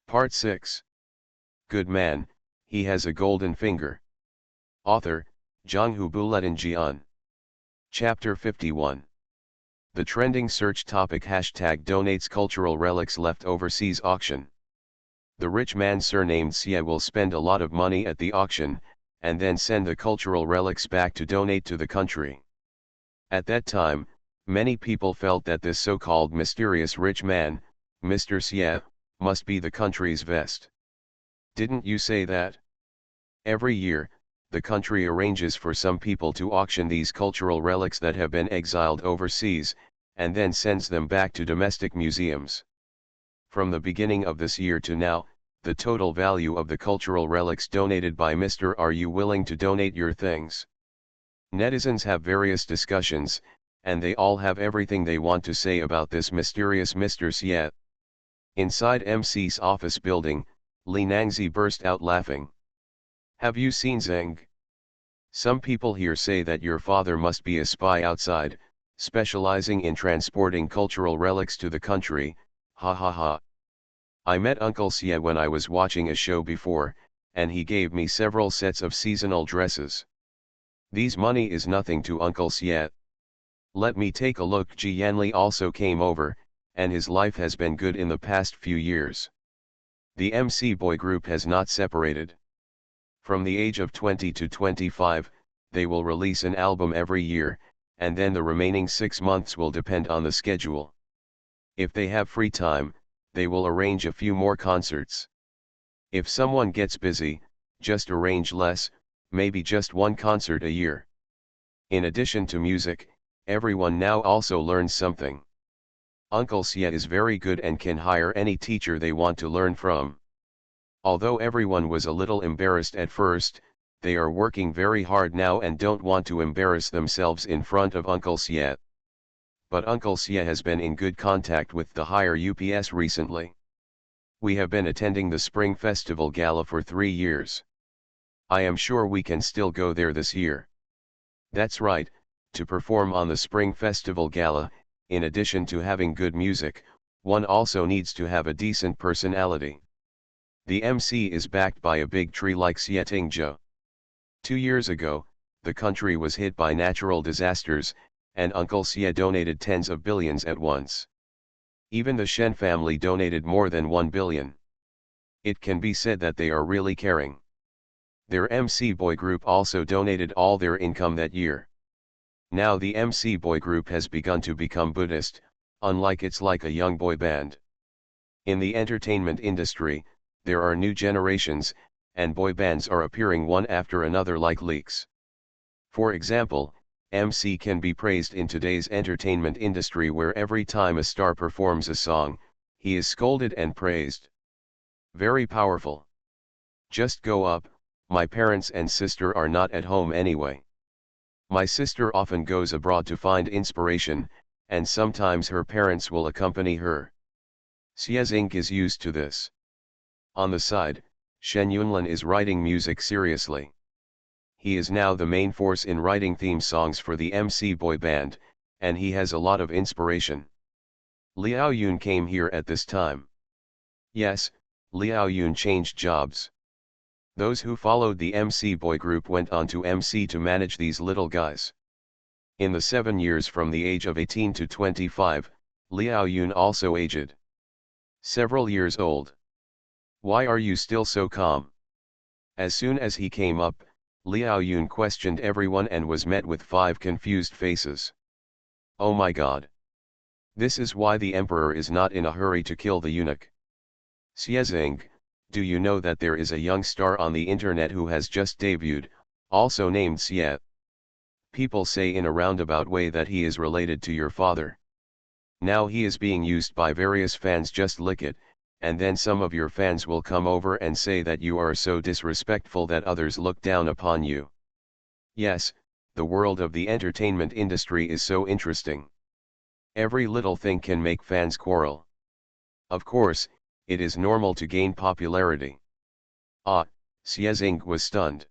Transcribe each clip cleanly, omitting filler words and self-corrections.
Part 6. Good man, he has a golden finger. Author, Jonghu Buletin. Chapter 51. The trending search topic #donates cultural relics left overseas auction. The rich man surnamed Xie will spend a lot of money at the auction, and then send the cultural relics back to donate to the country. At that time, many people felt that this so-called mysterious rich man, Mr. Xie, must be the country's vest. Didn't you say that? Every year, the country arranges for some people to auction these cultural relics that have been exiled overseas, and then sends them back to domestic museums. From the beginning of this year to now, the total value of the cultural relics donated by Mr. Are you willing to donate your things? Netizens have various discussions, and they all have everything they want to say about this mysterious Mr. Xie. Inside MC's office building, Li Nangzi burst out laughing. Have you seen Zeng? Some people here say that your father must be a spy outside, specializing in transporting cultural relics to the country, ha ha ha. I met Uncle Xie when I was watching a show before, and he gave me several sets of seasonal dresses. These money is nothing to Uncle Xie. Let me take a look. Ji Yanli also came over, and his life has been good in the past few years. The MC boy group has not separated. From the age of 20 to 25, they will release an album every year, and then the remaining 6 months will depend on the schedule. If they have free time, they will arrange a few more concerts. If someone gets busy, just arrange less, maybe just one concert a year. In addition to music, everyone now also learns something. Uncle Xie is very good and can hire any teacher they want to learn from. Although everyone was a little embarrassed at first, they are working very hard now and don't want to embarrass themselves in front of Uncle Xie. But Uncle Xie has been in good contact with the higher UPS recently. We have been attending the Spring Festival Gala for 3 years. I am sure we can still go there this year. That's right, to perform on the Spring Festival Gala, in addition to having good music, one also needs to have a decent personality. The MC is backed by a big tree like Xietingzhou. 2 years ago, the country was hit by natural disasters, and Uncle Xie donated tens of billions at once. Even the Shen family donated more than 1 billion. It can be said that they are really caring. Their MC boy group also donated all their income that year. Now the MC boy group has begun to become Buddhist, unlike it's like a young boy band. In the entertainment industry, there are new generations, and boy bands are appearing one after another like leaks. For example, MC can be praised in today's entertainment industry where every time a star performs a song, he is scolded and praised. Very powerful. Just go up, my parents and sister are not at home anyway. My sister often goes abroad to find inspiration, and sometimes her parents will accompany her. Xiezing is used to this. On the side, Shen Yunlin is writing music seriously. He is now the main force in writing theme songs for the MC boy band, and he has a lot of inspiration. Liao Yun came here at this time. Yes, Liao Yun changed jobs. Those who followed the MC boy group went on to MC to manage these little guys. In the 7 years from the age of 18 to 25, Liao Yun also aged. Several years old. Why are you still so calm? As soon as he came up, Liao Yun questioned everyone and was met with 5 confused faces. Oh my god. This is why the emperor is not in a hurry to kill the eunuch. Xiezing, do you know that there is a young star on the internet who has just debuted, also named Xie? People say in a roundabout way that he is related to your father. Now he is being used by various fans. Just lick it, and then some of your fans will come over and say that you are so disrespectful that others look down upon you. Yes, the world of the entertainment industry is so interesting. Every little thing can make fans quarrel. Of course, it is normal to gain popularity. Ah, Xiezing was stunned.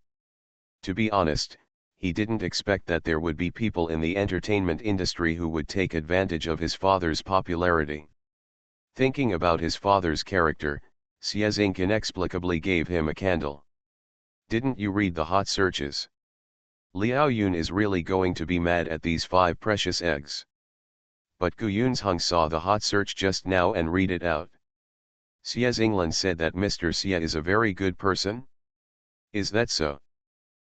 To be honest, he didn't expect that there would be people in the entertainment industry who would take advantage of his father's popularity. Thinking about his father's character, Xiaxing inexplicably gave him a candle. Didn't you read the hot searches? Liao Yun is really going to be mad at these 5 precious eggs. But Gu Yunzheng saw the hot search just now and read it out. Xia Xinglan said that Mr. Xia is a very good person? Is that so?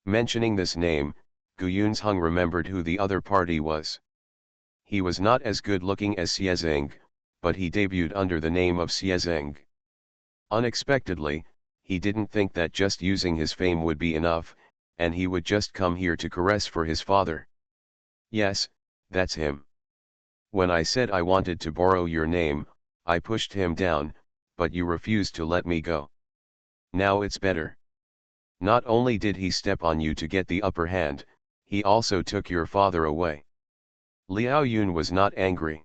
Mentioning this name, Gu Yunzheng remembered who the other party was. He was not as good looking as Xia Zeng, but he debuted under the name of Xia Zeng. Unexpectedly, he didn't think that just using his fame would be enough, and he would just come here to caress for his father. Yes, that's him. When I said I wanted to borrow your name, I pushed him down, but you refused to let me go. Now it's better. Not only did he step on you to get the upper hand, he also took your father away. Liao Yun was not angry.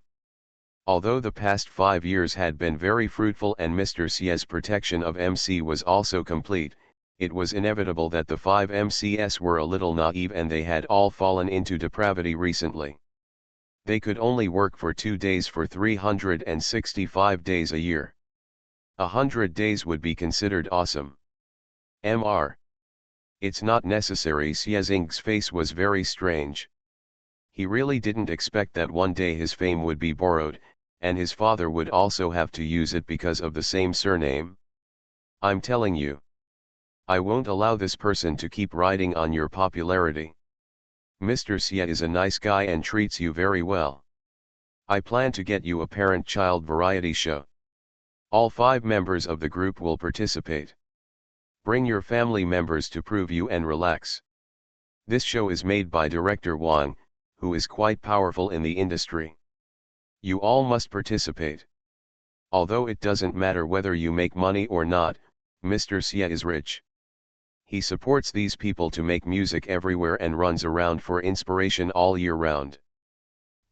Although the past 5 years had been very fruitful and Mr. Xia's protection of MC was also complete, it was inevitable that the 5 MCs were a little naive and they had all fallen into depravity recently. They could only work for 2 days for 365 days a year. 100 days would be considered awesome. Mr. It's not necessary. Xiaxing's face was very strange. He really didn't expect that one day his fame would be borrowed, and his father would also have to use it because of the same surname. I'm telling you. I won't allow this person to keep riding on your popularity. Mr. Xia is a nice guy and treats you very well. I plan to get you a parent-child variety show. All 5 members of the group will participate. Bring your family members to prove you and relax. This show is made by director Wang, who is quite powerful in the industry. You all must participate. Although it doesn't matter whether you make money or not, Mr. Xia is rich. He supports these people to make music everywhere and runs around for inspiration all year round.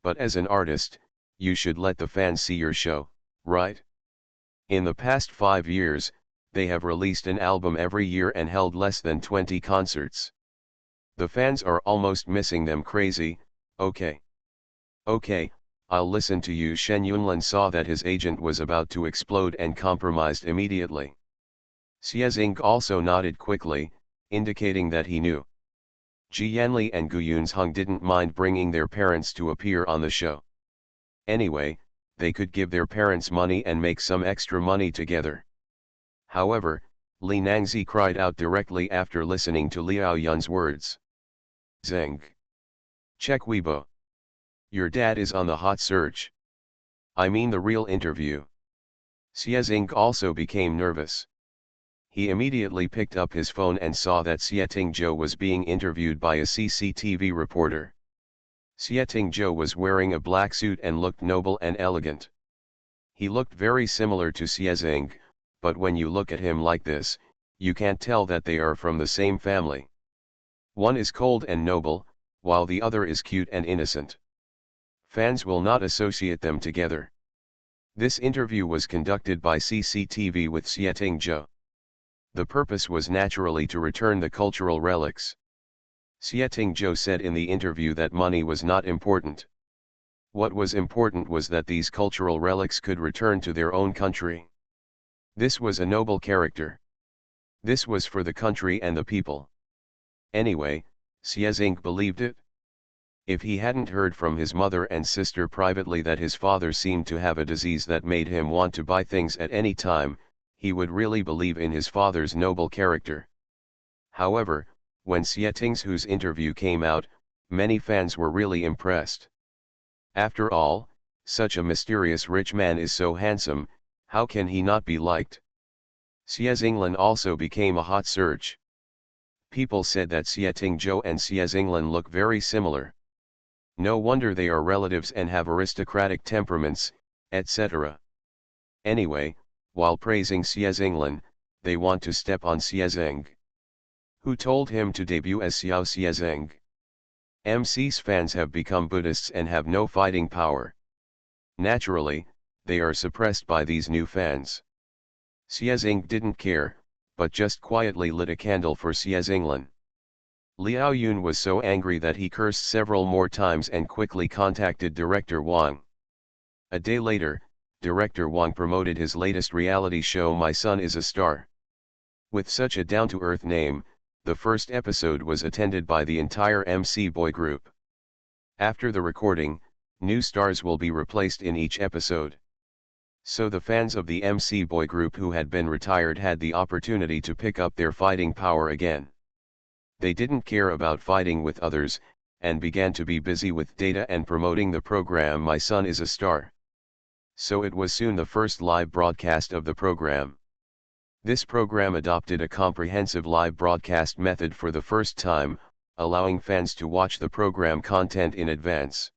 But as an artist, you should let the fans see your show, right? In the past 5 years, they have released an album every year and held less than 20 concerts. The fans are almost missing them crazy. Okay. Okay, I'll listen to you. Shen Yunlin saw that his agent was about to explode and compromised immediately. Xiaxing also nodded quickly, indicating that he knew. Ji Yanli and Gu Yunzheng didn't mind bringing their parents to appear on the show. Anyway, they could give their parents money and make some extra money together. However, Li Nangzi cried out directly after listening to Liao Yun's words. Zeng. Check Weibo. Your dad is on the hot search. I mean the real interview. Xiaxing also became nervous. He immediately picked up his phone and saw that Xia Tingzhou was being interviewed by a CCTV reporter. Xia Tingzhou was wearing a black suit and looked noble and elegant. He looked very similar to Xiaxing, but when you look at him like this, you can't tell that they are from the same family. One is cold and noble, while the other is cute and innocent. Fans will not associate them together. This interview was conducted by CCTV with Xia Tingzhou. The purpose was naturally to return the cultural relics. Xia Tingzhou said in the interview that money was not important. What was important was that these cultural relics could return to their own country. This was a noble character. This was for the country and the people. Anyway, Xiaxing believed it. If he hadn't heard from his mother and sister privately that his father seemed to have a disease that made him want to buy things at any time, he would really believe in his father's noble character. However, when Xia Tingzhou's interview came out, many fans were really impressed. After all, such a mysterious rich man is so handsome, how can he not be liked? Xia Xinglan also became a hot search. People said that Xia Tingzhou and Xia Xinglan look very similar. No wonder they are relatives and have aristocratic temperaments, etc. Anyway, while praising Xia Xinglan, they want to step on Xiaxing. Who told him to debut as Xiao Xiaxing? MC's fans have become Buddhists and have no fighting power. Naturally, they are suppressed by these new fans. Xiaxing didn't care, but just quietly lit a candle for Xia Xinglan. Liao Yun was so angry that he cursed several more times and quickly contacted director Wang. A day later, director Wang promoted his latest reality show My Son is a Star. With such a down-to-earth name, the first episode was attended by the entire MC boy group. After the recording, new stars will be replaced in each episode. So the fans of the MC boy group who had been retired had the opportunity to pick up their fighting power again. They didn't care about fighting with others, and began to be busy with data and promoting the program My Son is a Star. So it was soon the first live broadcast of the program. This program adopted a comprehensive live broadcast method for the first time, allowing fans to watch the program content in advance.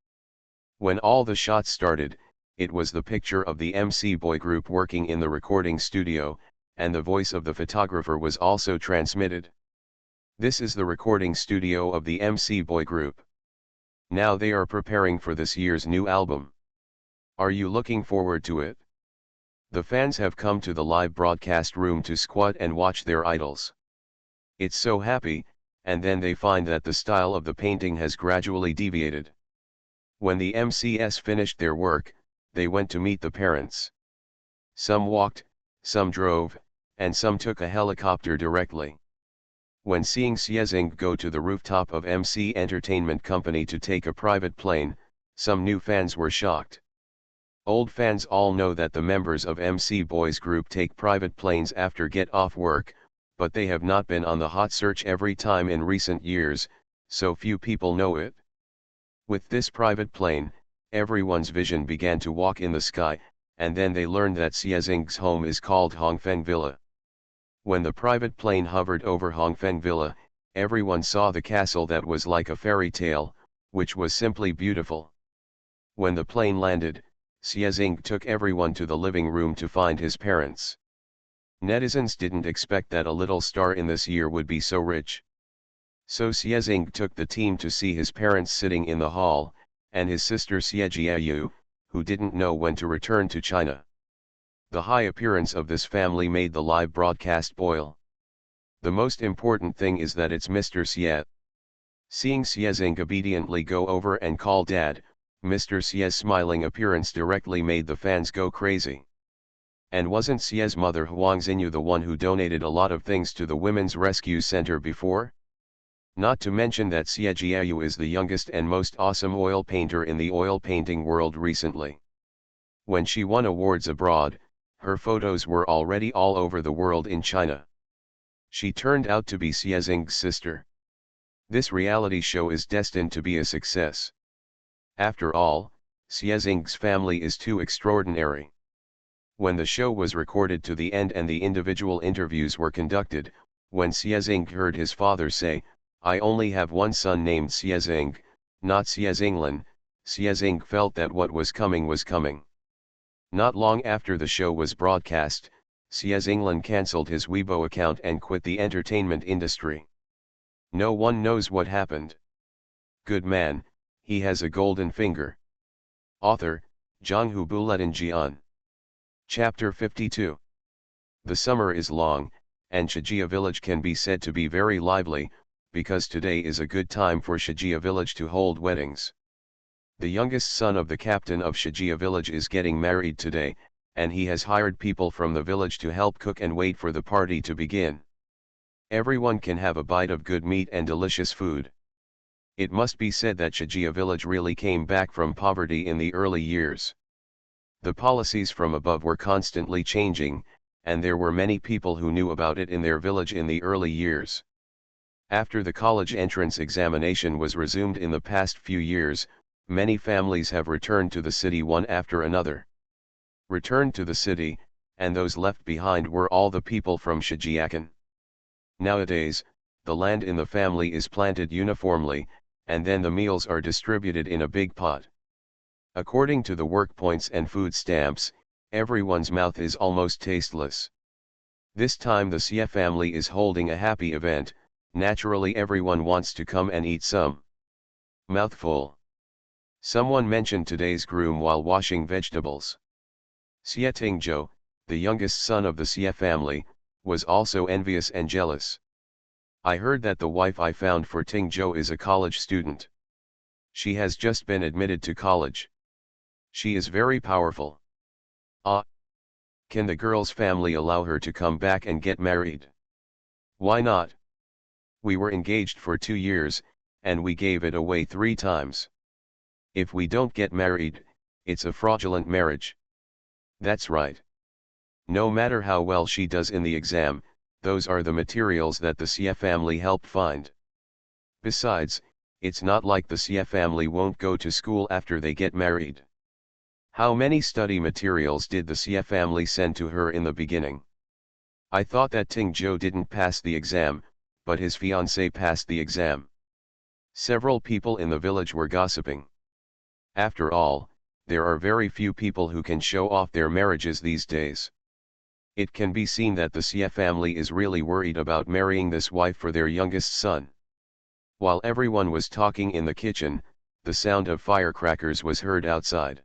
When all the shots started, it was the picture of the MC boy group working in the recording studio, and the voice of the photographer was also transmitted. This is the recording studio of the MC boy group. Now they are preparing for this year's new album. Are you looking forward to it? The fans have come to the live broadcast room to squat and watch their idols. It's so happy, and then they find that the style of the painting has gradually deviated. When the MCs finished their work, they went to meet the parents. Some walked, some drove, and some took a helicopter directly. When seeing Xiezing go to the rooftop of MC Entertainment Company to take a private plane, some new fans were shocked. Old fans all know that the members of MC Boys Group take private planes after get off work, but they have not been on the hot search every time in recent years, so few people know it. With this private plane, everyone's vision began to walk in the sky, and then they learned that Xiezing's home is called Hongfeng Villa. When the private plane hovered over Hongfeng Villa, everyone saw the castle that was like a fairy tale, which was simply beautiful. When the plane landed, Xiezing took everyone to the living room to find his parents. Netizens didn't expect that a little star in this year would be so rich. So Xiezing took the team to see his parents sitting in the hall, and his sister Xiejiayu, who didn't know when to return to China. The high appearance of this family made the live broadcast boil. The most important thing is that it's Mr. Xie. Seeing Xiezing obediently go over and call Dad, Mr. Xie's smiling appearance directly made the fans go crazy. And wasn't Xie's mother Huang Xinyu the one who donated a lot of things to the Women's Rescue Center before? Not to mention that Xie Jiayu is the youngest and most awesome oil painter in the oil painting world recently. When she won awards abroad, her photos were already all over the world in China. She turned out to be Xiezing's sister. This reality show is destined to be a success. After all, Xiezing's family is too extraordinary. When the show was recorded to the end and the individual interviews were conducted, when Xiezing heard his father say, "I only have one son named Xiezing, not Xiezinglan," Xiezing felt that what was coming was coming. Not long after the show was broadcast, Xiezinglan cancelled his Weibo account and quit the entertainment industry. No one knows what happened. Good man, he has a golden finger. Author, Zhanghu Buletin Jian. Chapter 52. The summer is long, and Shijia village can be said to be very lively, because today is a good time for Shijia village to hold weddings. The youngest son of the captain of Shijia village is getting married today, and he has hired people from the village to help cook and wait for the party to begin. Everyone can have a bite of good meat and delicious food. It must be said that Shijia village really came back from poverty in the early years. The policies from above were constantly changing, and there were many people who knew about it in their village in the early years. After the college entrance examination was resumed in the past few years, many families have returned to the city one after another. Returned to the city, and those left behind were all the people from Shijiakan. Nowadays, the land in the family is planted uniformly, and then the meals are distributed in a big pot. According to the work points and food stamps, everyone's mouth is almost tasteless. This time the Xie family is holding a happy event. Naturally everyone wants to come and eat some. Mouthful. Someone mentioned today's groom while washing vegetables. Xie Tingzhou, the youngest son of the Xie family, was also envious and jealous. I heard that the wife I found for Tingzhou is a college student. She has just been admitted to college. She is very powerful. Ah, can the girl's family allow her to come back and get married? Why not? We were engaged for 2 years, and we gave it away 3 times. If we don't get married, it's a fraudulent marriage. That's right. No matter how well she does in the exam, those are the materials that the Xie family help find. Besides, it's not like the Xie family won't go to school after they get married. How many study materials did the Xie family send to her in the beginning? I thought that Ting Zhou didn't pass the exam, but his fiancée passed the exam. Several people in the village were gossiping. After all, there are very few people who can show off their marriages these days. It can be seen that the Xie family is really worried about marrying this wife for their youngest son. While everyone was talking in the kitchen, the sound of firecrackers was heard outside.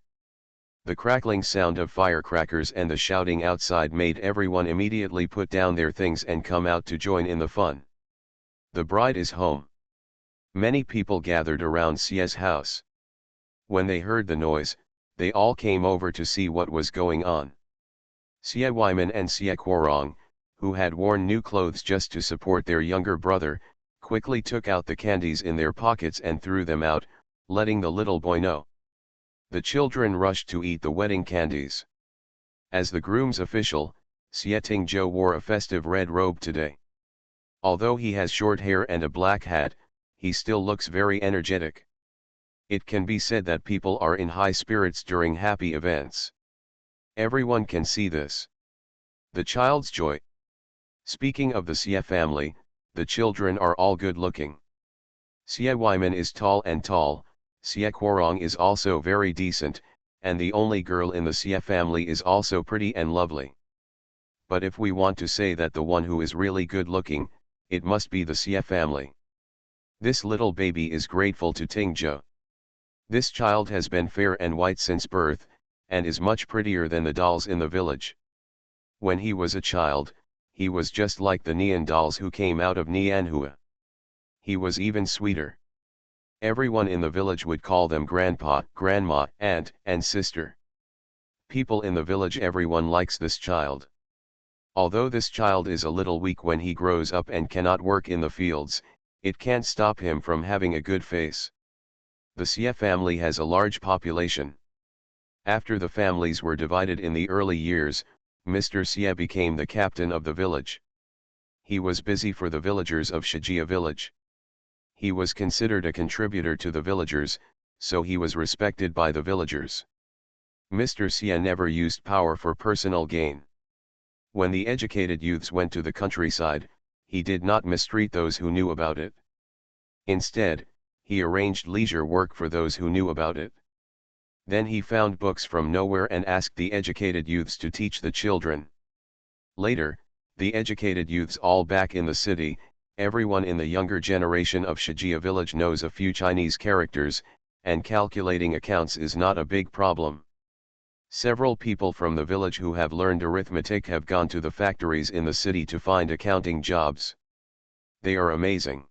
The crackling sound of firecrackers and the shouting outside made everyone immediately put down their things and come out to join in the fun. The bride is home. Many people gathered around Xie's house. When they heard the noise, they all came over to see what was going on. Xie Weiman and Xie Guorong, who had worn new clothes just to support their younger brother, quickly took out the candies in their pockets and threw them out, letting the little boy know. The children rushed to eat the wedding candies. As the groom's official, Xie Tingzhou wore a festive red robe today. Although he has short hair and a black hat, he still looks very energetic. It can be said that people are in high spirits during happy events. Everyone can see this. The child's joy. Speaking of the Xie family, the children are all good looking. Xie Weiman is tall, Xie Guorong is also very decent, and the only girl in the Xie family is also pretty and lovely. But if we want to say that the one who is really good looking, it must be the Xie family. This little baby is grateful to Ting Zhou. This child has been fair and white since birth, and is much prettier than the dolls in the village. When he was a child, he was just like the Nian dolls who came out of Nianhua. He was even sweeter. Everyone in the village would call them grandpa, grandma, aunt, and sister. People in the village, everyone likes this child. Although this child is a little weak when he grows up and cannot work in the fields, it can't stop him from having a good face. The Xie family has a large population. After the families were divided in the early years, Mr. Xie became the captain of the village. He was busy for the villagers of Shijia village. He was considered a contributor to the villagers, so he was respected by the villagers. Mr. Xie never used power for personal gain. When the educated youths went to the countryside, he did not mistreat those who knew about it. Instead, he arranged leisure work for those who knew about it. Then he found books from nowhere and asked the educated youths to teach the children. Later, the educated youths all back in the city, everyone in the younger generation of Shijia village knows a few Chinese characters, and calculating accounts is not a big problem. Several people from the village who have learned arithmetic have gone to the factories in the city to find accounting jobs. They are amazing.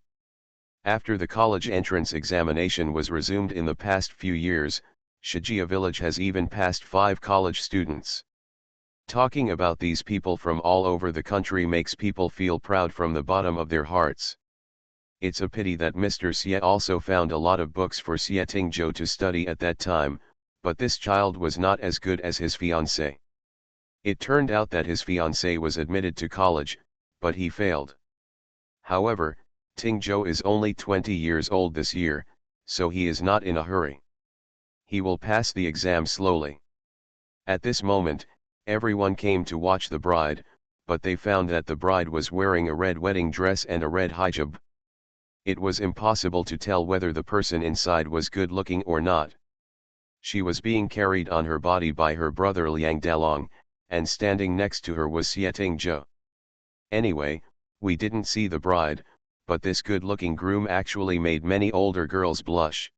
After the college entrance examination was resumed in the past few years, Shijia village has even passed 5 college students. Talking about these people from all over the country makes people feel proud from the bottom of their hearts. It's a pity that Mr. Xie also found a lot of books for Xie Tingzhou to study at that time, but this child was not as good as his fiancée. It turned out that his fiancée was admitted to college, but he failed. However, Tingzhou is only 20 years old this year, so he is not in a hurry. He will pass the exam slowly. At this moment, everyone came to watch the bride, but they found that the bride was wearing a red wedding dress and a red hijab. It was impossible to tell whether the person inside was good looking or not. She was being carried on her body by her brother Liang Dalong, and standing next to her was Xie Tingzhou. Anyway, we didn't see the bride, but this good-looking groom actually made many older girls blush.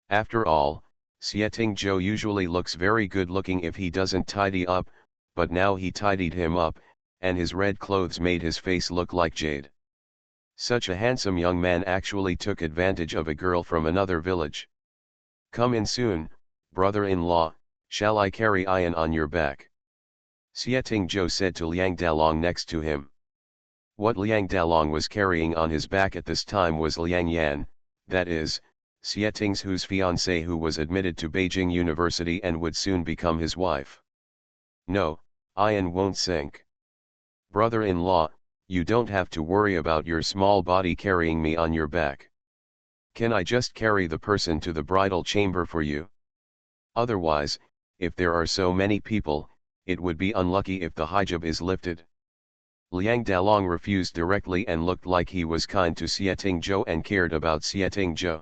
After all, Xie Tingzhou usually looks very good-looking if he doesn't tidy up, but now he tidied him up, and his red clothes made his face look like jade. Such a handsome young man actually took advantage of a girl from another village. "Come in soon, brother-in-law, shall I carry Ian on your back?" Xie Zhou said to Liang Dalong next to him. What Liang Dalong was carrying on his back at this time was Liang Yan, that is, Xie Zhou's fiancée, who was admitted to Beijing University and would soon become his wife. No, Ian won't sink. Brother-in-law, you don't have to worry about your small body carrying me on your back. Can I just carry the person to the bridal chamber for you? Otherwise, if there are so many people, it would be unlucky if the hijab is lifted. Liang Dalong refused directly and looked like he was kind to Xie Zhou and cared about Xie Zhou.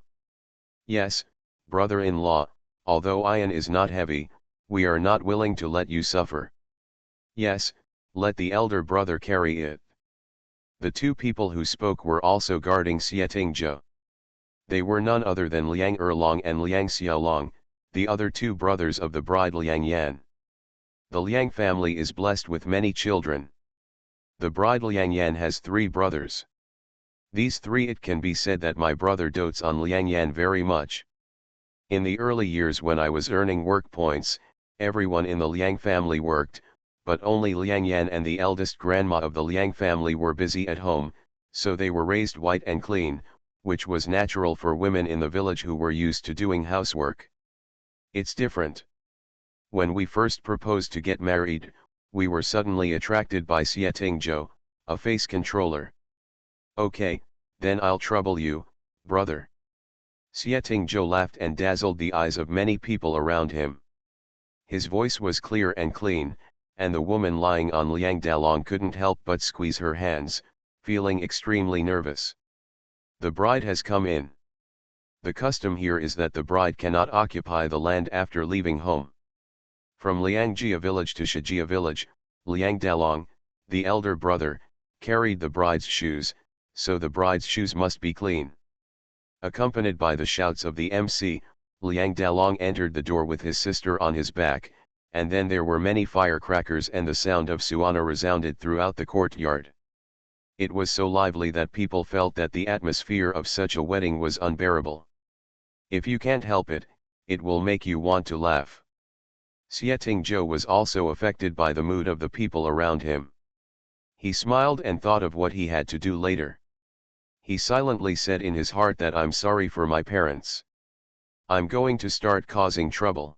Yes, brother-in-law, although Ian is not heavy, we are not willing to let you suffer. Yes, let the elder brother carry it. The two people who spoke were also guarding Xie Zhou. They were none other than Liang Erlong and Liang Xiaolong, the other two brothers of the bride Liang Yan. The Liang family is blessed with many children. The bride Liang Yan has 3 brothers. These 3, it can be said that my brother dotes on Liang Yan very much. In the early years when I was earning work points, everyone in the Liang family worked, but only Liang Yan and the eldest grandma of the Liang family were busy at home, so they were raised white and clean, which was natural for women in the village who were used to doing housework. It's different. When we first proposed to get married, we were suddenly attracted by Xie Zhou, a face controller. Okay, then I'll trouble you, brother. Xie Zhou laughed and dazzled the eyes of many people around him. His voice was clear and clean, and the woman lying on Liang Dalong couldn't help but squeeze her hands, feeling extremely nervous. The bride has come in. The custom here is that the bride cannot occupy the land after leaving home. From Liangjia village to Shijia village, Liang Dalong, the elder brother, carried the bride's shoes, so the bride's shoes must be clean. Accompanied by the shouts of the MC, Liang Dalong entered the door with his sister on his back, and then there were many firecrackers and the sound of suana resounded throughout the courtyard. It was so lively that people felt that the atmosphere of such a wedding was unbearable. If you can't help it, it will make you want to laugh. Xie Zhou was also affected by the mood of the people around him. He smiled and thought of what he had to do later. He silently said in his heart that I'm sorry for my parents. I'm going to start causing trouble.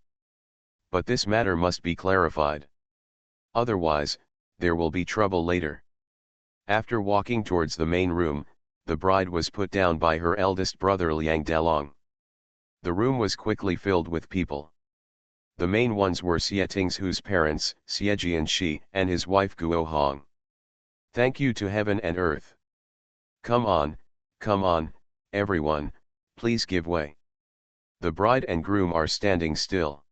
But this matter must be clarified. Otherwise, there will be trouble later. After walking towards the main room, the bride was put down by her eldest brother Liang Dalong. The room was quickly filled with people. The main ones were Xie Zhou's parents, Xie Jianxi, and his wife Guo Hong. Thank you to heaven and earth. Come on, everyone, please give way. The bride and groom are standing still.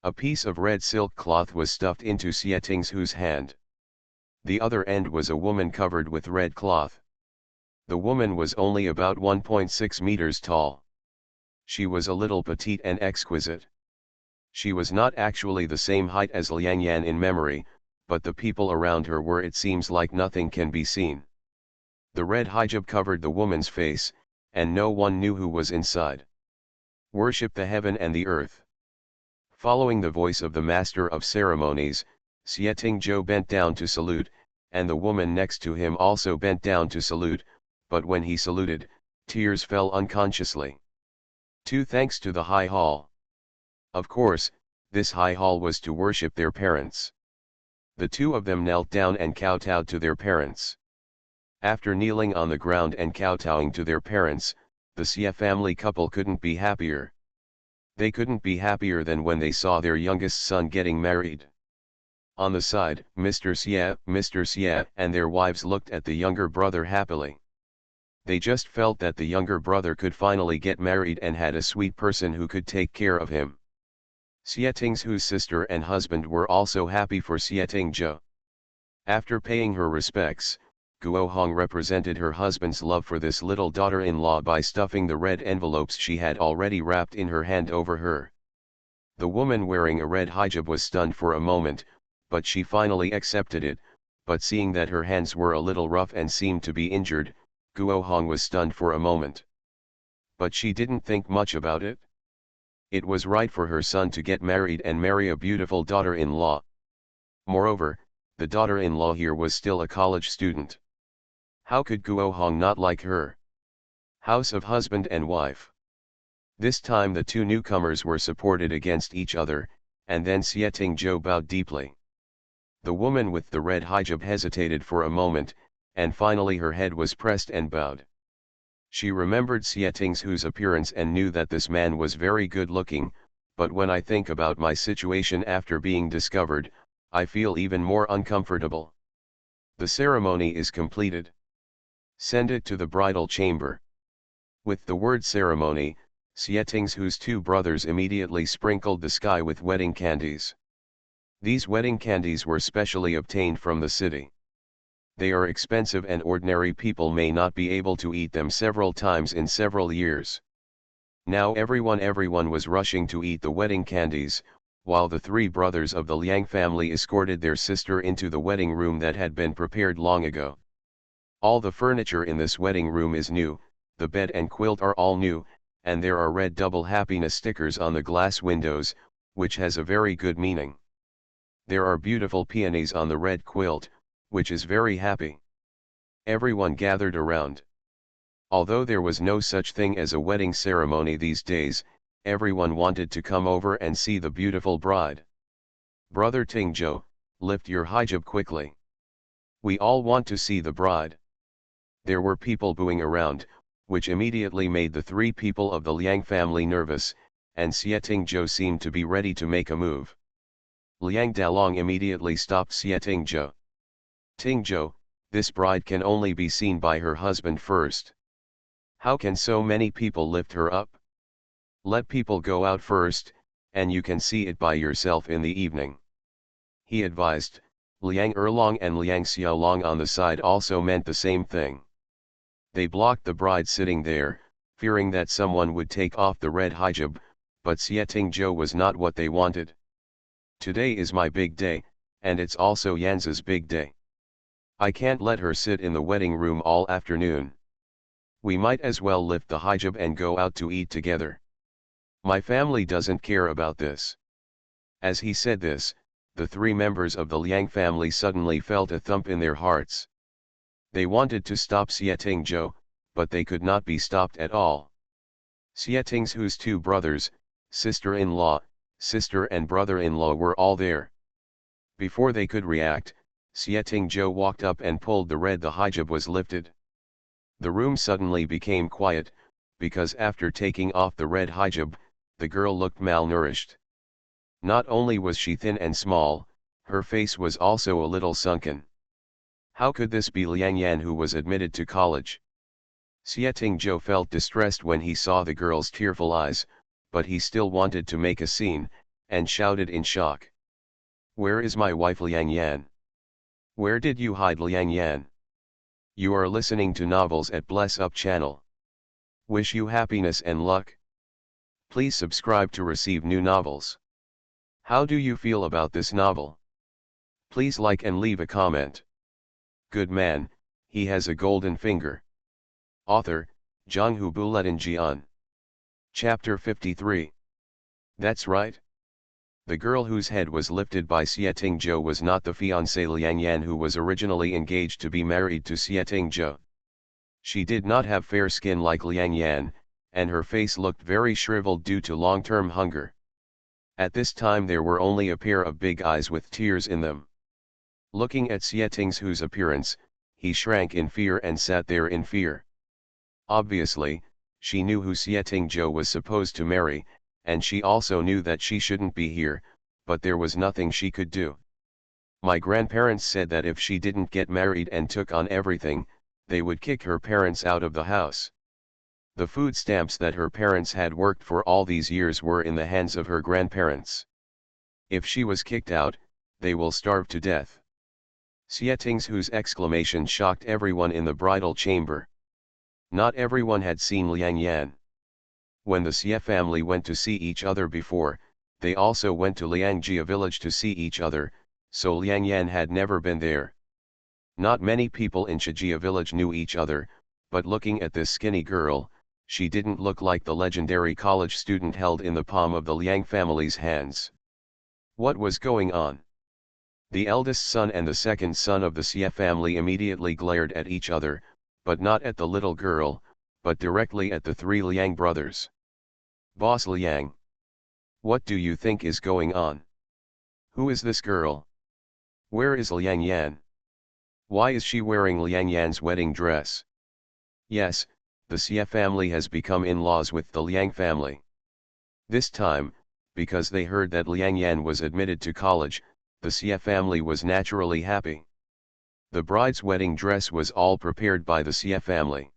A piece of red silk cloth was stuffed into Xie Zhou's hand. The other end was a woman covered with red cloth. The woman was only about 1.6 meters tall. She was a little petite and exquisite. She was not actually the same height as Liang Yan in memory, but the people around her were, it seems like nothing can be seen. The red hijab covered the woman's face, and no one knew who was inside. Worship the heaven and the earth. Following the voice of the master of ceremonies, Xie Zhou bent down to salute, and the woman next to him also bent down to salute, but when he saluted, tears fell unconsciously. Thanks to the high hall. Of course, this high hall was to worship their parents. The two of them knelt down and kowtowed to their parents. After kneeling on the ground and kowtowing to their parents, the Xie family couple couldn't be happier. They couldn't be happier than when they saw their youngest son getting married. On the side, Mr. Xie, and their wives looked at the younger brother happily. They just felt that the younger brother could finally get married and had a sweet person who could take care of him. Xie Zhou's sister and husband were also happy for Xie Zhou. After paying her respects, Guo Hong represented her husband's love for this little daughter-in-law by stuffing the red envelopes she had already wrapped in her hand over her. The woman wearing a red hijab was stunned for a moment, but she finally accepted it, but seeing that her hands were a little rough and seemed to be injured, Guo Hong was stunned for a moment. But she didn't think much about it. It was right for her son to get married and marry a beautiful daughter-in-law. Moreover, the daughter-in-law here was still a college student. How could Guo Hong not like her? House of husband and wife. This time the two newcomers were supported against each other, and then Xie Tingzhou bowed deeply. The woman with the red hijab hesitated for a moment, and finally her head was pressed and bowed. She remembered Xie Tingzhou's appearance and knew that this man was very good looking, but when I think about my situation after being discovered, I feel even more uncomfortable. The ceremony is completed. Send it to the bridal chamber. With the word ceremony, Xie Tingzhou's two brothers immediately sprinkled the sky with wedding candies. These wedding candies were specially obtained from the city. They are expensive and ordinary people may not be able to eat them several times in several years. Now everyone was rushing to eat the wedding candies, while the three brothers of the Liang family escorted their sister into the wedding room that had been prepared long ago. All the furniture in this wedding room is new, the bed and quilt are all new, and there are red double happiness stickers on the glass windows, which has a very good meaning. There are beautiful peonies on the red quilt, which is very happy. Everyone gathered around. Although there was no such thing as a wedding ceremony these days, everyone wanted to come over and see the beautiful bride. Brother Tingzhou, lift your hijab quickly. We all want to see the bride. There were people booing around, which immediately made the three people of the Liang family nervous, and Xie Tingzhou seemed to be ready to make a move. Liang Dalong immediately stopped Xie Tingzhou. Tingzhou, this bride can only be seen by her husband first. How can so many people lift her up? Let people go out first, and you can see it by yourself in the evening. He advised. Liang Erlong and Liang Xiaolong on the side also meant the same thing. They blocked the bride sitting there, fearing that someone would take off the red hijab, but Xie Tingzhou was not what they wanted. Today is my big day, and it's also Yanzi's big day. I can't let her sit in the wedding room all afternoon. We might as well lift the hijab and go out to eat together. My family doesn't care about this. As he said this, the three members of the Liang family suddenly felt a thump in their hearts. They wanted to stop Xie Tingzhou, but they could not be stopped at all. Xie Tingzhou's two brothers, sister-in-law, sister and brother-in-law were all there. Before they could react, Xie Tingzhou walked up and pulled the hijab was lifted. The room suddenly became quiet, because after taking off the red hijab, the girl looked malnourished. Not only was she thin and small, her face was also a little sunken. How could this be Liang Yan who was admitted to college? Xie Tingzhou felt distressed when he saw the girl's tearful eyes, but he still wanted to make a scene, and shouted in shock. Where is my wife Liang Yan? Where did you hide Liang Yan? You are listening to novels at Bless Up channel. Wish you happiness and luck. Please subscribe to receive new novels. How do you feel about this novel? Please like and leave a comment. Good man, he has a golden finger. Author, Zhanghu Buletin Jian. Chapter 53. That's right. The girl whose head was lifted by Xie Tingzhou was not the fiancée Liang Yan who was originally engaged to be married to Xie Tingzhou. She did not have fair skin like Liang Yan, and her face looked very shriveled due to long-term hunger. At this time there were only a pair of big eyes with tears in them. Looking at Xie Tingzhou's appearance, he shrank in fear and sat there in fear. Obviously, she knew who Xie Tingzhou was supposed to marry, and she also knew that she shouldn't be here, but there was nothing she could do. My grandparents said that if she didn't get married and took on everything, they would kick her parents out of the house. The food stamps that her parents had worked for all these years were in the hands of her grandparents. If she was kicked out, they will starve to death. Xie Tingzhou's exclamation shocked everyone in the bridal chamber. Not everyone had seen Liang Yan. When the Xie family went to see each other before, they also went to Liangjia village to see each other, so Liang Yan had never been there. Not many people in Shijia village knew each other, but looking at this skinny girl, she didn't look like the legendary college student held in the palm of the Liang family's hands. What was going on? The eldest son and the second son of the Xie family immediately glared at each other, but not at the little girl, but directly at the three Liang brothers. "Boss Liang, what do you think is going on? Who is this girl? Where is Liang Yan? Why is she wearing Liang Yan's wedding dress?" Yes, the Xie family has become in-laws with the Liang family. This time, because they heard that Liang Yan was admitted to college, the Xie family was naturally happy. The bride's wedding dress was all prepared by the Xie family.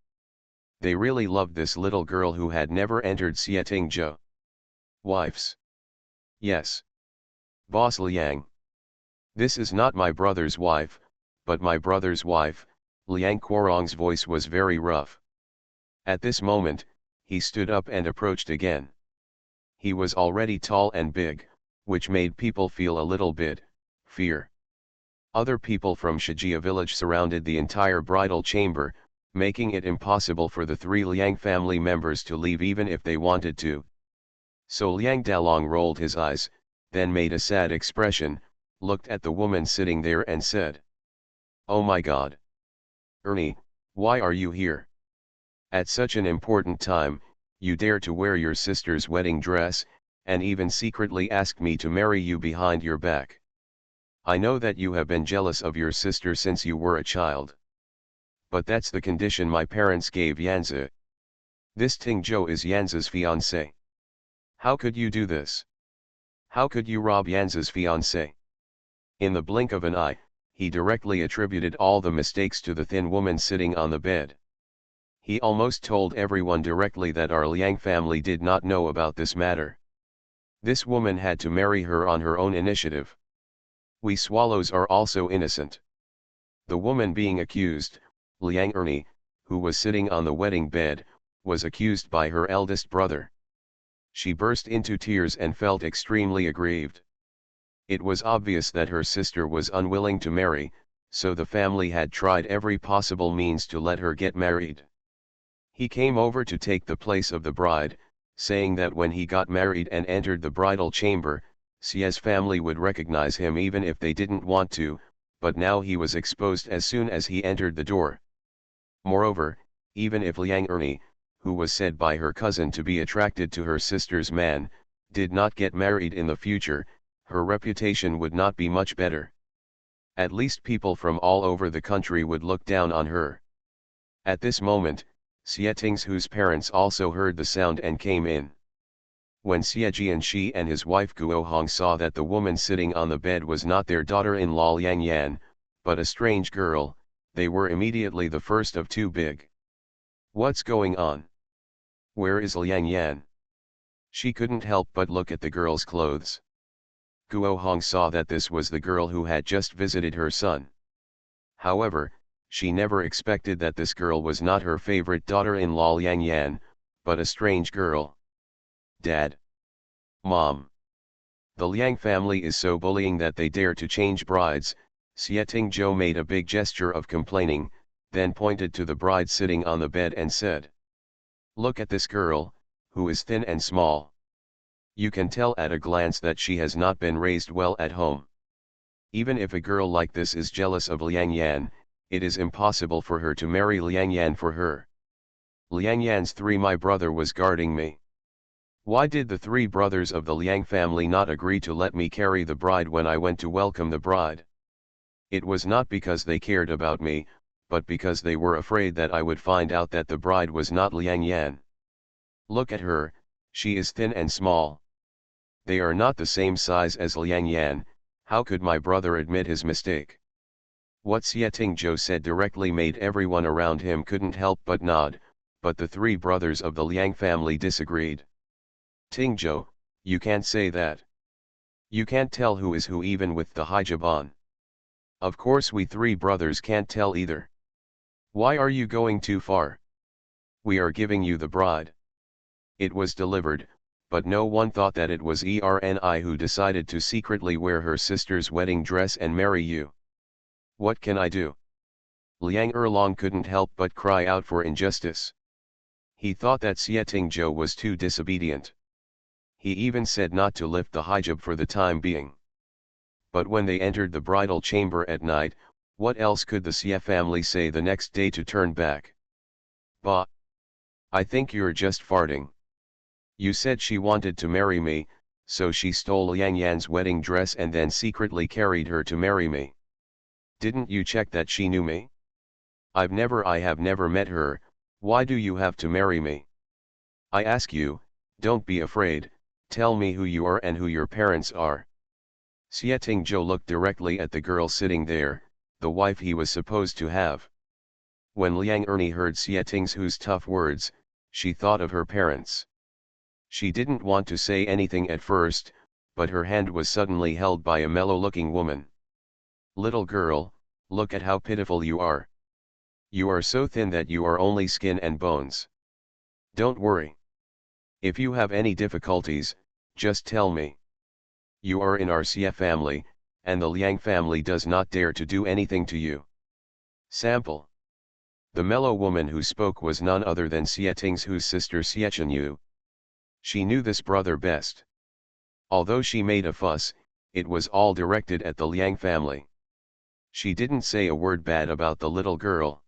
They really loved this little girl who had never entered Xie Tingzhou. "Wives? Yes. Boss Liang. This is not my brother's wife, but my brother's wife." Liang Quorong's voice was very rough. At this moment, he stood up and approached again. He was already tall and big, which made people feel a little bit fear. Other people from Shijia village surrounded the entire bridal chamber, making it impossible for the three Liang family members to leave even if they wanted to. So Liang Dalong rolled his eyes, then made a sad expression, looked at the woman sitting there and said, "Oh my God! Ernie, why are you here? At such an important time, you dare to wear your sister's wedding dress, and even secretly ask me to marry you behind your back. I know that you have been jealous of your sister since you were a child. But that's the condition my parents gave Yanzi. This Tingzhou is Yanzi's fiancé. How could you do this? How could you rob Yanzi's fiancé?" In the blink of an eye, he directly attributed all the mistakes to the thin woman sitting on the bed. He almost told everyone directly that our Liang family did not know about this matter. This woman had to marry her on her own initiative. We swallows are also innocent. The woman being accused, Liang Ernie, who was sitting on the wedding bed, was accused by her eldest brother. She burst into tears and felt extremely aggrieved. It was obvious that her sister was unwilling to marry, so the family had tried every possible means to let her get married. He came over to take the place of the bride, saying that when he got married and entered the bridal chamber, Xie's family would recognize him even if they didn't want to, but now he was exposed as soon as he entered the door. Moreover, even if Liang Ernie, who was said by her cousin to be attracted to her sister's man, did not get married in the future, her reputation would not be much better. At least people from all over the country would look down on her. At this moment, Xie Tingzhu's parents also heard the sound and came in. When Xie Jianxi and his wife Guo Hong saw that the woman sitting on the bed was not their daughter-in-law Liang Yan, but a strange girl, they were immediately the first of two big. "What's going on? Where is Liang Yan?" She couldn't help but look at the girl's clothes. Guo Hong saw that this was the girl who had just visited her son. However, she never expected that this girl was not her favorite daughter-in-law Liang Yan, but a strange girl. "Dad. Mom. The Liang family is so bullying that they dare to change brides." Xie Tingzhou made a big gesture of complaining, then pointed to the bride sitting on the bed and said, "Look at this girl, who is thin and small. You can tell at a glance that she has not been raised well at home. Even if a girl like this is jealous of Liang Yan, it is impossible for her to marry Liang Yan for her. Liang Yan's my brother was guarding me. Why did the three brothers of the Liang family not agree to let me carry the bride when I went to welcome the bride? It was not because they cared about me, but because they were afraid that I would find out that the bride was not Liang Yan. Look at her, she is thin and small. They are not the same size as Liang Yan. How could my brother admit his mistake?" What Xie Tingzhou said directly made everyone around him couldn't help but nod, but the three brothers of the Liang family disagreed. "Tingzhou, you can't say that. You can't tell who is who even with the hijab on. Of course we three brothers can't tell either. Why are you going too far? We are giving you the bride." It was delivered, but no one thought that it was Erni who decided to secretly wear her sister's wedding dress and marry you. "What can I do?" Liang Erlong couldn't help but cry out for injustice. He thought that Xie Tingzhou was too disobedient. He even said not to lift the hijab for the time being. But when they entered the bridal chamber at night, what else could the Xie family say the next day to turn back? Bah! I think you're just farting. You said she wanted to marry me, so she stole Liang Yan's wedding dress and then secretly carried her to marry me. Didn't you check that she knew me? I have never met her. Why do you have to marry me? I ask you, don't be afraid, tell me who you are and who your parents are. Xie Tingzhou looked directly at the girl sitting there, the wife he was supposed to have. When Liang Ernie heard Xie Tingzhou's tough words, she thought of her parents. She didn't want to say anything at first, but her hand was suddenly held by a mellow-looking woman. Little girl, look at how pitiful you are. You are so thin that you are only skin and bones. Don't worry. If you have any difficulties, just tell me. You are in our Xie family, and the Liang family does not dare to do anything to you. Sample. The mellow woman who spoke was none other than Xie Tingzhou's sister Xie Chenyu. She knew this brother best. Although she made a fuss, it was all directed at the Liang family. She didn't say a word bad about the little girl.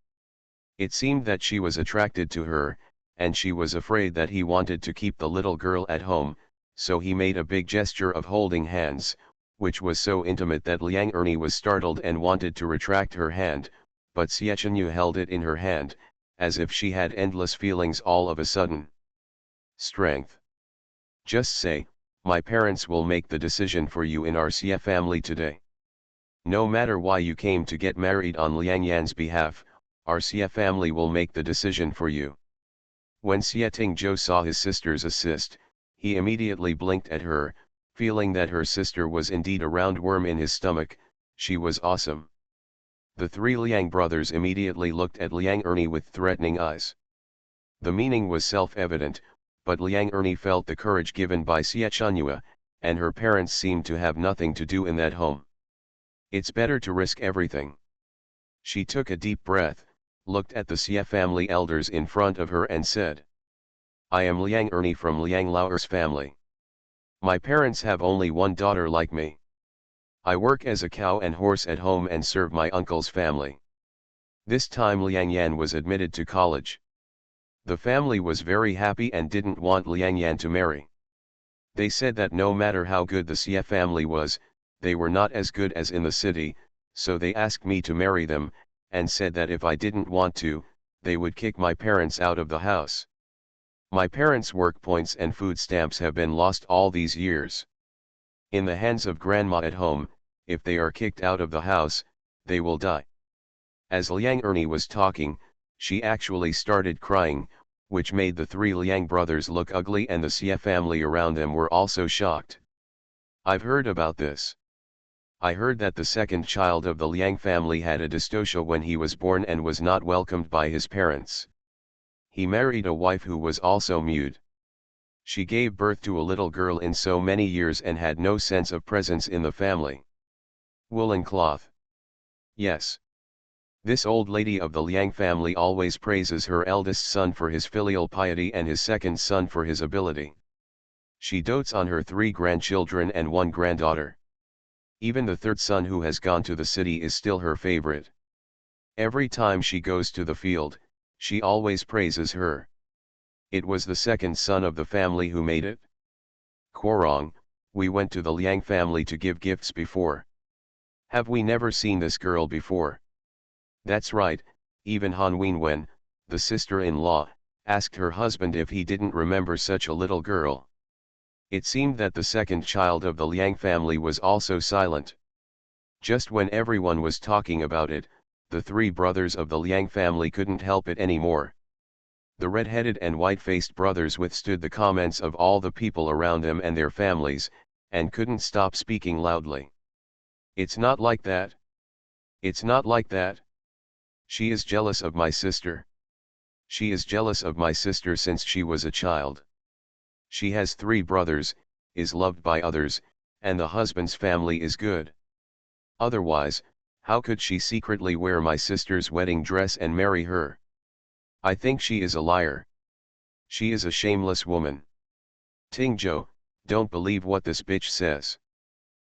It seemed that she was attracted to her, and she was afraid that he wanted to keep the little girl at home, so he made a big gesture of holding hands, which was so intimate that Liang Ernie was startled and wanted to retract her hand, but Xie Chenyu held it in her hand, as if she had endless feelings all of a sudden. Strength. Just say, my parents will make the decision for you in our Xie family today. No matter why you came to get married on Liang Yan's behalf, our Xie family will make the decision for you. When Xie Tingzhou saw his sister's assist, he immediately blinked at her, feeling that her sister was indeed a roundworm in his stomach. She was awesome. The three Liang brothers immediately looked at Liang Ernie with threatening eyes. The meaning was self-evident, but Liang Ernie felt the courage given by Xie Chenyu, and her parents seemed to have nothing to do in that home. It's better to risk everything. She took a deep breath, looked at the Xie family elders in front of her and said, I am Liang Ernie from Liang Lao's family. My parents have only one daughter like me. I work as a cow and horse at home and serve my uncle's family. This time Liang Yan was admitted to college. The family was very happy and didn't want Liang Yan to marry. They said that no matter how good the Xie family was, they were not as good as in the city, so they asked me to marry them, and said that if I didn't want to, they would kick my parents out of the house. My parents' work points and food stamps have been lost all these years. In the hands of grandma at home, if they are kicked out of the house, they will die. As Liang Ernie was talking, she actually started crying, which made the three Liang brothers look ugly, and the Xie family around them were also shocked. I've heard about this. I heard that the second child of the Liang family had a dystocia when he was born and was not welcomed by his parents. He married a wife who was also mute. She gave birth to a little girl in so many years and had no sense of presence in the family. Woolen cloth. Yes. This old lady of the Liang family always praises her eldest son for his filial piety and his second son for his ability. She dotes on her 3 grandchildren and 1 granddaughter. Even the third son who has gone to the city is still her favorite. Every time she goes to the field, she always praises her. It was the second son of the family who made it. Korong, we went to the Liang family to give gifts before. Have we never seen this girl before? That's right, even Han Wenwen, the sister-in-law, asked her husband if he didn't remember such a little girl. It seemed that the second child of the Liang family was also silent. Just when everyone was talking about it, the 3 brothers of the Liang family couldn't help it anymore. The red-headed and white-faced brothers withstood the comments of all the people around them and their families, and couldn't stop speaking loudly. It's not like that. It's not like that. She is jealous of my sister. She is jealous of my sister since she was a child. She has 3 brothers, is loved by others, and the husband's family is good. Otherwise, how could she secretly wear my sister's wedding dress and marry her? I think she is a liar. She is a shameless woman. Tingzhou, don't believe what this bitch says.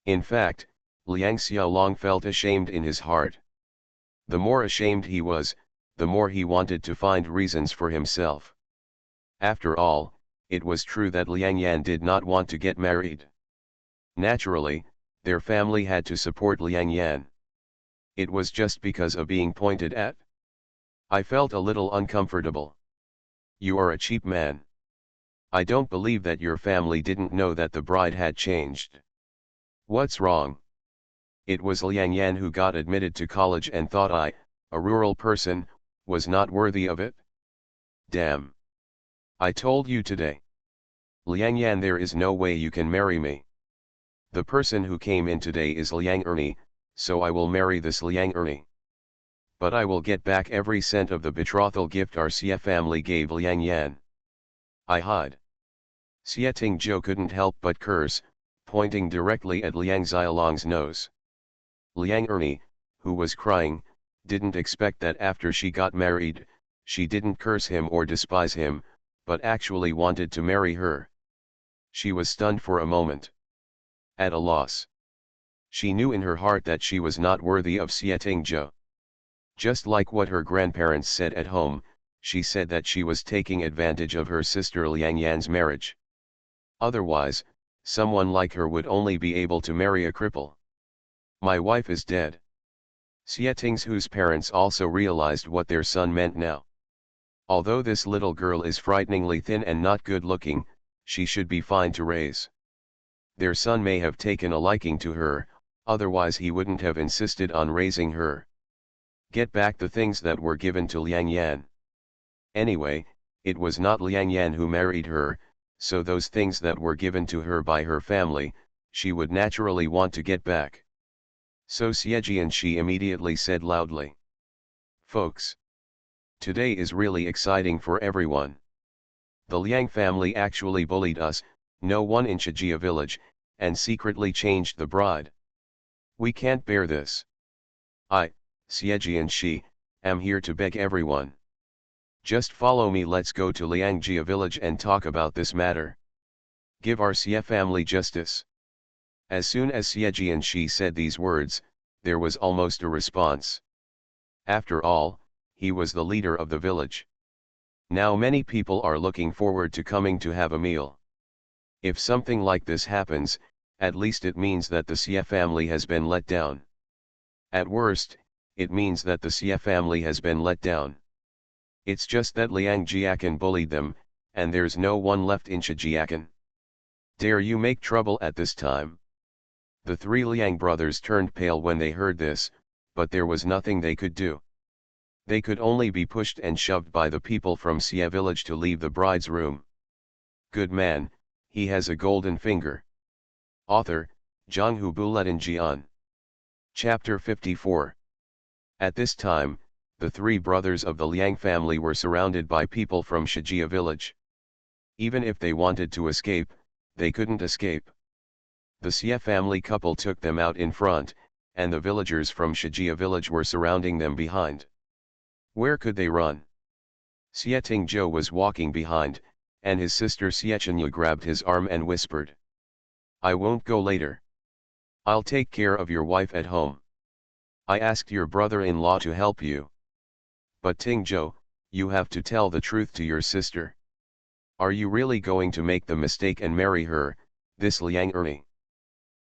In fact, Liang Xiaolong felt ashamed in his heart. The more ashamed he was, the more he wanted to find reasons for himself. After all, it was true that Liang Yan did not want to get married. Naturally, their family had to support Liang Yan. It was just because of being pointed at. I felt a little uncomfortable. You are a cheap man. I don't believe that your family didn't know that the bride had changed. What's wrong? It was Liang Yan who got admitted to college and thought I, a rural person, was not worthy of it? Damn. I told you today. Liang Yan, there is no way you can marry me. The person who came in today is Liang Ernie, so I will marry this Liang Ernie. But I will get back every cent of the betrothal gift our Xie family gave Liang Yan. I hide. Xie Tingzhou couldn't help but curse, pointing directly at Liang Xiaolong's nose. Liang Ernie, who was crying, didn't expect that after she got married, she didn't curse him or despise him, but actually wanted to marry her. She was stunned for a moment. At a loss. She knew in her heart that she was not worthy of Xie Tingzhou. Just like what her grandparents said at home, she said that she was taking advantage of her sister Liang Yan's marriage. Otherwise, someone like her would only be able to marry a cripple. My wife is dead. Xie Tingzhou's parents also realized what their son meant now. Although this little girl is frighteningly thin and not good looking, she should be fine to raise. Their son may have taken a liking to her, otherwise he wouldn't have insisted on raising her. Get back the things that were given to Liang Yan. Anyway, it was not Liang Yan who married her, so those things that were given to her by her family, she would naturally want to get back. So Xie and she immediately said loudly. Folks. Today is really exciting for everyone. The Liang family actually bullied us, no one in Shijia village, and secretly changed the bride. We can't bear this. I, Xie and she, am here to beg everyone. Just follow me, let's go to Liangjia village and talk about this matter. Give our Xie family justice. As soon as Xie and she said these words, there was almost a response. After all, he was the leader of the village. Now many people are looking forward to coming to have a meal. If something like this happens, at least it means that the Xie family has been let down. At worst, it means that the Xie family has been let down. It's just that Liang Jiakan bullied them, and there's no one left in Shijiakan. Dare you make trouble at this time? The three Liang brothers turned pale when they heard this, but there was nothing they could do. They could only be pushed and shoved by the people from Xie village to leave the bride's room. Good man, he has a golden finger. Author, Zhanghu Buletin Jian. Chapter 54. At this time, the three brothers of the Liang family were surrounded by people from Shijia village. Even if they wanted to escape, they couldn't escape. The Xie family couple took them out in front, and the villagers from Shijia village were surrounding them behind. Where could they run? Xie Tingzhou was walking behind, and his sister Xie Chenyu grabbed his arm and whispered. I won't go later. I'll take care of your wife at home. I asked your brother-in-law to help you. But Tingzhou, you have to tell the truth to your sister. Are you really going to make the mistake and marry her, this Liang Ernie?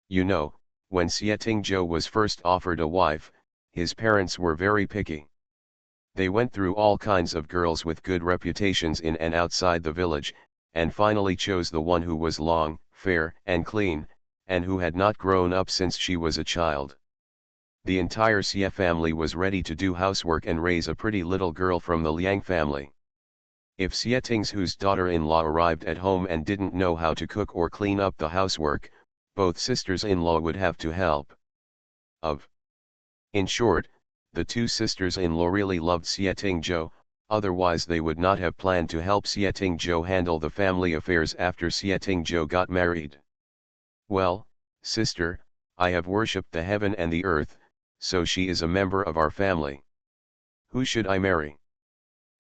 You know, when Xie Tingzhou was first offered a wife, his parents were very picky. They went through all kinds of girls with good reputations in and outside the village, and finally chose the one who was long, fair, and clean, and who had not grown up since she was a child. The entire Xie family was ready to do housework and raise a pretty little girl from the Liang family. If Xie Tingzhou's daughter-in-law arrived at home and didn't know how to cook or clean up the housework, both sisters-in-law would have to help. In short, the two sisters-in-law really loved Xie Tingzhou, otherwise they would not have planned to help Xie Tingzhou handle the family affairs after Xie Tingzhou got married. Well, sister, I have worshipped the heaven and the earth, so she is a member of our family. Who should I marry?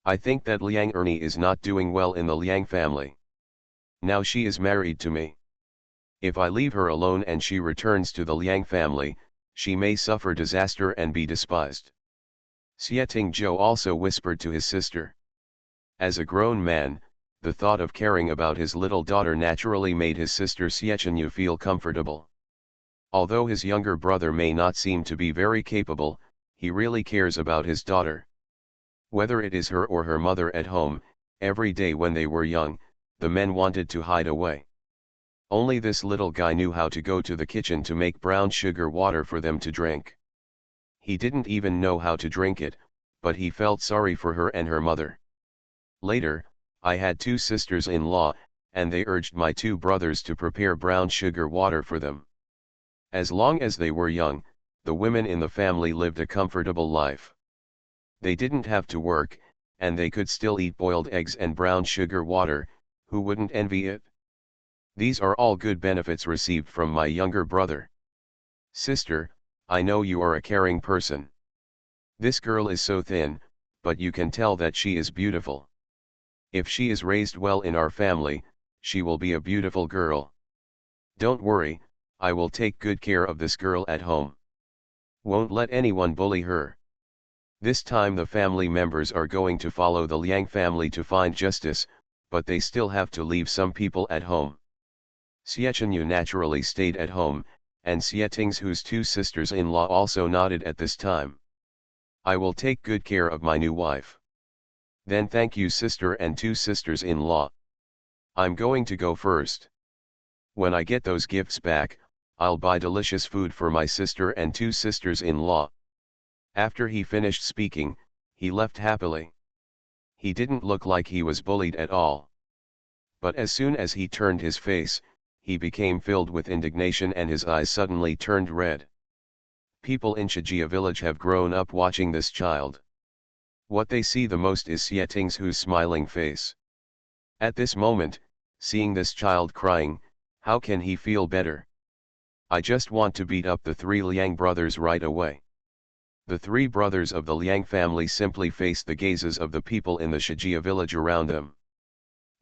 I think that Liang Ernie is not doing well in the Liang family. Now she is married to me. If I leave her alone and she returns to the Liang family, she may suffer disaster and be despised. Xie Tingzhou also whispered to his sister. As a grown man, the thought of caring about his little daughter naturally made his sister Xie Chenyu feel comfortable. Although his younger brother may not seem to be very capable, he really cares about his daughter. Whether it is her or her mother at home, every day when they were young, the men wanted to hide away. Only this little guy knew how to go to the kitchen to make brown sugar water for them to drink. He didn't even know how to drink it, but he felt sorry for her and her mother. Later, I had two sisters-in-law, and they urged my two brothers to prepare brown sugar water for them. As long as they were young, the women in the family lived a comfortable life. They didn't have to work, and they could still eat boiled eggs and brown sugar water. Who wouldn't envy it? These are all good benefits received from my younger brother. Sister, I know you are a caring person. This girl is so thin, but you can tell that she is beautiful. If she is raised well in our family, she will be a beautiful girl. Don't worry, I will take good care of this girl at home. Won't let anyone bully her. This time the family members are going to follow the Liang family to find justice, but they still have to leave some people at home. Xie Chenyu naturally stayed at home, and Xie Tingzhu's two sisters-in-law also nodded at this time. I will take good care of my new wife. Then thank you sister and two sisters-in-law. I'm going to go first. When I get those gifts back, I'll buy delicious food for my sister and two sisters-in-law. After he finished speaking, he left happily. He didn't look like he was bullied at all. But as soon as he turned his face, he became filled with indignation and his eyes suddenly turned red. People in Shijia village have grown up watching this child. What they see the most is Xie Tingzhu's smiling face. At this moment, seeing this child crying, how can he feel better? I just want to beat up the three Liang brothers right away. The three brothers of the Liang family simply faced the gazes of the people in the Shijia village around them.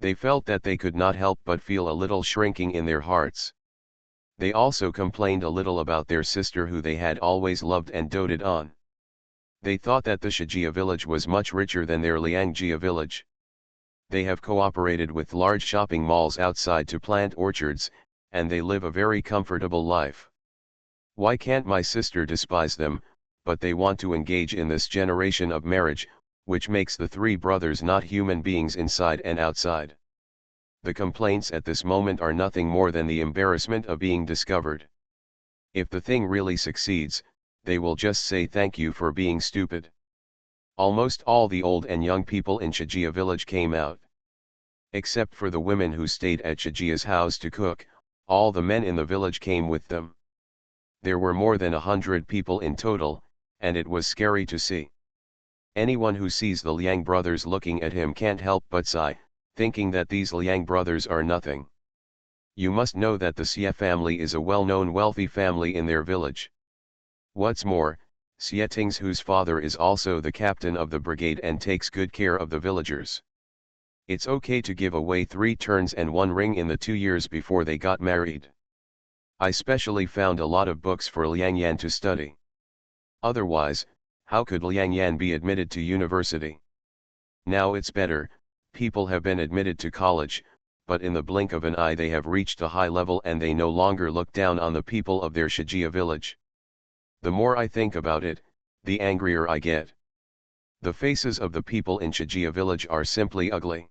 They felt that they could not help but feel a little shrinking in their hearts. They also complained a little about their sister who they had always loved and doted on. They thought that the Shijia village was much richer than their Liangjia village. They have cooperated with large shopping malls outside to plant orchards, and they live a very comfortable life. Why can't my sister despise them, but they want to engage in this generation of marriage, which makes the three brothers not human beings inside and outside. The complaints at this moment are nothing more than the embarrassment of being discovered. If the thing really succeeds, they will just say thank you for being stupid. Almost all the old and young people in Shijia village came out. Except for the women who stayed at Shijia's house to cook, all the men in the village came with them. There were more than 100 people in total, and it was scary to see. Anyone who sees the Liang brothers looking at him can't help but sigh, thinking that these Liang brothers are nothing. You must know that the Xie family is a well-known wealthy family in their village. What's more, Xie Tingzhu's father is also the captain of the brigade and takes good care of the villagers. It's okay to give away 3 turns and 1 ring in the 2 years before they got married. I specially found a lot of books for Liang Yan to study. Otherwise, how could Liang Yan be admitted to university? Now it's better, people have been admitted to college, but in the blink of an eye they have reached a high level and they no longer look down on the people of their Shijia village. The more I think about it, the angrier I get. The faces of the people in Shijia village are simply ugly.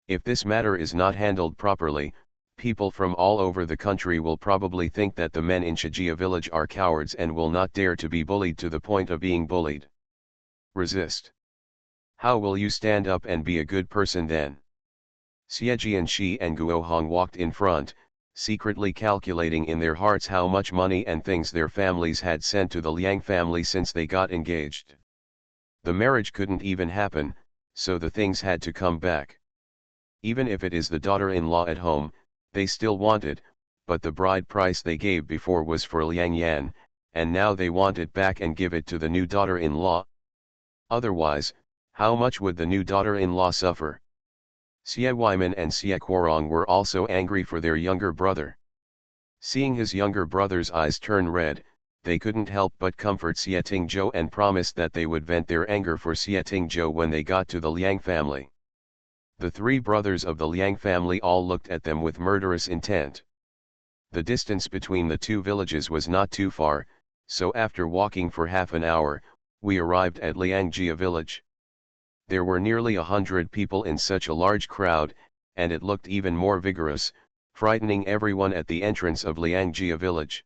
If this matter is not handled properly, people from all over the country will probably think that the men in Shijia village are cowards and will not dare to be bullied to the point of being bullied. Resist. How will you stand up and be a good person then? Xie Jianxi and Guo Hong walked in front, secretly calculating in their hearts how much money and things their families had sent to the Liang family since they got engaged. The marriage couldn't even happen, so the things had to come back. Even if it is the daughter-in-law at home, they still want it, but the bride price they gave before was for Liang Yan, and now they want it back and give it to the new daughter-in-law. Otherwise, how much would the new daughter-in-law suffer? Xie Weiman and Xie Guorong were also angry for their younger brother. Seeing his younger brother's eyes turn red, they couldn't help but comfort Xie Tingzhou and promised that they would vent their anger for Xie Tingzhou when they got to the Liang family. The three brothers of the Liang family all looked at them with murderous intent. The distance between the two villages was not too far, so after walking for half an hour, we arrived at Liangjia village. There were nearly 100 people in such a large crowd, and it looked even more vigorous, frightening everyone at the entrance of Liangjia village.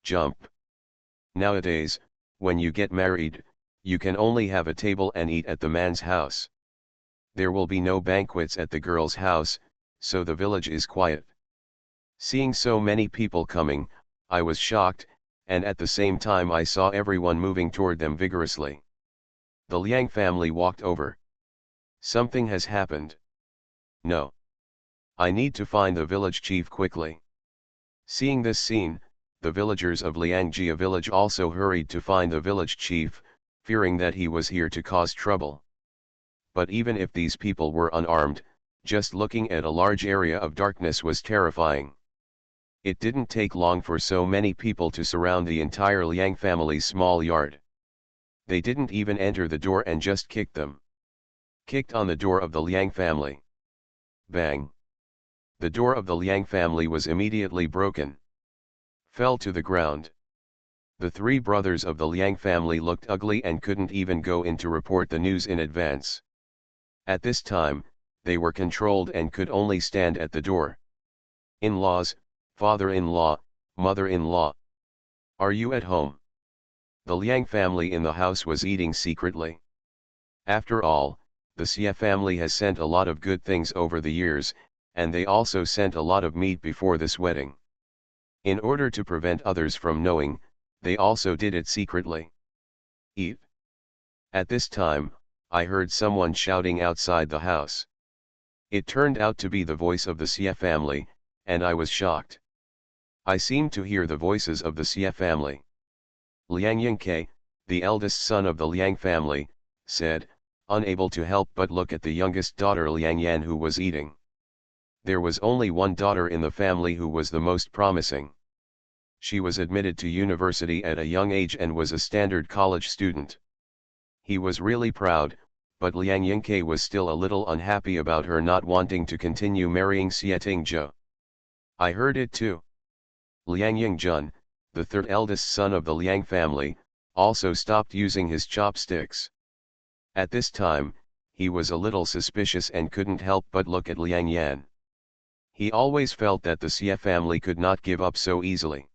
Jump! Nowadays, when you get married, you can only have a table and eat at the man's house. There will be no banquets at the girl's house, so the village is quiet. Seeing so many people coming, I was shocked, and at the same time I saw everyone moving toward them vigorously. The Liang family walked over. Something has happened. No. I need to find the village chief quickly. Seeing this scene, the villagers of Liangjia village also hurried to find the village chief, fearing that he was here to cause trouble. But even if these people were unarmed, just looking at a large area of darkness was terrifying. It didn't take long for so many people to surround the entire Liang family's small yard. They didn't even enter the door and just kicked them. Kicked on the door of the Liang family. Bang! The door of the Liang family was immediately broken. Fell to the ground. The three brothers of the Liang family looked ugly and couldn't even go in to report the news in advance. At this time, they were controlled and could only stand at the door. In-laws, father-in-law, mother-in-law. Are you at home? The Liang family in the house was eating secretly. After all, the Xie family has sent a lot of good things over the years, and they also sent a lot of meat before this wedding. In order to prevent others from knowing, they also did it secretly. Eat. At this time, I heard someone shouting outside the house. It turned out to be the voice of the Xie family, and I was shocked. I seemed to hear the voices of the Xie family. Liang Yingke, the eldest son of the Liang family, said, unable to help but look at the youngest daughter Liang Yan who was eating. There was only one daughter in the family who was the most promising. She was admitted to university at a young age and was a standard college student. He was really proud, but Liang Yingke was still a little unhappy about her not wanting to continue marrying Xie Tingzhou. I heard it too. Liang Yingjun, the third eldest son of the Liang family, also stopped using his chopsticks. At this time, he was a little suspicious and couldn't help but look at Liang Yan. He always felt that the Xie family could not give up so easily.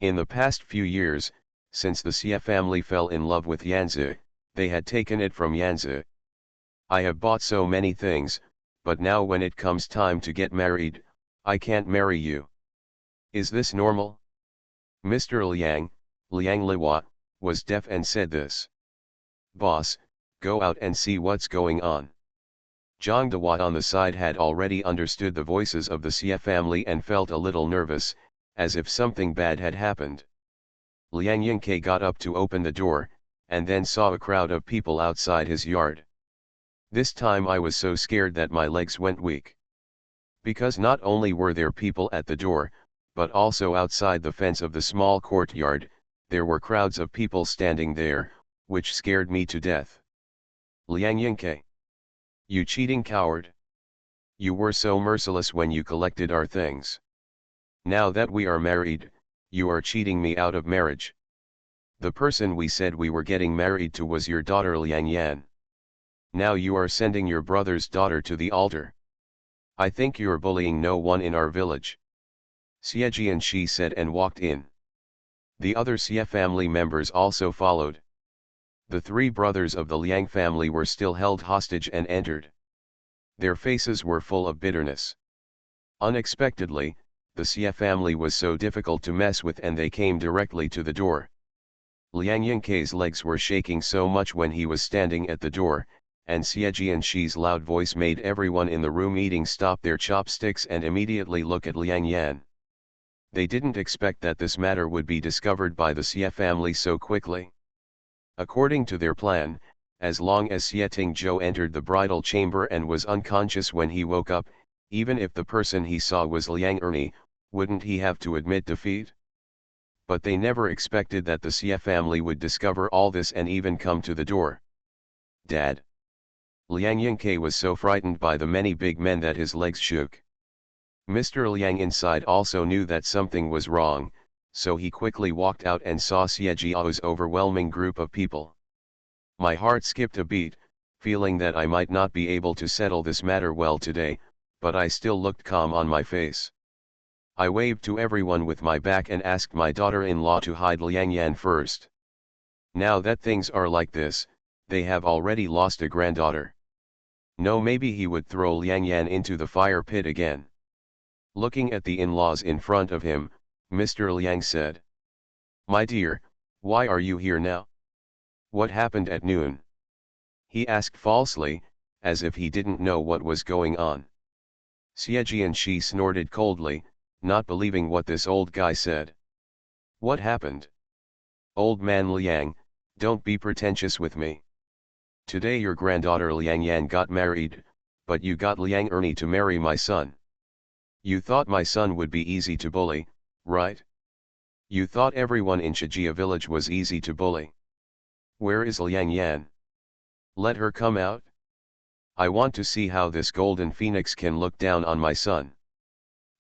In the past few years, since the Xie family fell in love with Yanzi, they had taken it from Yanzi. I have bought so many things, but now when it comes time to get married, I can't marry you. Is this normal? Mr. Liang, Liang Liwa, was deaf and said this. Boss, go out and see what's going on. Zhang Dehua on the side had already understood the voices of the Xie family and felt a little nervous, as if something bad had happened. Liang Yingke got up to open the door, and then saw a crowd of people outside his yard. This time I was so scared that my legs went weak. Because not only were there people at the door, but also outside the fence of the small courtyard, there were crowds of people standing there, which scared me to death. Liang Yingke. You cheating coward. You were so merciless when you collected our things. Now that we are married, you are cheating me out of marriage. The person we said we were getting married to was your daughter Liang Yan. Now you are sending your brother's daughter to the altar. I think you're bullying no one in our village. Xie Jianxi said and walked in. The other Xie family members also followed. The three brothers of the Liang family were still held hostage and entered. Their faces were full of bitterness. Unexpectedly, the Xie family was so difficult to mess with and they came directly to the door. Liang Yingke's legs were shaking so much when he was standing at the door, and Xie Jianxi's loud voice made everyone in the room eating stop their chopsticks and immediately look at Liang Yan. They didn't expect that this matter would be discovered by the Xie family so quickly. According to their plan, as long as Xie Tingzhou entered the bridal chamber and was unconscious when he woke up, even if the person he saw was Liang Erni, wouldn't he have to admit defeat? But they never expected that the Xie family would discover all this and even come to the door. Dad. Liang Yingke was so frightened by the many big men that his legs shook. Mr. Liang inside also knew that something was wrong, so he quickly walked out and saw Xie Jiao's overwhelming group of people. My heart skipped a beat, feeling that I might not be able to settle this matter well today, but I still looked calm on my face. I waved to everyone with my back and asked my daughter-in-law to hide Liang Yan first. Now that things are like this, they have already lost a granddaughter. No, maybe he would throw Liang Yan into the fire pit again. Looking at the in-laws in front of him, Mr. Liang said, "My dear, why are you here now? What happened at noon?" He asked falsely, as if he didn't know what was going on. Xie Jianxi snorted coldly, not believing what this old guy said. "What happened? Old man Liang, don't be pretentious with me. Today your granddaughter Liang Yan got married, but you got Liang Ernie to marry my son. You thought my son would be easy to bully, right? You thought everyone in Shijia village was easy to bully. Where is Liang Yan? Let her come out. I want to see how this golden phoenix can look down on my son.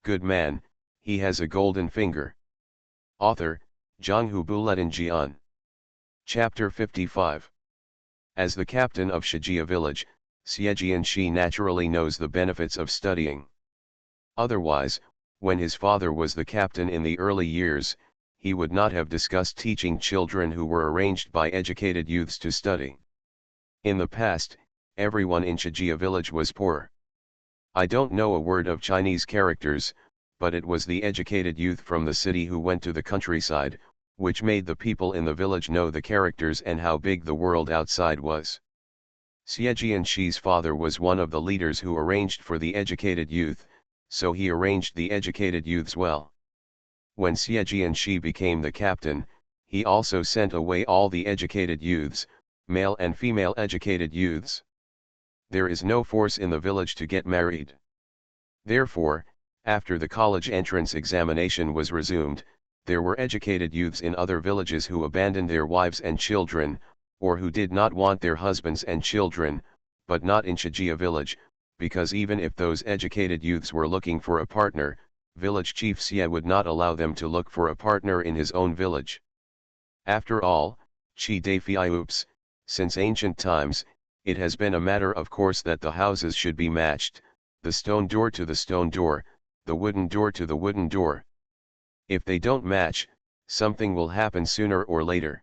Good man, he has a golden finger." Author, Zhanghu Buletin Jian. Chapter 55. As the captain of Shijia village, Xie Jianxi naturally knows the benefits of studying. Otherwise, when his father was the captain in the early years, he would not have discussed teaching children who were arranged by educated youths to study. In the past, everyone in Shijia village was poor. I don't know a word of Chinese characters, but it was the educated youth from the city who went to the countryside, which made the people in the village know the characters and how big the world outside was. Xie Jianxi's father was one of the leaders who arranged for the educated youth, so he arranged the educated youths well. When Xie Jianxi became the captain, he also sent away all the educated youths, male and female educated youths. There is no force in the village to get married. Therefore, after the college entrance examination was resumed, there were educated youths in other villages who abandoned their wives and children, or who did not want their husbands and children, but not in Shijia village, because even if those educated youths were looking for a partner, village chief Xie would not allow them to look for a partner in his own village. After all, Chi de Fiups, since ancient times, it has been a matter of course that the houses should be matched, the stone door to the stone door, the wooden door to the wooden door. If they don't match, something will happen sooner or later.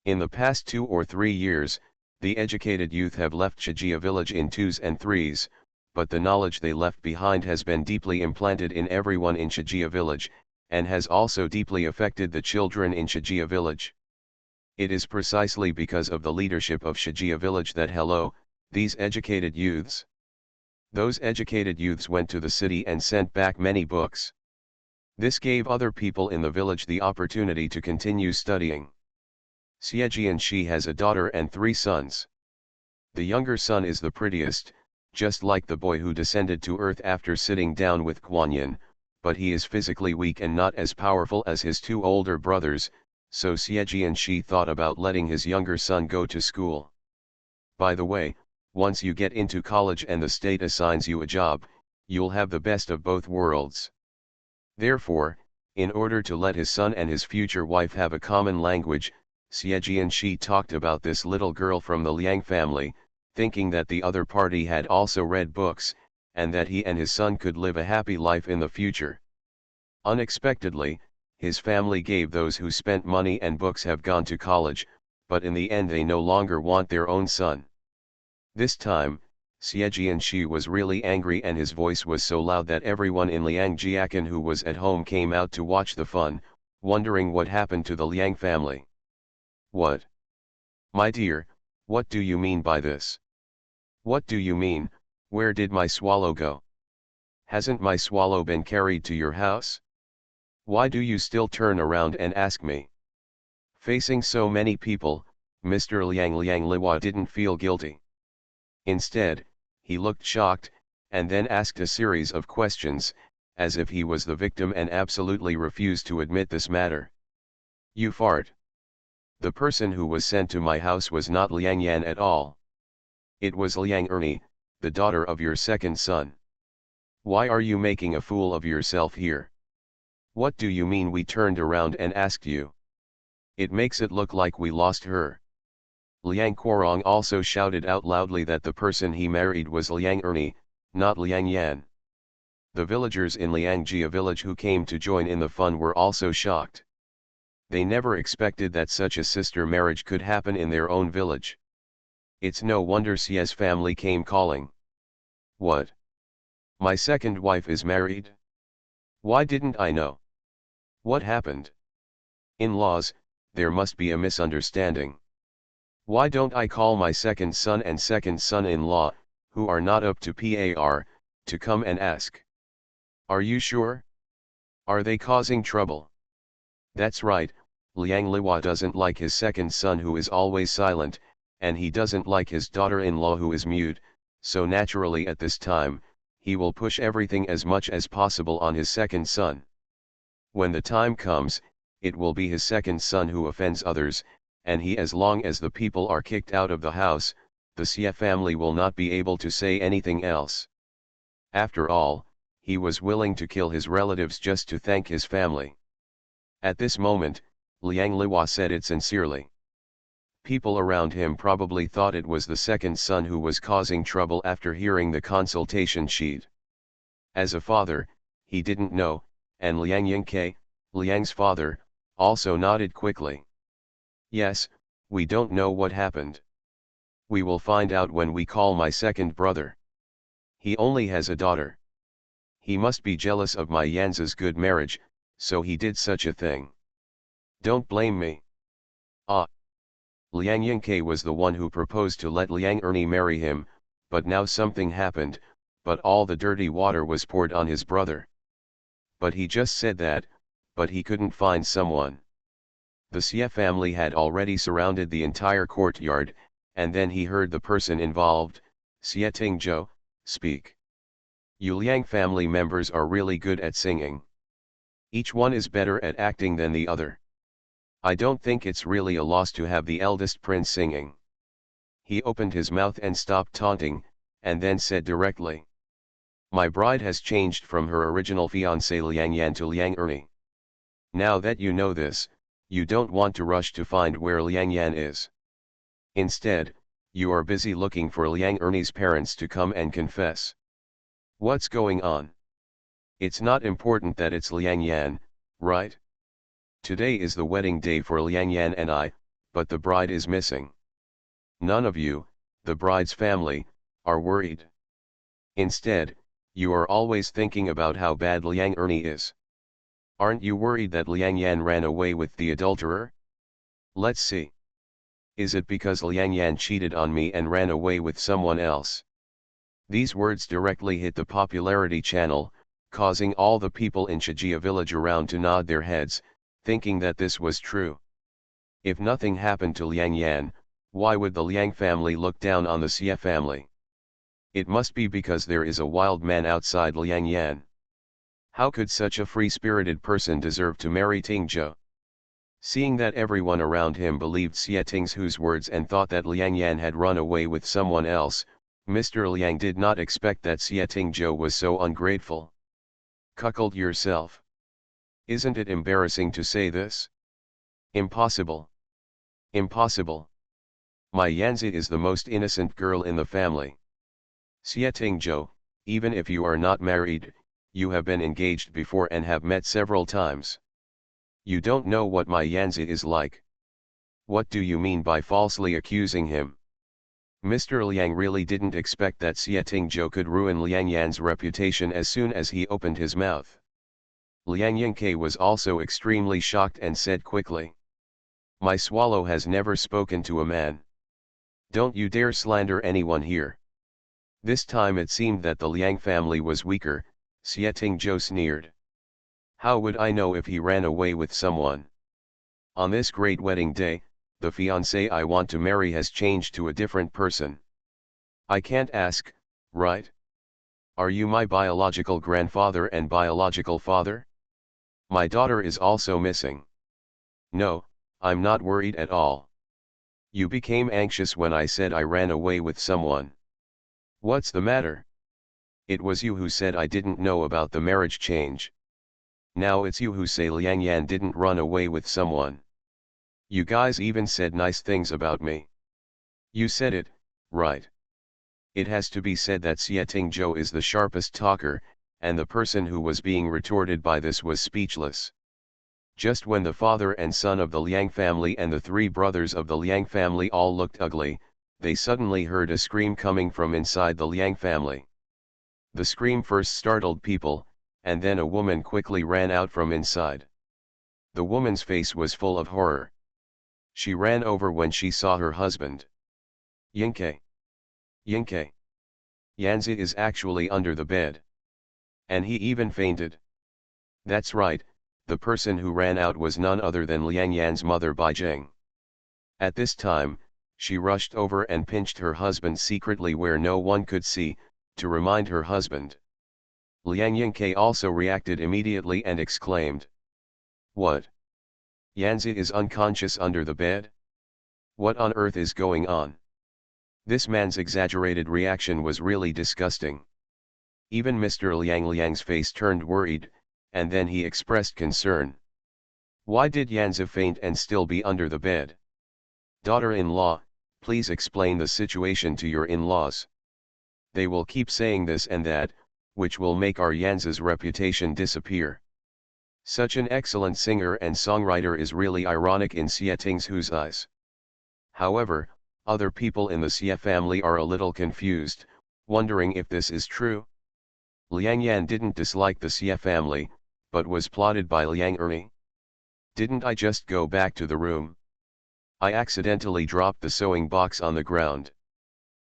In the past 2 or 3 years, the educated youth have left Shijia village in 2s and 3s, but the knowledge they left behind has been deeply implanted in everyone in Shijia village, and has also deeply affected the children in Shijia village. It is precisely because of the leadership of Shijia village that these educated youths. Those educated youths went to the city and sent back many books. This gave other people in the village the opportunity to continue studying. Xie Jianxi has a daughter and 3 sons. The younger son is the prettiest, just like the boy who descended to earth after sitting down with Kuan Yin, but he is physically weak and not as powerful as his 2 older brothers, so Xie Jianxi thought about letting his younger son go to school. By the way, once you get into college and the state assigns you a job, you'll have the best of both worlds. Therefore, in order to let his son and his future wife have a common language, Xie Jianxi talked about this little girl from the Liang family, thinking that the other party had also read books, and that he and his son could live a happy life in the future. Unexpectedly, his family gave those who spent money and books have gone to college, but in the end they no longer want their own son. This time, Xie Jianxi was really angry and his voice was so loud that everyone in Liangjiakan who was at home came out to watch the fun, wondering what happened to the Liang family. What? My dear, what do you mean by this? What do you mean, where did my swallow go? Hasn't my swallow been carried to your house? Why do you still turn around and ask me? Facing so many people, Mr. Liang Liwa didn't feel guilty. Instead, he looked shocked, and then asked a series of questions, as if he was the victim and absolutely refused to admit this matter. You fart. The person who was sent to my house was not Liang Yan at all. It was Liang Ernie, the daughter of your second son. Why are you making a fool of yourself here? What do you mean we turned around and asked you? It makes it look like we lost her. Liang Quarong also shouted out loudly that the person he married was Liang Ernie, not Liang Yan. The villagers in Liangjia village who came to join in the fun were also shocked. They never expected that such a sister marriage could happen in their own village. It's no wonder Xie's family came calling. What? My second wife is married? Why didn't I know? What happened? In-laws, there must be a misunderstanding. Why don't I call my second son and second son-in-law, who are not up to par, to come and ask? Are you sure? Are they causing trouble? That's right, Liang Liwa doesn't like his second son who is always silent, and he doesn't like his daughter-in-law who is mute, so naturally at this time, he will push everything as much as possible on his second son. When the time comes, it will be his second son who offends others, and as long as the people are kicked out of the house, the Xie family will not be able to say anything else. After all, he was willing to kill his relatives just to thank his family. At this moment, Liang Liwa said it sincerely. People around him probably thought it was the second son who was causing trouble after hearing the consultation sheet. As a father, he didn't know, and Liang Yingke, Liang's father, also nodded quickly. Yes, we don't know what happened. We will find out when we call my second brother. He only has a daughter. He must be jealous of my Yanzi's good marriage, so he did such a thing. Don't blame me. Ah. Liang Yingke was the one who proposed to let Liang Ernie marry him, but now something happened, but all the dirty water was poured on his brother. But he just said that, but he couldn't find someone. The Xie family had already surrounded the entire courtyard, and then he heard the person involved, Xie Tingzhou, speak. You Liang family members are really good at singing. Each one is better at acting than the other. I don't think it's really a loss to have the eldest prince singing. He opened his mouth and stopped taunting, and then said directly. My bride has changed from her original fiancé Liang Yan to Liang Ernie. Now that you know this, you don't want to rush to find where Liang Yan is. Instead, you are busy looking for Liang Ernie's parents to come and confess. What's going on? It's not important that it's Liang Yan, right? Today is the wedding day for Liang Yan and I, but the bride is missing. None of you, the bride's family, are worried. Instead, you are always thinking about how bad Liang Ernie is. Aren't you worried that Liang Yan ran away with the adulterer? Let's see. Is it because Liang Yan cheated on me and ran away with someone else? These words directly hit the popularity channel, causing all the people in Shijia village around to nod their heads, thinking that this was true. If nothing happened to Liang Yan, why would the Liang family look down on the Xie family? It must be because there is a wild man outside Liang Yan. How could such a free-spirited person deserve to marry Tingzhou? Seeing that everyone around him believed Xie Tingzhou's words and thought that Liang Yan had run away with someone else, Mr. Liang did not expect that Xie Tingzhou was so ungrateful. Cuckold yourself. Isn't it embarrassing to say this? Impossible. Impossible. My Yanzi is the most innocent girl in the family. Xie Tingzhou, even if you are not married, you have been engaged before and have met several times. You don't know what my Yanzi is like. What do you mean by falsely accusing him? Mr. Liang really didn't expect that Xie Tingzhou could ruin Liang Yan's reputation as soon as he opened his mouth. Liang Yingke was also extremely shocked and said quickly. My swallow has never spoken to a man. Don't you dare slander anyone here. This time it seemed that the Liang family was weaker, Xie Tingzhou sneered. How would I know if he ran away with someone? On this great wedding day, the fiancé I want to marry has changed to a different person. I can't ask, right? Are you my biological grandfather and biological father? My daughter is also missing. No, I'm not worried at all. You became anxious when I said I ran away with someone. What's the matter? It was you who said I didn't know about the marriage change. Now it's you who say Liang Yan didn't run away with someone. You guys even said nice things about me. You said it, right? It has to be said that Xie Tingzhou is the sharpest talker, and the person who was being retorted by this was speechless. Just when the father and son of the Liang family and the three brothers of the Liang family all looked ugly, they suddenly heard a scream coming from inside the Liang family. The scream first startled people, and then a woman quickly ran out from inside. The woman's face was full of horror. She ran over when she saw her husband. Yingke. Yingke. Yanzi is actually under the bed. And he even fainted. That's right, the person who ran out was none other than Liang Yan's mother Baijing. At this time, she rushed over and pinched her husband secretly where no one could see, to remind her husband. Liang Yingke also reacted immediately and exclaimed. What? Yanzi is unconscious under the bed? What on earth is going on? This man's exaggerated reaction was really disgusting. Even Mr. Liang's face turned worried, and then he expressed concern. Why did Yanzi faint and still be under the bed? Daughter-in-law, please explain the situation to your in-laws. They will keep saying this and that, which will make our Yanzi's reputation disappear. Such an excellent singer and songwriter is really ironic in Xie Tingzhou's eyes. However, other people in the Xie family are a little confused, wondering if this is true. Liang Yan didn't dislike the Xie family, but was plotted by Liang Ernie. Didn't I just go back to the room? I accidentally dropped the sewing box on the ground.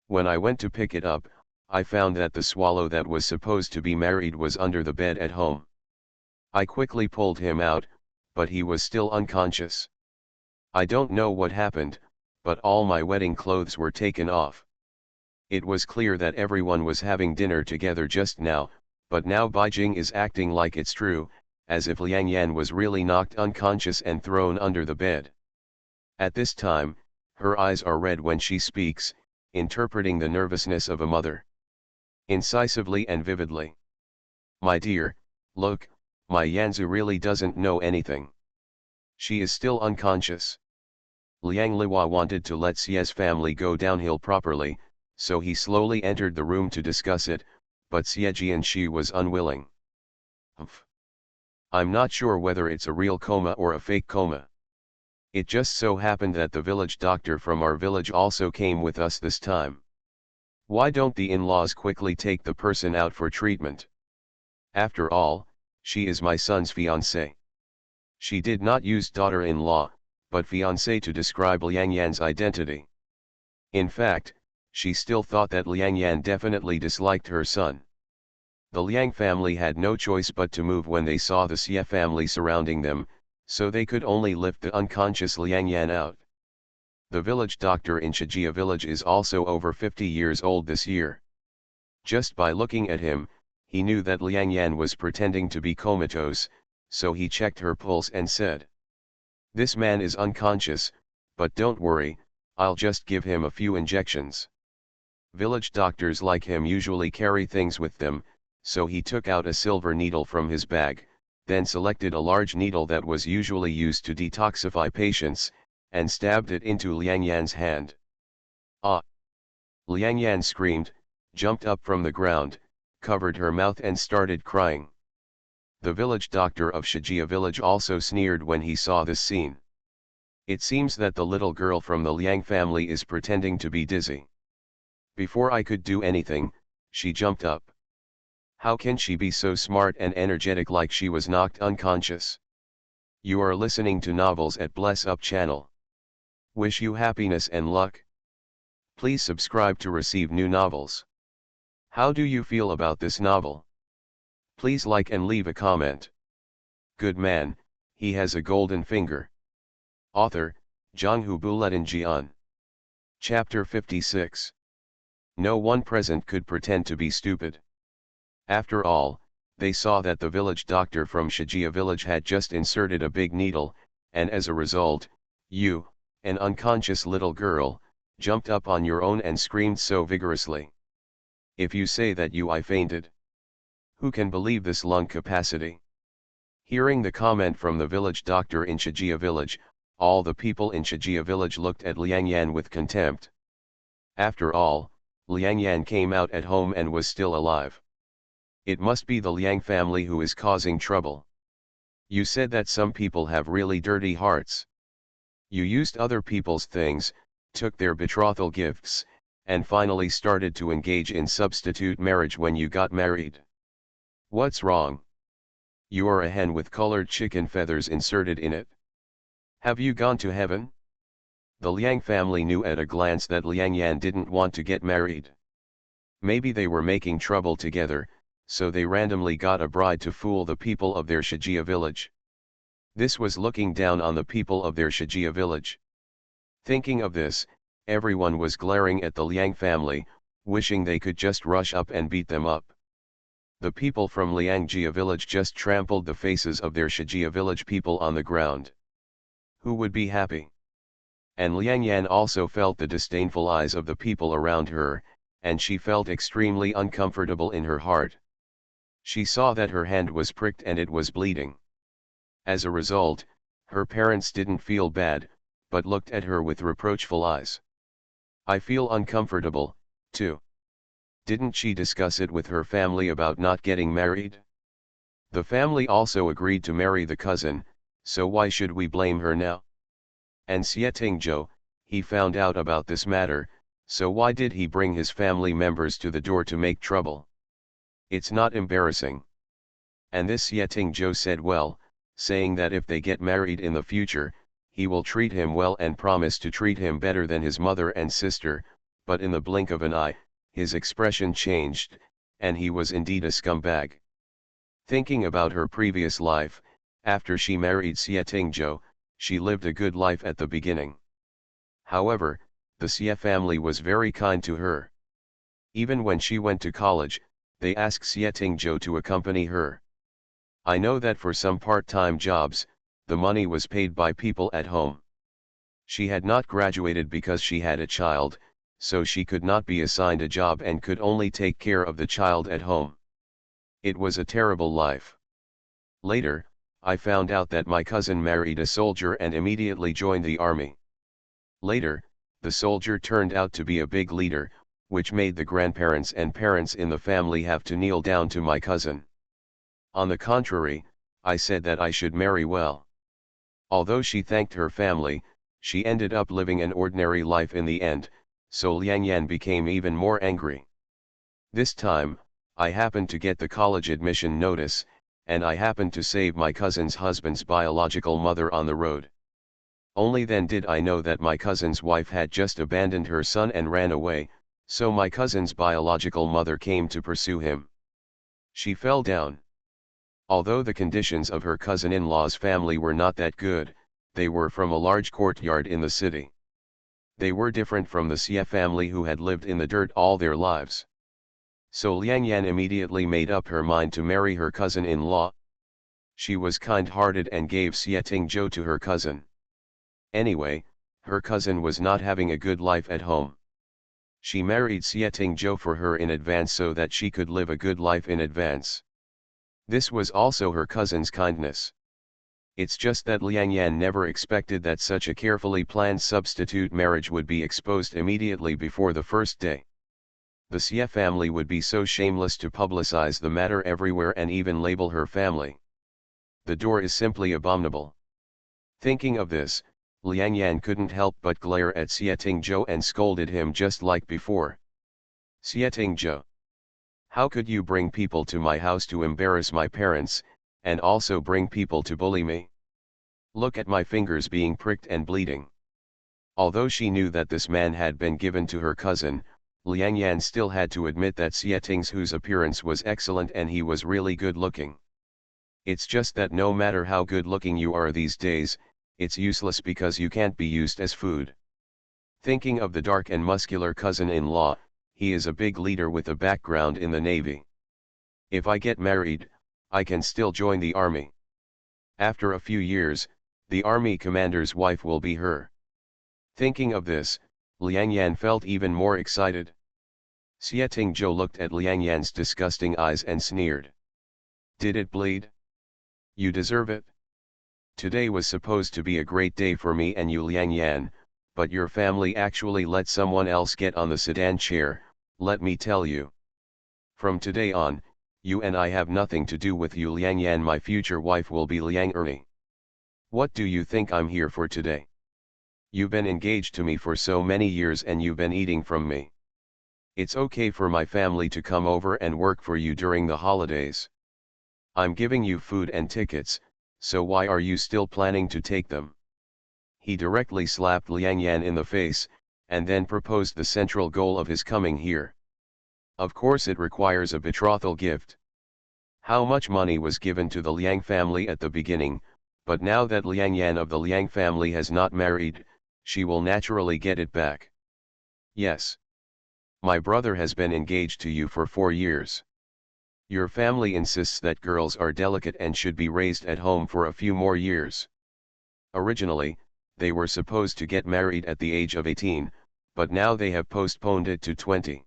When I went to pick it up, I found that the swallow that was supposed to be married was under the bed at home. I quickly pulled him out, but he was still unconscious. I don't know what happened, but all my wedding clothes were taken off. It was clear that everyone was having dinner together just now, but now Beijing is acting like it's true, as if Liang Yan was really knocked unconscious and thrown under the bed. At this time, her eyes are red when she speaks, interpreting the nervousness of a mother. Incisively and vividly. My dear, look, my Yanzi really doesn't know anything. She is still unconscious. Liang Liwa wanted to let Xie's family go downhill properly, so he slowly entered the room to discuss it, but Xie Jianxi was unwilling. I'm not sure whether it's a real coma or a fake coma. It just so happened that the village doctor from our village also came with us this time. Why don't the in-laws quickly take the person out for treatment? After all, she is my son's fiancée. She did not use daughter-in-law, but fiancée to describe Liang Yan's identity. In fact, she still thought that Liang Yan definitely disliked her son. The Liang family had no choice but to move when they saw the Xie family surrounding them, so they could only lift the unconscious Liang Yan out. The village doctor in Shijia village is also over 50 years old this year. Just by looking at him, he knew that Liang Yan was pretending to be comatose, so he checked her pulse and said, "This man is unconscious, but don't worry, I'll just give him a few injections." Village doctors like him usually carry things with them, so he took out a silver needle from his bag, then selected a large needle that was usually used to detoxify patients, and stabbed it into Liang Yan's hand. Ah! Liang Yan screamed, jumped up from the ground, covered her mouth and started crying. The village doctor of Shijia village also sneered when he saw this scene. It seems that the little girl from the Liang family is pretending to be dizzy. Before I could do anything, she jumped up. How can she be so smart and energetic like she was knocked unconscious? You are listening to Novels at Bless Up channel. Wish you happiness and luck. Please subscribe to receive new novels. How do you feel about this novel? Please like and leave a comment. Good man, he has a golden finger. Author, Zhanghu Buletin Jian. Chapter 56. No one present could pretend to be stupid. After all, they saw that the village doctor from Shijia village had just inserted a big needle, and as a result, you, an unconscious little girl, jumped up on your own and screamed so vigorously. If you say that I fainted. Who can believe this lung capacity? Hearing the comment from the village doctor in Shijia village, all the people in Shijia village looked at Liang Yan with contempt. After all, Liang Yan came out at home and was still alive. It must be the Liang family who is causing trouble. You said that some people have really dirty hearts. You used other people's things, took their betrothal gifts, and finally started to engage in substitute marriage when you got married. What's wrong? You are a hen with colored chicken feathers inserted in it. Have you gone to heaven? The Liang family knew at a glance that Liang Yan didn't want to get married. Maybe they were making trouble together, so they randomly got a bride to fool the people of their Shijia village. This was looking down on the people of their Shijia village. Thinking of this, everyone was glaring at the Liang family, wishing they could just rush up and beat them up. The people from Liangjia village just trampled the faces of their Shijia village people on the ground. Who would be happy? And Liang Yan also felt the disdainful eyes of the people around her, and she felt extremely uncomfortable in her heart. She saw that her hand was pricked and it was bleeding. As a result, her parents didn't feel bad, but looked at her with reproachful eyes. I feel uncomfortable, too. Didn't she discuss it with her family about not getting married? The family also agreed to marry the cousin, so why should we blame her now? And Xie Tingzhou, he found out about this matter, so why did he bring his family members to the door to make trouble? It's not embarrassing. And this Xie Tingzhou said well, saying that if they get married in the future, he will treat him well and promise to treat him better than his mother and sister, but in the blink of an eye, his expression changed, and he was indeed a scumbag. Thinking about her previous life, after she married Xie Tingzhou, she lived a good life at the beginning. However, the Xie family was very kind to her. Even when she went to college, they asked Xie Tingzhou to accompany her. I know that for some part-time jobs, the money was paid by people at home. She had not graduated because she had a child, so she could not be assigned a job and could only take care of the child at home. It was a terrible life. Later, I found out that my cousin married a soldier and immediately joined the army. Later, the soldier turned out to be a big leader, which made the grandparents and parents in the family have to kneel down to my cousin. On the contrary, I said that I should marry well. Although she thanked her family, she ended up living an ordinary life in the end, so Liang Yan became even more angry. This time, I happened to get the college admission notice, and I happened to save my cousin's husband's biological mother on the road. Only then did I know that my cousin's wife had just abandoned her son and ran away, so my cousin's biological mother came to pursue him. She fell down. Although the conditions of her cousin-in-law's family were not that good, they were from a large courtyard in the city. They were different from the Xie family who had lived in the dirt all their lives. So Liang Yan immediately made up her mind to marry her cousin-in-law. She was kind-hearted and gave Xie Tingzhou to her cousin. Anyway, her cousin was not having a good life at home. She married Xie Tingzhou for her in advance so that she could live a good life in advance. This was also her cousin's kindness. It's just that Liang Yan never expected that such a carefully planned substitute marriage would be exposed immediately before the first day. The Xie family would be so shameless to publicize the matter everywhere and even label her family. The door is simply abominable. Thinking of this, Liang Yan couldn't help but glare at Xie Tingzhou and scolded him just like before. Xie Tingzhou, how could you bring people to my house to embarrass my parents, and also bring people to bully me? Look at my fingers being pricked and bleeding. Although she knew that this man had been given to her cousin, Liang Yan still had to admit that Xie Tingzhou's appearance was excellent and he was really good looking. It's just that no matter how good looking you are these days, it's useless because you can't be used as food. Thinking of the dark and muscular cousin-in-law, he is a big leader with a background in the Navy. If I get married, I can still join the army. After a few years, The army commander's wife will be her. Thinking of this, Liang Yan felt even more excited. Xie Tingzhou looked at Liang Yan's disgusting eyes and sneered. Did it bleed? You deserve it. Today was supposed to be a great day for me and you, Liang Yan, but your family actually let someone else get on the sedan chair. Let me tell you. From today on, you and I have nothing to do with you, Liang Yan. My future wife will be Liang Ernie. What do you think I'm here for today? You've been engaged to me for so many years and you've been eating from me. It's okay for my family to come over and work for you during the holidays. I'm giving you food and tickets, so why are you still planning to take them? He directly slapped Liang Yan in the face, and then proposed the central goal of his coming here. Of course it requires a betrothal gift. How much money was given to the Liang family at the beginning, but now that Liang Yan of the Liang family has not married, she will naturally get it back. Yes. My brother has been engaged to you for 4 years. Your family insists that girls are delicate and should be raised at home for a few more years. Originally, they were supposed to get married at the age of 18, but now they have postponed it to 20.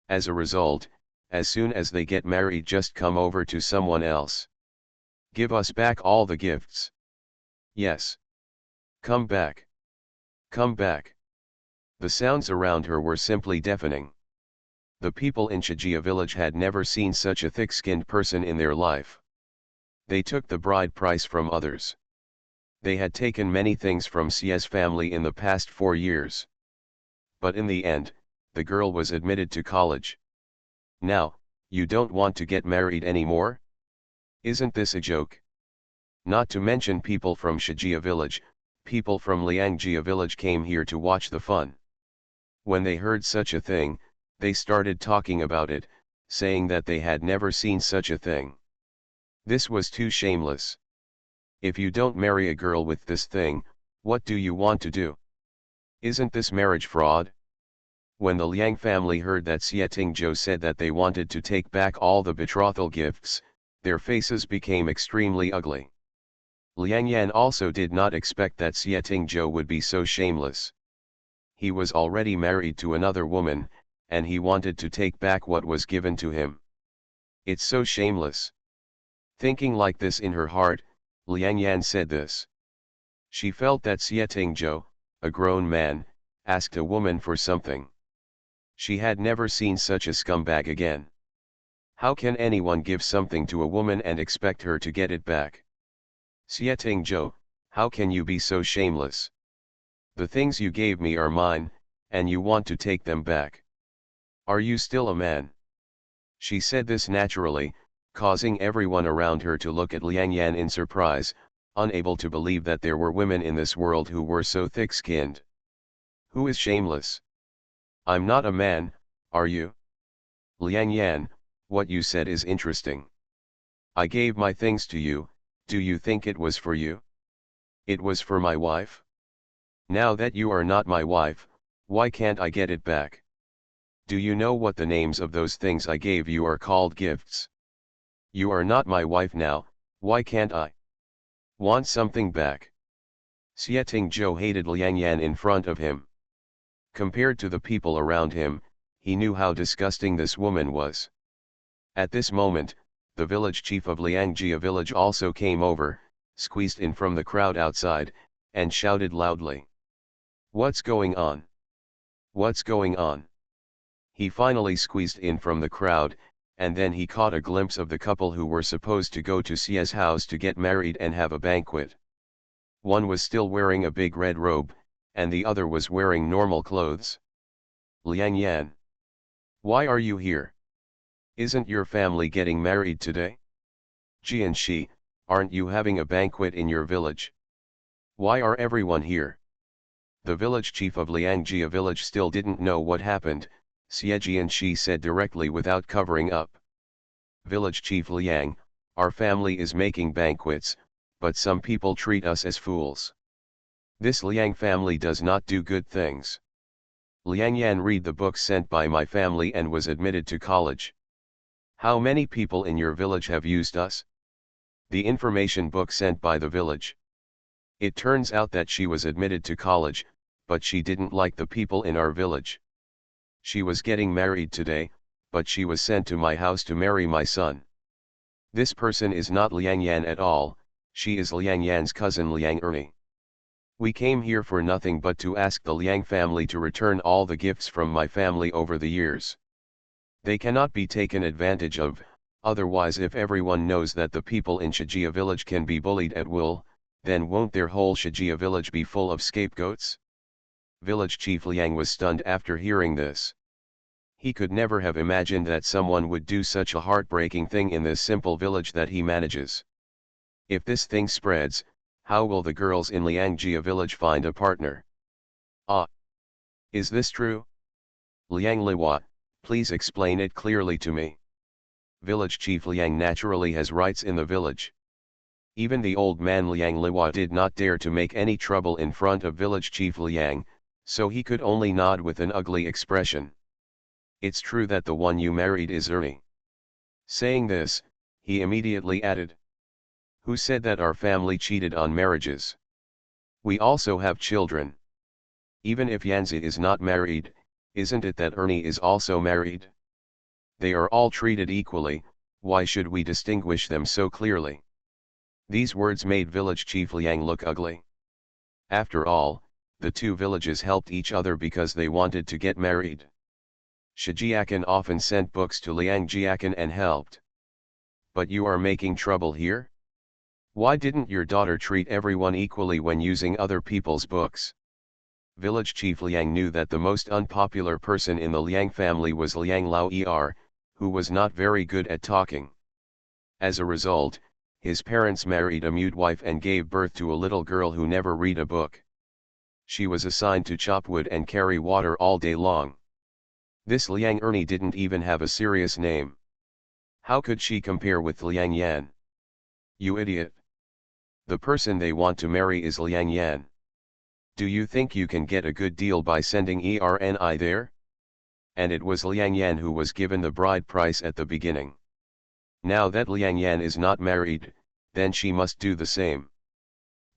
As a result, as soon as they get married, just come over to someone else. Give us back all the gifts. Yes. Come back. Come back. The sounds around her were simply deafening. The people in Shijia village had never seen such a thick-skinned person in their life. They took the bride price from others. They had taken many things from Xie's family in the past 4 years. But in the end, the girl was admitted to college. Now, you don't want to get married anymore? Isn't this a joke? Not to mention people from Shijia village, people from Liangjia village came here to watch the fun. When they heard such a thing, they started talking about it, saying that they had never seen such a thing. This was too shameless. If you don't marry a girl with this thing, what do you want to do? Isn't this marriage fraud? When the Liang family heard that Xie Tingzhou said that they wanted to take back all the betrothal gifts, their faces became extremely ugly. Liang Yan also did not expect that Xie Tingzhou would be so shameless. He was already married to another woman, and he wanted to take back what was given to him. It's so shameless. Thinking like this in her heart, Liang Yan said this. She felt that Xie Tingzhou, a grown man, asked a woman for something. She had never seen such a scumbag again. How can anyone give something to a woman and expect her to get it back? Xie Tingzhou, how can you be so shameless? The things you gave me are mine, and you want to take them back. Are you still a man? She said this naturally, causing everyone around her to look at Liang Yan in surprise, unable to believe that there were women in this world who were so thick-skinned. Who is shameless? I'm not a man, are you? Liang Yan, what you said is interesting. I gave my things to you, do you think it was for you? It was for my wife? Now that you are not my wife, why can't I get it back? Do you know what the names of those things I gave you are called? Gifts. You are not my wife now, why can't I want something back? Xie Tingzhou hated Liang Yan in front of him. Compared to the people around him, he knew how disgusting this woman was. At this moment, the village chief of Liangjia village also came over, squeezed in from the crowd outside, and shouted loudly. What's going on? What's going on? He finally squeezed in from the crowd, and then he caught a glimpse of the couple who were supposed to go to Xie's house to get married and have a banquet. One was still wearing a big red robe, and the other was wearing normal clothes. Liang Yan. Why are you here? Isn't your family getting married today? Jianxi, aren't you having a banquet in your village? Why are everyone here? The village chief of Liangjia village still didn't know what happened, Xie Jianxi said directly without covering up. Village chief Liang, our family is making banquets, but some people treat us as fools. This Liang family does not do good things. Liang Yan read the books sent by my family and was admitted to college. How many people in your village have used us? The information book sent by the village. It turns out that she was admitted to college, but she didn't like the people in our village. She was getting married today, but she was sent to my house to marry my son. This person is not Liang Yan at all, she is Liang Yan's cousin Liang Ernie. We came here for nothing but to ask the Liang family to return all the gifts from my family over the years. They cannot be taken advantage of, otherwise if everyone knows that the people in Shijia village can be bullied at will, then won't their whole Shijia village be full of scapegoats? Village chief Liang was stunned after hearing this. He could never have imagined that someone would do such a heartbreaking thing in this simple village that he manages. If this thing spreads, how will the girls in Liangjia village find a partner? Ah! Is this true? Liang Liwa, please explain it clearly to me. Village chief Liang naturally has rights in the village. Even the old man Liang Liwa did not dare to make any trouble in front of village chief Liang, so he could only nod with an ugly expression. It's true that the one you married is Ernie. Saying this, he immediately added. Who said that our family cheated on marriages? We also have children. Even if Yanzi is not married, isn't it that Ernie is also married? They are all treated equally, why should we distinguish them so clearly? These words made village chief Liang look ugly. After all, the two villages helped each other because they wanted to get married. Shijiakan often sent books to Liangjiakan and helped. But you are making trouble here? Why didn't your daughter treat everyone equally when using other people's books? Village chief Liang knew that the most unpopular person in the Liang family was Liang Lao Er, who was not very good at talking. As a result, his parents married a mute wife and gave birth to a little girl who never read a book. She was assigned to chop wood and carry water all day long. This Liang Ernie didn't even have a serious name. How could she compare with Liang Yan? You idiot! The person they want to marry is Liang Yan. Do you think you can get a good deal by sending Erni there? And it was Liang Yan who was given the bride price at the beginning. Now that Liang Yan is not married, then she must do the same.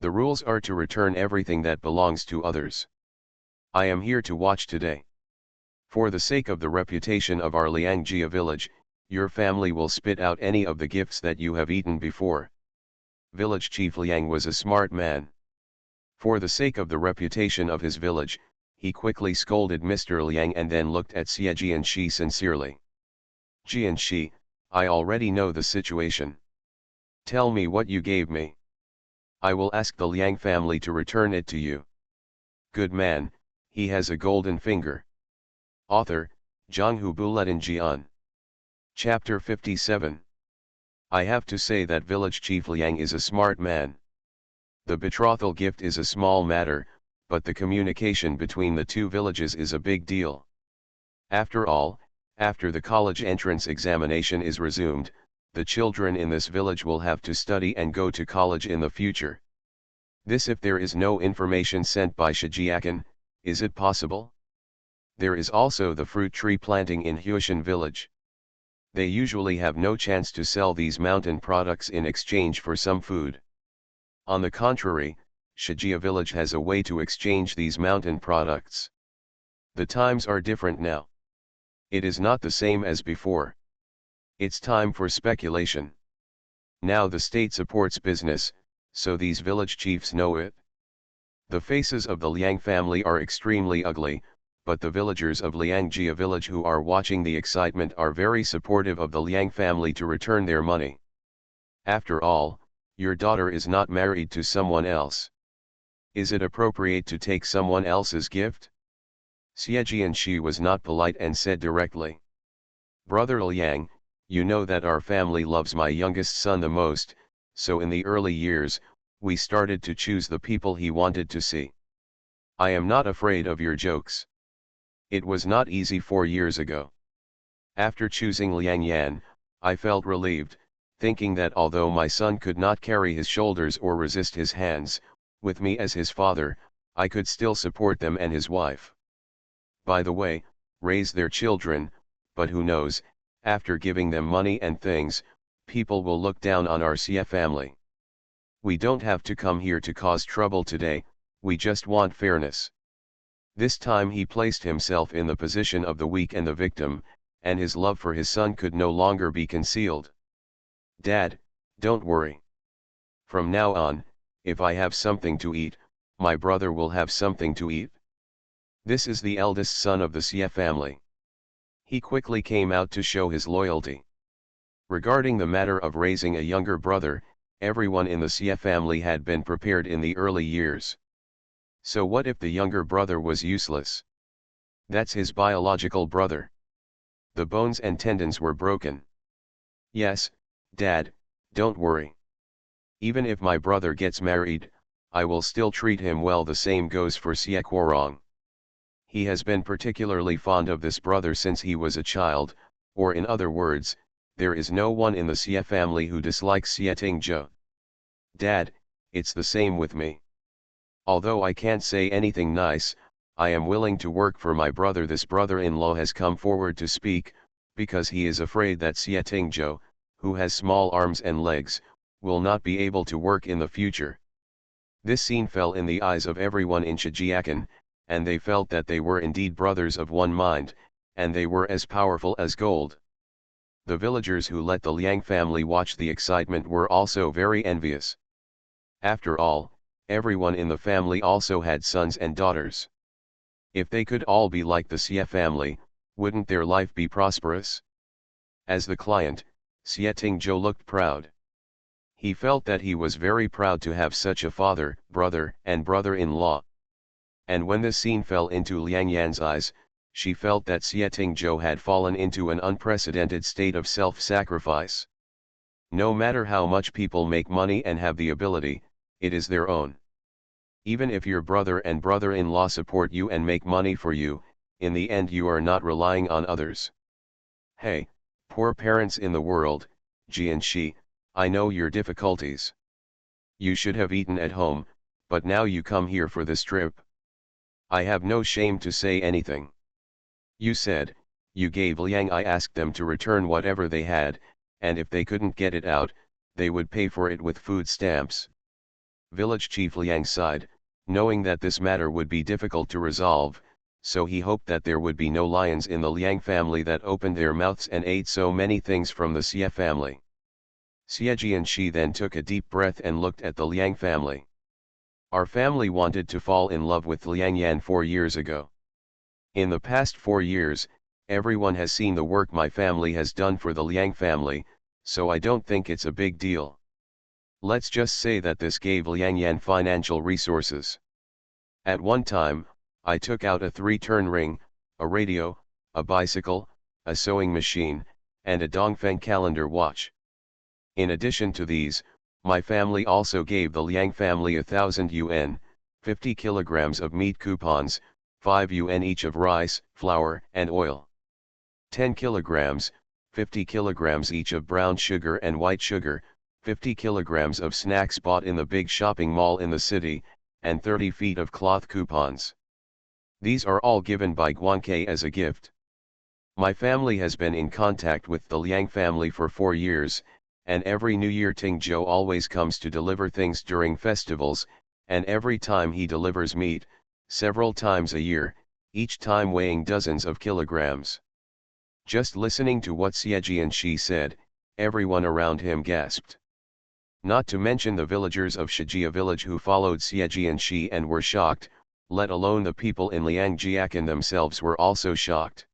The rules are to return everything that belongs to others. I am here to watch today. For the sake of the reputation of our Liangjia village, your family will spit out any of the gifts that you have eaten before. Village chief Liang was a smart man. For the sake of the reputation of his village, he quickly scolded Mr. Liang and then looked at Xie Jianxi sincerely. Jianxi, I already know the situation. Tell me what you gave me. I will ask the Liang family to return it to you. Good man, he has a golden finger. Author, Zhanghu Buletin Jian. Chapter 57. I have to say that village chief Liang is a smart man. The betrothal gift is a small matter, but the communication between the two villages is a big deal. After all, after the college entrance examination is resumed, the children in this village will have to study and go to college in the future. This if there is no information sent by Shijiakan, is it possible? There is also the fruit tree planting in Huishan village. They usually have no chance to sell these mountain products in exchange for some food. On the contrary, Shijia village has a way to exchange these mountain products. The times are different now. It is not the same as before. It's time for speculation. Now the state supports business, so these village chiefs know it. The faces of the Liang family are extremely ugly, but the villagers of Liangjia village who are watching the excitement are very supportive of the Liang family to return their money. After all, your daughter is not married to someone else. Is it appropriate to take someone else's gift? Xie Jianxi was not polite and said directly. Brother Liang, you know that our family loves my youngest son the most, so in the early years, we started to choose the people he wanted to see. I am not afraid of your jokes. It was not easy 4 years ago. After choosing Liang Yan, I felt relieved, thinking that although my son could not carry his shoulders or resist his hands, with me as his father, I could still support them and his wife. By the way, raise their children, but who knows, after giving them money and things, people will look down on our Xie family. We don't have to come here to cause trouble today, we just want fairness. This time he placed himself in the position of the weak and the victim, and his love for his son could no longer be concealed. Dad, don't worry. From now on, if I have something to eat, my brother will have something to eat. This is the eldest son of the Xie family. He quickly came out to show his loyalty. Regarding the matter of raising a younger brother, everyone in the Xie family had been prepared in the early years. So what if the younger brother was useless? That's his biological brother. The bones and tendons were broken. Yes, Dad, don't worry. Even if my brother gets married, I will still treat him well. The same goes for Xie Guorong. He has been particularly fond of this brother since he was a child, or in other words, there is no one in the Xie family who dislikes Xie Tingzhou. Dad, it's the same with me. Although I can't say anything nice, I am willing to work for my brother. This brother-in-law has come forward to speak, because he is afraid that Xie Tingzhou, who has small arms and legs, will not be able to work in the future. This scene fell in the eyes of everyone in Shijiakan, and they felt that they were indeed brothers of one mind, and they were as powerful as gold. The villagers who let the Liang family watch the excitement were also very envious. After all, everyone in the family also had sons and daughters. If they could all be like the Xie family, wouldn't their life be prosperous? As the client, Xie Tingzhou looked proud. He felt that he was very proud to have such a father, brother, and brother-in-law. And when this scene fell into Liang Yan's eyes, she felt that Xie Tingzhou had fallen into an unprecedented state of self-sacrifice. No matter how much people make money and have the ability, it is their own. Even if your brother and brother-in-law support you and make money for you, in the end you are not relying on others. Hey, poor parents in the world, Ji and Shi, I know your difficulties. You should have eaten at home, but now you come here for this trip. I have no shame to say anything. You said, you gave Liang. I asked them to return whatever they had, and if they couldn't get it out, they would pay for it with food stamps. Village Chief Liang sighed, knowing that this matter would be difficult to resolve, so he hoped that there would be no lions in the Liang family that opened their mouths and ate so many things from the Xie family. Xie Jianxi then took a deep breath and looked at the Liang family. Our family wanted to fall in love with Liang Yan 4 years ago. In the past 4 years, everyone has seen the work my family has done for the Liang family, so I don't think it's a big deal. Let's just say that this gave Liang Yan financial resources. At one time, I took out a 3-turn ring, a radio, a bicycle, a sewing machine, and a Dongfeng calendar watch. In addition to these, my family also gave the Liang family 1,000 yuan, 50 kilograms of meat coupons, 5 yuan each of rice, flour, and oil. 10 kilograms, 50 kilograms each of brown sugar and white sugar, 50 kilograms of snacks bought in the big shopping mall in the city, and 30 feet of cloth coupons. These are all given by Guanke as a gift. My family has been in contact with the Liang family for 4 years, and every New Year Tingzhou always comes to deliver things during festivals, and every time he delivers meat, several times a year, each time weighing dozens of kilograms. Just listening to what Xie Jianxi said, everyone around him gasped. Not to mention the villagers of Shijia village who followed Xie Jianxi and were shocked, let alone the people in Liangjiakan themselves were also shocked.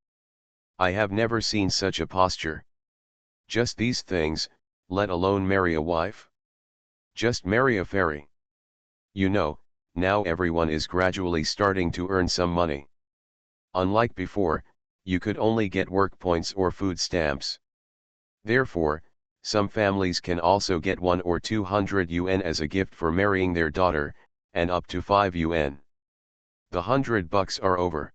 I have never seen such a posture. Just these things, let alone marry a wife? Just marry a fairy. You know, now everyone is gradually starting to earn some money. Unlike before, you could only get work points or food stamps. Therefore, some families can also get 1 or 200 yuan as a gift for marrying their daughter, and up to 5 yuan. The $100 are over.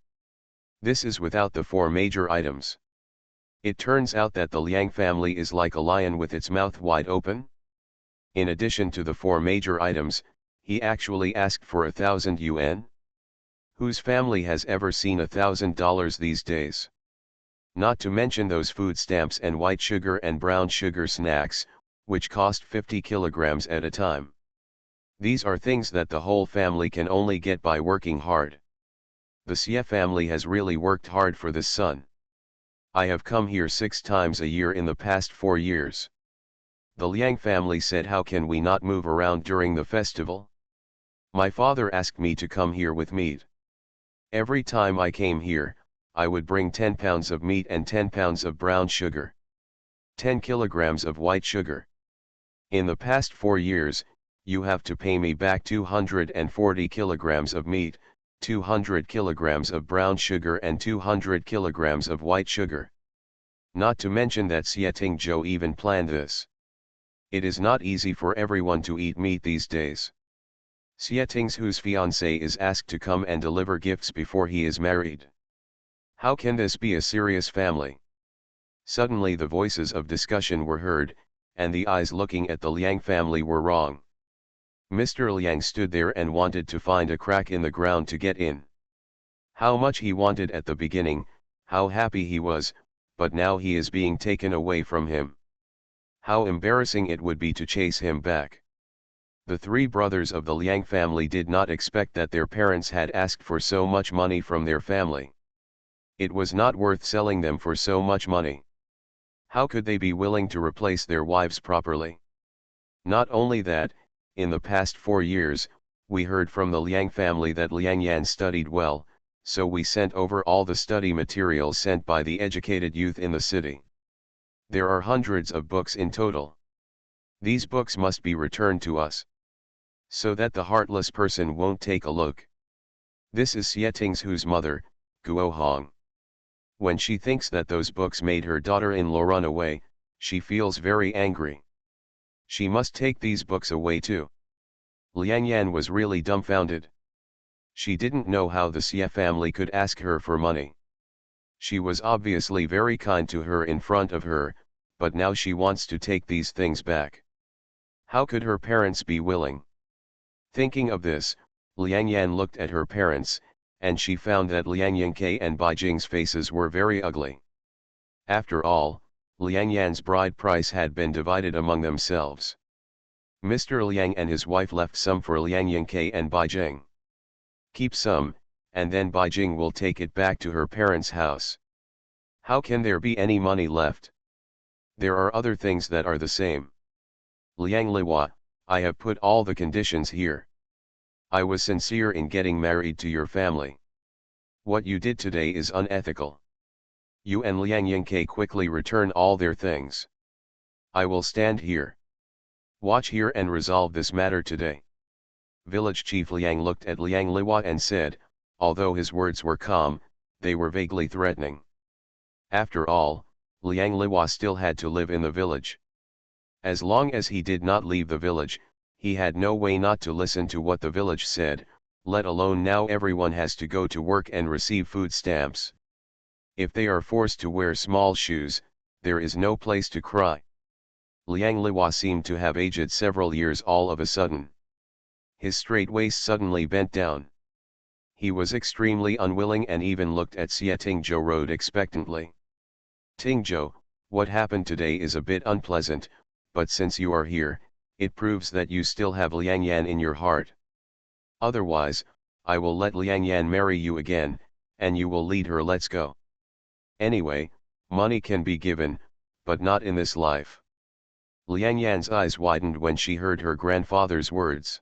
This is without the 4 major items. It turns out that the Liang family is like a lion with its mouth wide open. In addition to the 4 major items, he actually asked for 1,000 yuan. Whose family has ever seen $1,000 these days? Not to mention those food stamps and white sugar and brown sugar snacks, which cost 50 kilograms at a time. These are things that the whole family can only get by working hard. The Xie family has really worked hard for this son. I have come here 6 times a year in the past 4 years. The Liang family said, how can we not move around during the festival? My father asked me to come here with meat. Every time I came here, I would bring 10 pounds of meat and 10 pounds of brown sugar. 10 kilograms of white sugar. In the past 4 years, you have to pay me back 240 kilograms of meat, 200 kilograms of brown sugar and 200 kilograms of white sugar. Not to mention that Xie Tingzhou even planned this. It is not easy for everyone to eat meat these days. Xie Tingzhou's fiancé is asked to come and deliver gifts before he is married. How can this be a serious family? Suddenly the voices of discussion were heard, and the eyes looking at the Liang family were wrong. Mr. Liang stood there and wanted to find a crack in the ground to get in. How much he wanted at the beginning, how happy he was, but now he is being taken away from him. How embarrassing it would be to chase him back. The 3 brothers of the Liang family did not expect that their parents had asked for so much money from their family. It was not worth selling them for so much money. How could they be willing to replace their wives properly? Not only that, in the past 4 years, we heard from the Liang family that Liang Yan studied well, so we sent over all the study materials sent by the educated youth in the city. There are hundreds of books in total. These books must be returned to us, so that the heartless person won't take a look. This is Xie Tingzhou's mother, Guo Hong. When she thinks that those books made her daughter-in-law run away, she feels very angry. She must take these books away too. Liang Yan was really dumbfounded. She didn't know how the Xie family could ask her for money. She was obviously very kind to her in front of her, but now she wants to take these things back. How could her parents be willing? Thinking of this, Liang Yan looked at her parents, and she found that Liang Yingke and Bai Jing's faces were very ugly. After all, Liang Yan's bride price had been divided among themselves. Mr. Liang and his wife left some for Liang Yingke and Bai Jing. Keep some, and then Bai Jing will take it back to her parents' house. How can there be any money left? There are other things that are the same. Liang Liwa, I have put all the conditions here. I was sincere in getting married to your family. What you did today is unethical. You and Liang Yingke quickly return all their things. I will stand here. Watch here and resolve this matter today. Village Chief Liang looked at Liang Liwa and said, although his words were calm, they were vaguely threatening. After all, Liang Liwa still had to live in the village. As long as he did not leave the village, he had no way not to listen to what the village said, let alone now everyone has to go to work and receive food stamps. If they are forced to wear small shoes, there is no place to cry. Liang Liwa seemed to have aged several years all of a sudden. His straight waist suddenly bent down. He was extremely unwilling and even looked at Xie Tingzhou Road expectantly. Tingzhou, what happened today is a bit unpleasant, but since you are here, it proves that you still have Liang Yan in your heart. Otherwise, I will let Liang Yan marry you again, and you will lead her. Let's go. Anyway, money can be given, but not in this life. Liang Yan's eyes widened when she heard her grandfather's words.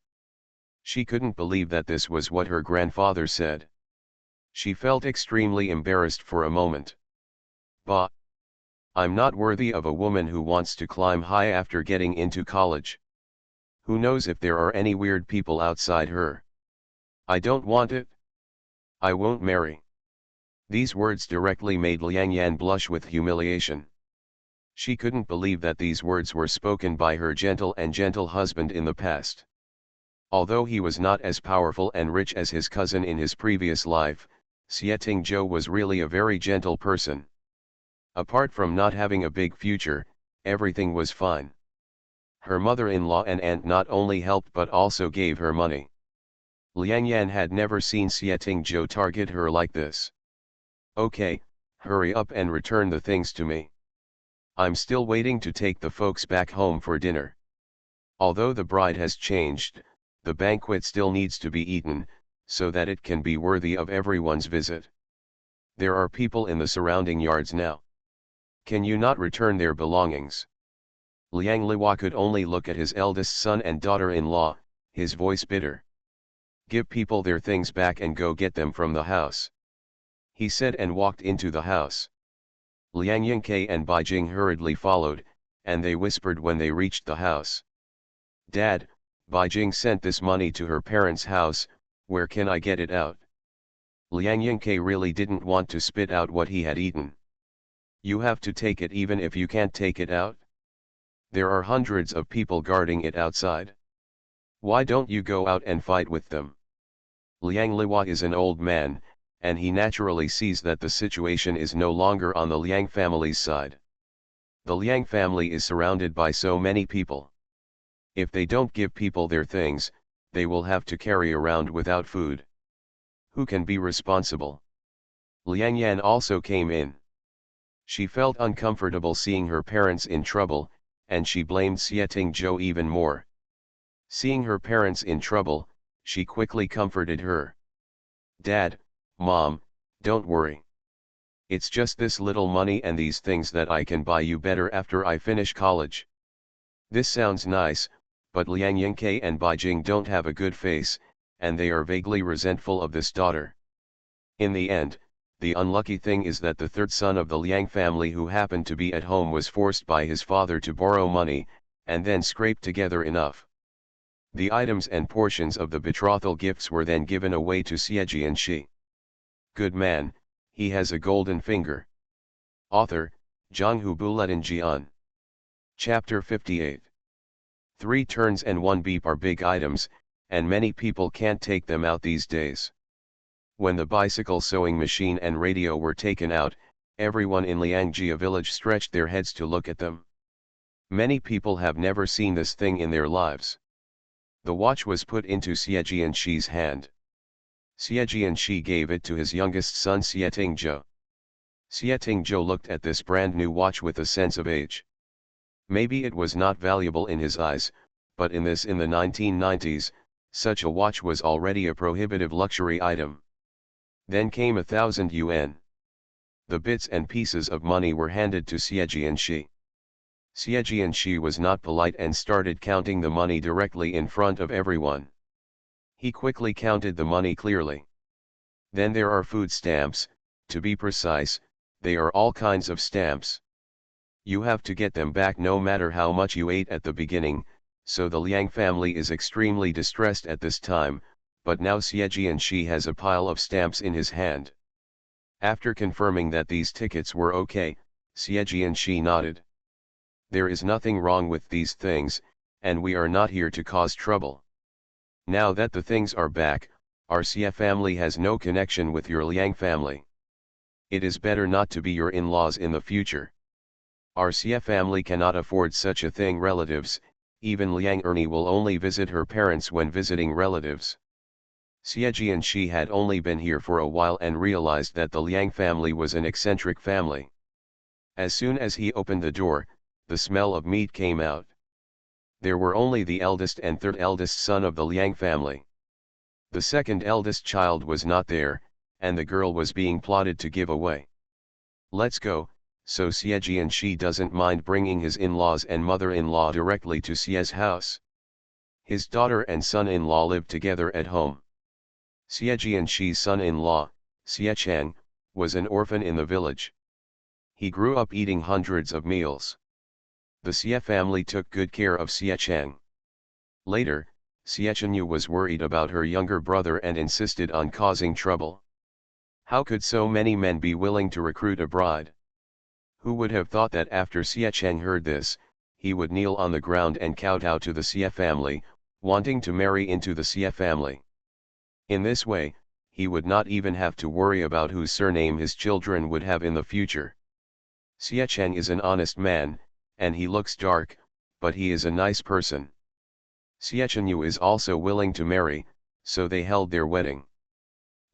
She couldn't believe that this was what her grandfather said. She felt extremely embarrassed for a moment. Bah! I'm not worthy of a woman who wants to climb high after getting into college. Who knows if there are any weird people outside her? I don't want it. I won't marry. These words directly made Liang Yan blush with humiliation. She couldn't believe that these words were spoken by her gentle husband in the past. Although he was not as powerful and rich as his cousin in his previous life, Xie Tingzhou was really a very gentle person. Apart from not having a big future, everything was fine. Her mother-in-law and aunt not only helped but also gave her money. Liang Yan had never seen Xie Tingzhou target her like this. Okay, hurry up and return the things to me. I'm still waiting to take the folks back home for dinner. Although the bride has changed, the banquet still needs to be eaten, so that it can be worthy of everyone's visit. There are people in the surrounding yards now. Can you not return their belongings? Liang Liwa could only look at his eldest son and daughter-in-law, his voice bitter. Give people their things back and go get them from the house, he said, and walked into the house. Liang Yingke and Bai Jing hurriedly followed, and they whispered when they reached the house. Dad, Bai Jing sent this money to her parents' house, where can I get it out? Liang Yingke really didn't want to spit out what he had eaten. You have to take it even if you can't take it out? There are hundreds of people guarding it outside. Why don't you go out and fight with them? Liang Liwa is an old man, and he naturally sees that the situation is no longer on the Liang family's side. The Liang family is surrounded by so many people. If they don't give people their things, they will have to carry around without food. Who can be responsible? Liang Yan also came in. She felt uncomfortable seeing her parents in trouble, and she blamed Xie Tingzhou even more. Seeing her parents in trouble, she quickly comforted her. Dad, Mom, don't worry. It's just this little money and these things that I can buy you better after I finish college. This sounds nice, but Liang Yingke and Bai Jing don't have a good face, and they are vaguely resentful of this daughter. In the end, the unlucky thing is that the third son of the Liang family who happened to be at home was forced by his father to borrow money, and then scrape together enough. The items and portions of the betrothal gifts were then given away to Xie Jianxi. Good man, he has a golden finger. Author, Zhanghu Buletin Jian. Chapter 58. 3 turns and 1 beep are big items, and many people can't take them out these days. When the bicycle sewing machine and radio were taken out, everyone in Liangjia village stretched their heads to look at them. Many people have never seen this thing in their lives. The watch was put into Xie Jianxi's hand. Xie Jianxi gave it to his youngest son Xie Tingzhou. Xie Tingzhou looked at this brand new watch with a sense of age. Maybe it was not valuable in his eyes, but in the 1990s, such a watch was already a prohibitive luxury item. Then came 1,000 yuan. The bits and pieces of money were handed to Xie Jianxi. Xie Jianxi was not polite and started counting the money directly in front of everyone. He quickly counted the money clearly. Then there are food stamps, to be precise, they are all kinds of stamps. You have to get them back no matter how much you ate at the beginning, so the Liang family is extremely distressed at this time, but now Xie Jianxi has a pile of stamps in his hand. After confirming that these tickets were okay, Xie Jianxi nodded. There is nothing wrong with these things, and we are not here to cause trouble. Now that the things are back, our Xie family has no connection with your Liang family. It is better not to be your in-laws in the future. Our Xie family cannot afford such a thing. Relatives, even Liang Ernie will only visit her parents when visiting relatives. Xie Jianxi had only been here for a while and realized that the Liang family was an eccentric family. As soon as he opened the door, the smell of meat came out. There were only the eldest and third eldest son of the Liang family. The second eldest child was not there, and the girl was being plotted to give away. Let's go, so Xie Jianxi doesn't mind bringing his in-laws and mother-in-law directly to Xie's house. His daughter and son-in-law lived together at home. Xie Jianxi's son-in-law, Xie Chang, was an orphan in the village. He grew up eating hundreds of meals. The Xie family took good care of Xie Chang. Later, Xie Chenyu was worried about her younger brother and insisted on causing trouble. How could so many men be willing to recruit a bride? Who would have thought that after Xie Chang heard this, he would kneel on the ground and kowtow to the Xie family, wanting to marry into the Xie family. In this way, he would not even have to worry about whose surname his children would have in the future. Xie Chang is an honest man, and he looks dark, but he is a nice person. Xie Chenyu is also willing to marry, so they held their wedding.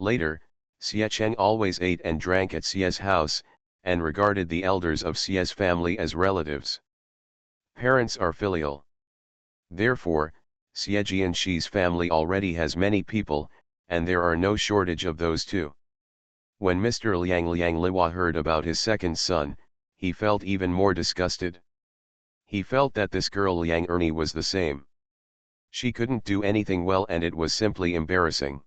Later, Xie Cheng always ate and drank at Xie's house, and regarded the elders of Xie's family as relatives. Parents are filial. Therefore, Xiejianshi's family already has many people, and there are no shortage of those too. When Mr. Liang Liwa heard about his second son, he felt even more disgusted. He felt that this girl Liang Ernie was the same. She couldn't do anything well and it was simply embarrassing.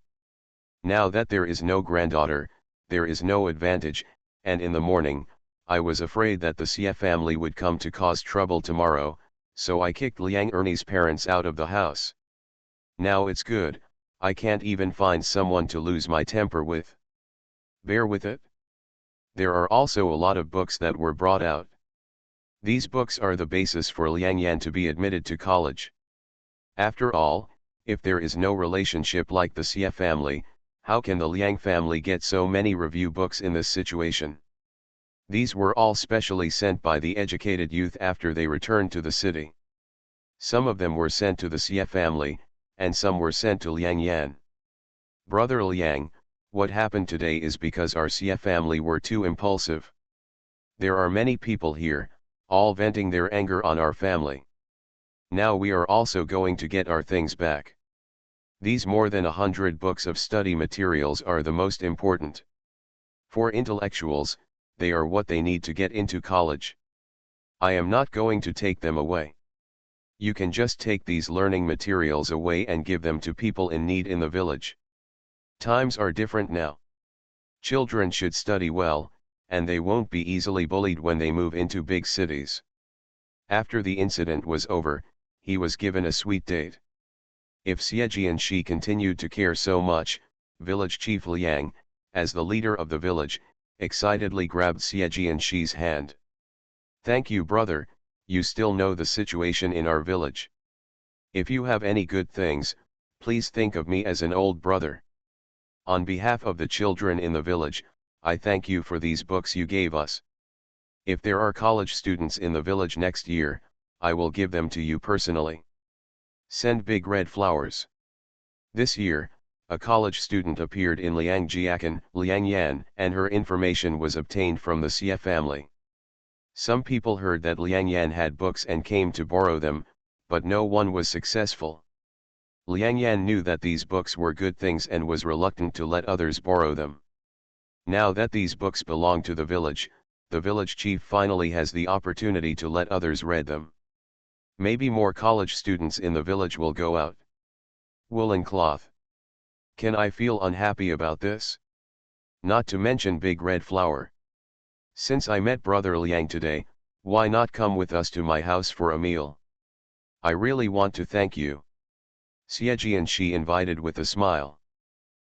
Now that there is no granddaughter, there is no advantage, and in the morning, I was afraid that the Xie family would come to cause trouble tomorrow, so I kicked Liang Ernie's parents out of the house. Now it's good, I can't even find someone to lose my temper with. Bear with it. There are also a lot of books that were brought out. These books are the basis for Liang Yan to be admitted to college. After all, if there is no relationship like the Xie family, how can the Liang family get so many review books in this situation? These were all specially sent by the educated youth after they returned to the city. Some of them were sent to the Xie family, and some were sent to Liang Yan. Brother Liang, what happened today is because our Xie family were too impulsive. There are many people here, all venting their anger on our family. Now we are also going to get our things back. These more than 100 books of study materials are the most important. For intellectuals, they are what they need to get into college. I am not going to take them away. You can just take these learning materials away and give them to people in need in the village. Times are different now. Children should study well, and they won't be easily bullied when they move into big cities. After the incident was over, he was given a sweet date. If Xiejianshi continued to care so much, village chief Liang, as the leader of the village, excitedly grabbed Xiejianshi's hand. Thank you, brother, you still know the situation in our village. If you have any good things, please think of me as an old brother. On behalf of the children in the village, I thank you for these books you gave us. If there are college students in the village next year, I will give them to you personally. Send big red flowers. This year, a college student appeared in Liangjiakan, Liang Yan, and her information was obtained from the Xie family. Some people heard that Liang Yan had books and came to borrow them, but no one was successful. Liang Yan knew that these books were good things and was reluctant to let others borrow them. Now that these books belong to the village chief finally has the opportunity to let others read them. Maybe more college students in the village will go out. Woolen cloth. Can I feel unhappy about this? Not to mention big red flower. Since I met Brother Liang today, why not come with us to my house for a meal? I really want to thank you. Xiejianshi invited with a smile.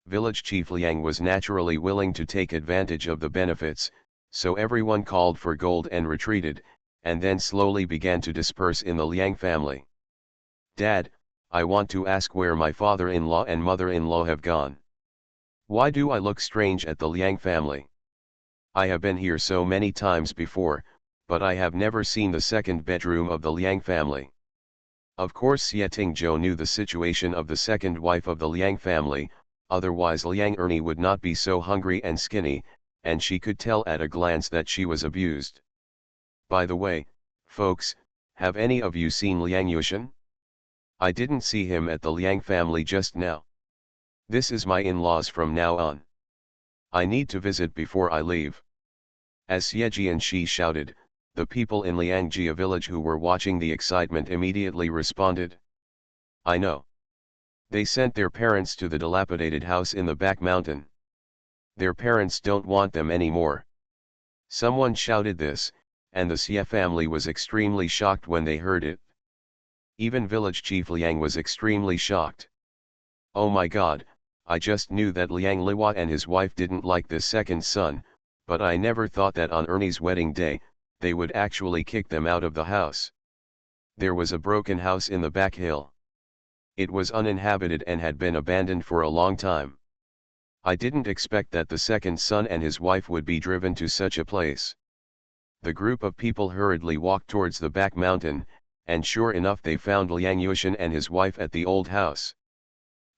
Village Chief Liang was naturally willing to take advantage of the benefits, so everyone called for gold and retreated, and then slowly began to disperse in the Liang family. Dad, I want to ask where my father-in-law and mother-in-law have gone. Why do I look strange at the Liang family? I have been here so many times before, but I have never seen the second bedroom of the Liang family. Of course Xie Tingzhou knew the situation of the second wife of the Liang family, otherwise Liang Ernie would not be so hungry and skinny, and she could tell at a glance that she was abused. By the way, folks, have any of you seen Liang Yushan? I didn't see him at the Liang family just now. This is my in-laws from now on. I need to visit before I leave. As Xiejianshi shouted, the people in Liangjia village who were watching the excitement immediately responded. I know. They sent their parents to the dilapidated house in the back mountain. Their parents don't want them anymore. Someone shouted this, and the Xie family was extremely shocked when they heard it. Even village chief Liang was extremely shocked. Oh my god, I just knew that Liang Liwa and his wife didn't like this second son, but I never thought that on Ernie's wedding day, they would actually kick them out of the house. There was a broken house in the back hill. It was uninhabited and had been abandoned for a long time. I didn't expect that the second son and his wife would be driven to such a place. The group of people hurriedly walked towards the back mountain, and sure enough they found Liang Yushan and his wife at the old house.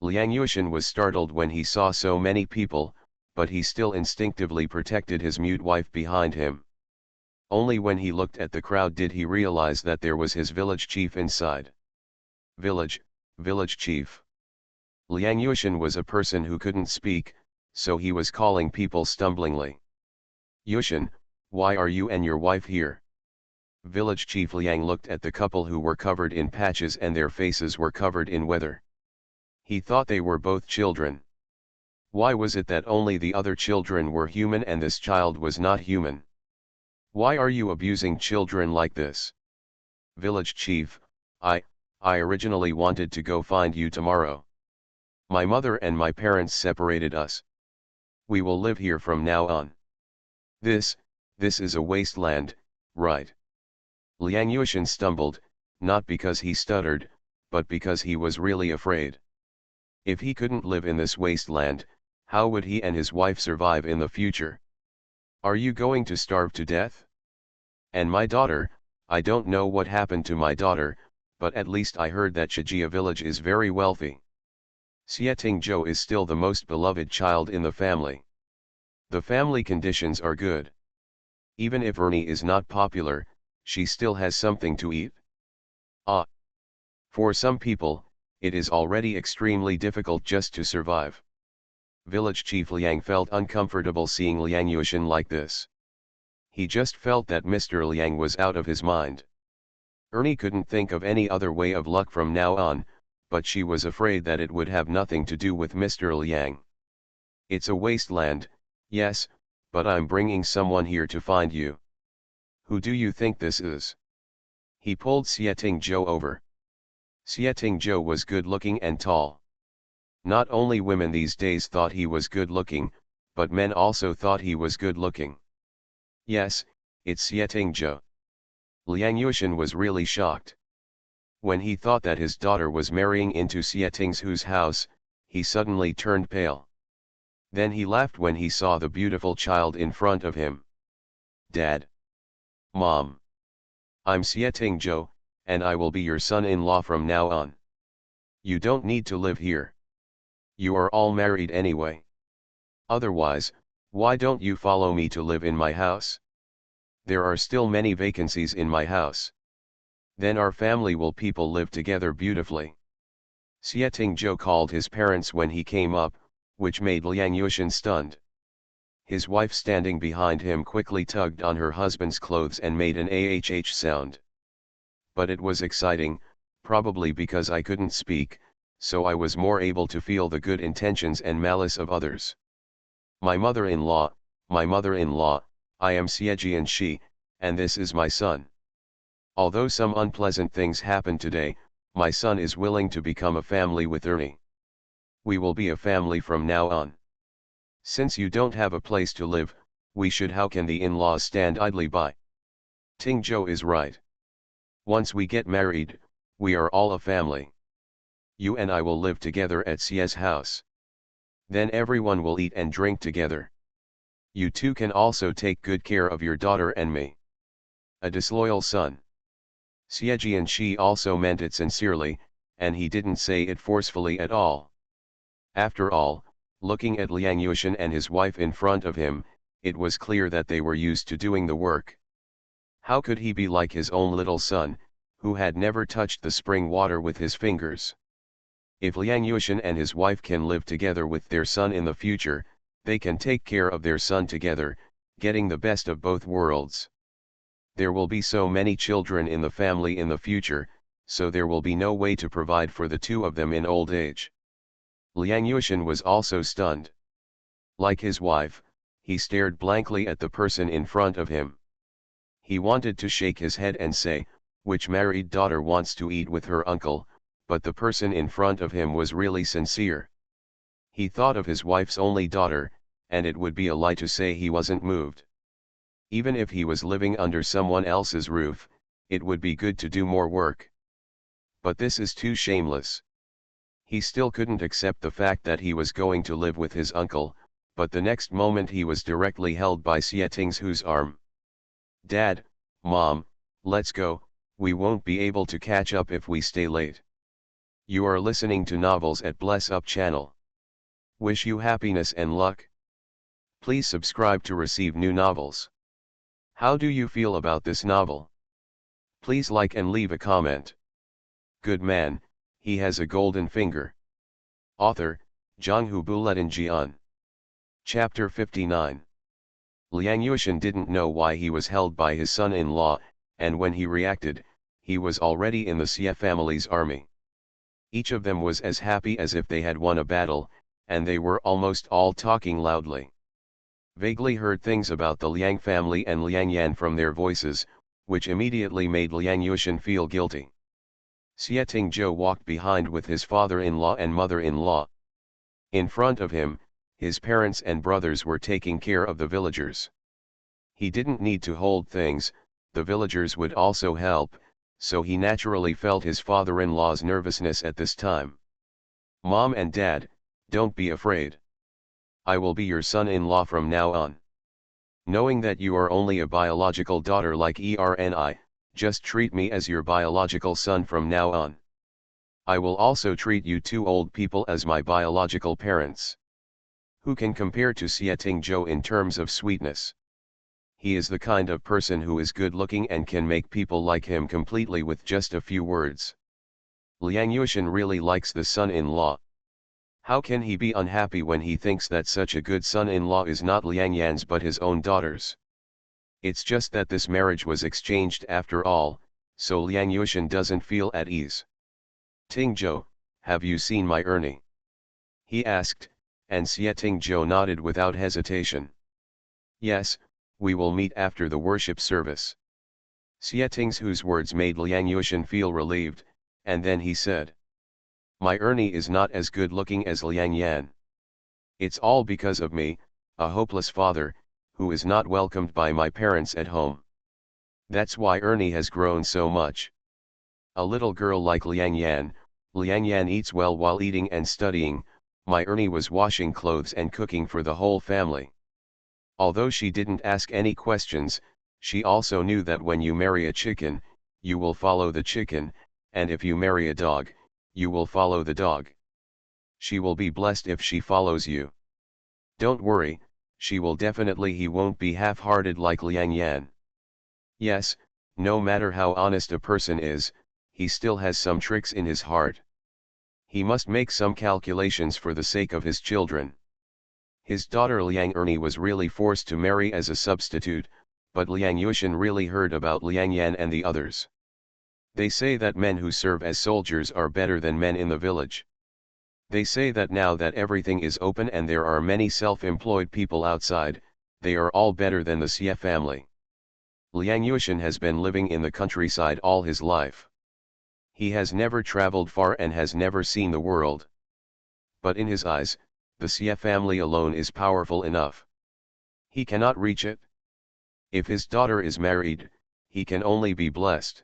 Liang Yushan was startled when he saw so many people, but he still instinctively protected his mute wife behind him. Only when he looked at the crowd did he realize that there was his village chief inside. Village, Village chief. Liang Yuxian was a person who couldn't speak, so he was calling people stumblingly. Yuxian, why are you and your wife here? Village chief Liang looked at the couple who were covered in patches and their faces were covered in weather. He thought they were both children. Why was it that only the other children were human and this child was not human? Why are you abusing children like this? Village chief, I originally wanted to go find you tomorrow. My mother and my parents separated us. We will live here from now on. This is a wasteland, right? Liang Yuxian stumbled, not because he stuttered, but because he was really afraid. If he couldn't live in this wasteland, how would he and his wife survive in the future? Are you going to starve to death? And my daughter, I don't know what happened to my daughter, but at least I heard that Shijia village is very wealthy. Xieting Zhou is still the most beloved child in the family. The family conditions are good. Even if Ernie is not popular, she still has something to eat. For some people, it is already extremely difficult just to survive. Village Chief Liang felt uncomfortable seeing Liang Yuxian like this. He just felt that Mr. Liang was out of his mind. Ernie couldn't think of any other way of luck from now on, but she was afraid that it would have nothing to do with Mr. Liang. It's a wasteland, yes, but I'm bringing someone here to find you. Who do you think this is? He pulled Xieting Zhou over. Xieting Zhou was good-looking and tall. Not only women these days thought he was good-looking, but men also thought he was good-looking. Yes, it's Xieting Zhou. Liang Yuxian was really shocked. When he thought that his daughter was marrying into Xieting Zhou's house, he suddenly turned pale. Then he laughed when he saw the beautiful child in front of him. Dad. Mom. I'm Xieting Zhou, and I will be your son-in-law from now on. You don't need to live here. You are all married anyway. Otherwise, why don't you follow me to live in my house? There are still many vacancies in my house. Then our family will people live together beautifully. Xieting Zhou called his parents when he came up, which made Liang Yuxian stunned. His wife standing behind him quickly tugged on her husband's clothes and made an ahh sound. But it was exciting, probably because I couldn't speak, so I was more able to feel the good intentions and malice of others. My mother-in-law, I am Xiejian Shi, and this is my son. Although some unpleasant things happened today, my son is willing to become a family with Ernie. We will be a family from now on. Since you don't have a place to live, how can the in-laws stand idly by? Ting Zhou is right. Once we get married, we are all a family. You and I will live together at Xie's house. Then everyone will eat and drink together. You two can also take good care of your daughter and me. A disloyal son. Xiejian Shi also meant it sincerely, and he didn't say it forcefully at all. After all, looking at Liang Yuxian and his wife in front of him, it was clear that they were used to doing the work. How could he be like his own little son, who had never touched the spring water with his fingers? If Liang Yuxian and his wife can live together with their son in the future, they can take care of their son together, getting the best of both worlds. There will be so many children in the family in the future, so there will be no way to provide for the two of them in old age. Liang Yuxian was also stunned. Like his wife, he stared blankly at the person in front of him. He wanted to shake his head and say, which married daughter wants to eat with her uncle, but the person in front of him was really sincere. He thought of his wife's only daughter, and it would be a lie to say he wasn't moved. Even if he was living under someone else's roof, it would be good to do more work. But this is too shameless. He still couldn't accept the fact that he was going to live with his uncle, but the next moment he was directly held by Xieting Zhou's arm. Dad, Mom, let's go, we won't be able to catch up if we stay late. You are listening to Novels at Bless Up channel. Wish you happiness and luck. Please subscribe to receive new novels. How do you feel about this novel? Please like and leave a comment. Good man, He has a golden finger. Author, Zhanghu Buletin Jian. Chapter 59. Liang Yuxian didn't know why he was held by his son-in-law, and when he reacted, he was already in the Xie family's army. Each of them was as happy as if they had won a battle, and they were almost all talking loudly. Vaguely heard things about the Liang family and Liang Yan from their voices, which immediately made Liang Yuxian feel guilty. Xie Tingzhou walked behind with his father-in-law and mother-in-law. In front of him, his parents and brothers were taking care of the villagers. He didn't need to hold things, the villagers would also help, so he naturally felt his father-in-law's nervousness at this time. "Mom and Dad, don't be afraid. I will be your son-in-law from now on. Knowing that you are only a biological daughter like Erni, just treat me as your biological son from now on. I will also treat you two old people as my biological parents." Who can compare to Xie Tingzhou in terms of sweetness? He is the kind of person who is good-looking and can make people like him completely with just a few words. Liang Yuxian really likes the son-in-law. How can he be unhappy when he thinks that such a good son-in-law is not Liang Yan's but his own daughter's? It's just that this marriage was exchanged after all, so Liang Yuxian doesn't feel at ease. "Tingzhou, have you seen my Ernie?" he asked, and Xie Tingzhou nodded without hesitation. "Yes, we will meet after the worship service." Xie Tingzhou's words made Liang Yuxian feel relieved, and then he said, "My Ernie is not as good looking as Liang Yan. It's all because of me, a hopeless father, who is not welcomed by my parents at home. That's why Ernie has grown so much. A little girl like Liang Yan eats well while eating and studying. My Ernie was washing clothes and cooking for the whole family. Although she didn't ask any questions, she also knew that when you marry a chicken, you will follow the chicken, and if you marry a dog, you will follow the dog. She will be blessed if she follows you. Don't worry, she will definitely. He won't be half-hearted like Liang Yan. Yes, no matter how honest a person is, he still has some tricks in his heart. He must make some calculations for the sake of his children. His daughter Liang Ernie was really forced to marry as a substitute, but Liang Yuxian really heard about Liang Yan and the others. They say that men who serve as soldiers are better than men in the village. They say that now that everything is open and there are many self-employed people outside, they are all better than the Xie family. Liang Yuxian has been living in the countryside all his life. He has never traveled far and has never seen the world. But in his eyes, the Xie family alone is powerful enough. He cannot reach it. If his daughter is married, he can only be blessed.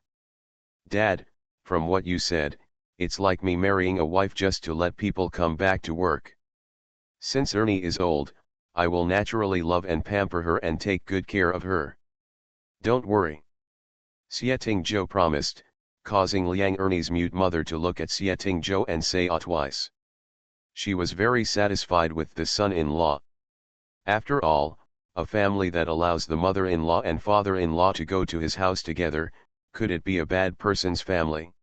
"Dad, from what you said, it's like me marrying a wife just to let people come back to work. Since Ernie is old, I will naturally love and pamper her and take good care of her. Don't worry." Xie Tingzhou promised, causing Liang Ernie's mute mother to look at Xie Tingzhou and say "ah" twice. She was very satisfied with the son-in-law. After all, a family that allows the mother-in-law and father-in-law to go to his house together, could it be a bad person's family?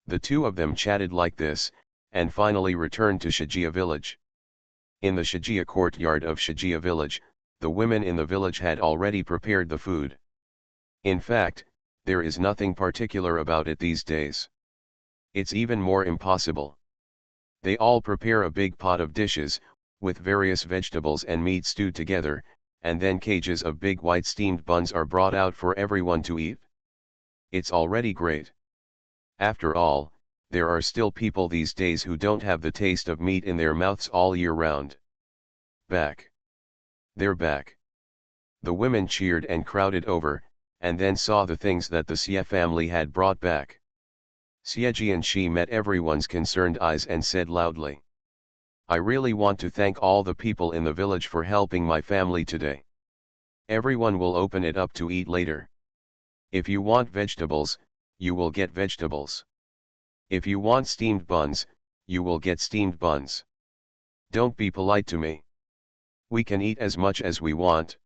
The two of them chatted like this, and finally returned to Shijia village. In the Shijia courtyard of Shijia village, the women in the village had already prepared the food. In fact, there is nothing particular about it these days. It's even more impossible. They all prepare a big pot of dishes, with various vegetables and meat stewed together, and then cages of big white steamed buns are brought out for everyone to eat. It's already great. After all, there are still people these days who don't have the taste of meat in their mouths all year round. Back. They're back. The women cheered and crowded over, and then saw the things that the Xie family had brought back. Xie Jianxi met everyone's concerned eyes and said loudly, "I really want to thank all the people in the village for helping my family today. Everyone will open it up to eat later. If you want vegetables, you will get vegetables. If you want steamed buns, you will get steamed buns. Don't be polite to me. We can eat as much as we want."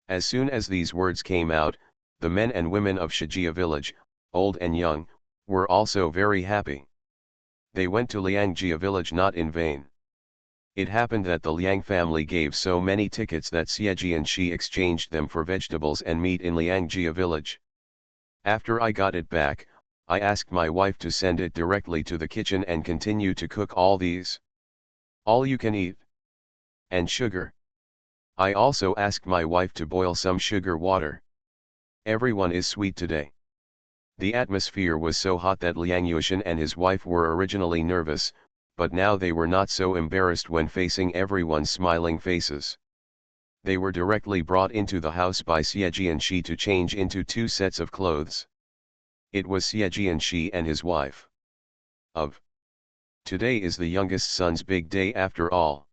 As soon as these words came out, the men and women of Shijia village, old and young, were also very happy. They went to Liangjia village not in vain. It happened that the Liang family gave so many tickets that Xieji and she exchanged them for vegetables and meat in Liangjia village. After I got it back, I asked my wife to send it directly to the kitchen and continue to cook all these. All you can eat. And sugar. I also asked my wife to boil some sugar water. Everyone is sweet today. The atmosphere was so hot that Liang Yuxian and his wife were originally nervous, but now they were not so embarrassed when facing everyone's smiling faces. They were directly brought into the house by Xieji and Shi to change into 2 sets of clothes. It was Xieji and Shi and his wife. Today is the youngest son's big day after all.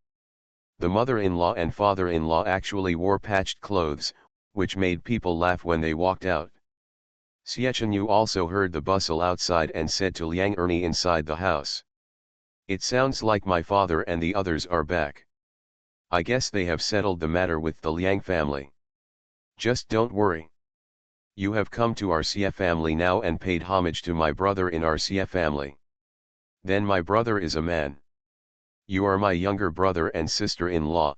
The mother-in-law and father-in-law actually wore patched clothes, which made people laugh when they walked out. Xiechenyu also heard the bustle outside and said to Liang Ernie inside the house. It sounds like my father and the others are back. I guess they have settled the matter with the Liang family. Just don't worry. You have come to our Xie family now and paid homage to my brother in our Xie family. Then my brother is a man. You are my younger brother and sister-in-law.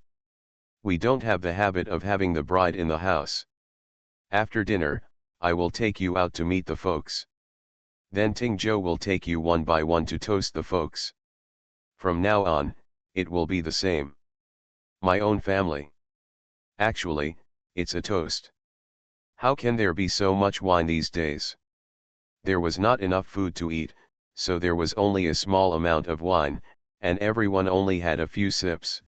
We don't have the habit of having the bride in the house. After dinner, I will take you out to meet the folks. Then Ting Zhou will take you one by one to toast the folks. From now on, it will be the same. My own family. Actually, it's a toast. How can there be so much wine these days? There was not enough food to eat, so there was only a small amount of wine, and everyone only had a few sips.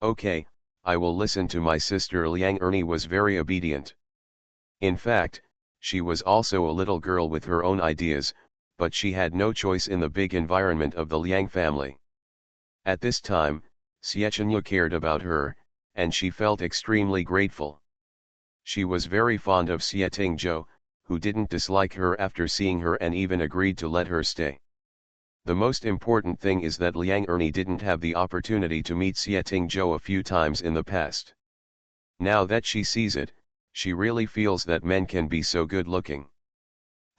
Okay, I will listen to my sister. Liang Ernie was very obedient. In fact, she was also a little girl with her own ideas, but she had no choice in the big environment of the Liang family. At this time, Xiechenyu cared about her, and she felt extremely grateful. She was very fond of Xie Tingzhou, who didn't dislike her after seeing her and even agreed to let her stay. The most important thing is that Liang Ernie didn't have the opportunity to meet Xie Tingzhou a few times in the past. Now that she sees it, she really feels that men can be so good looking.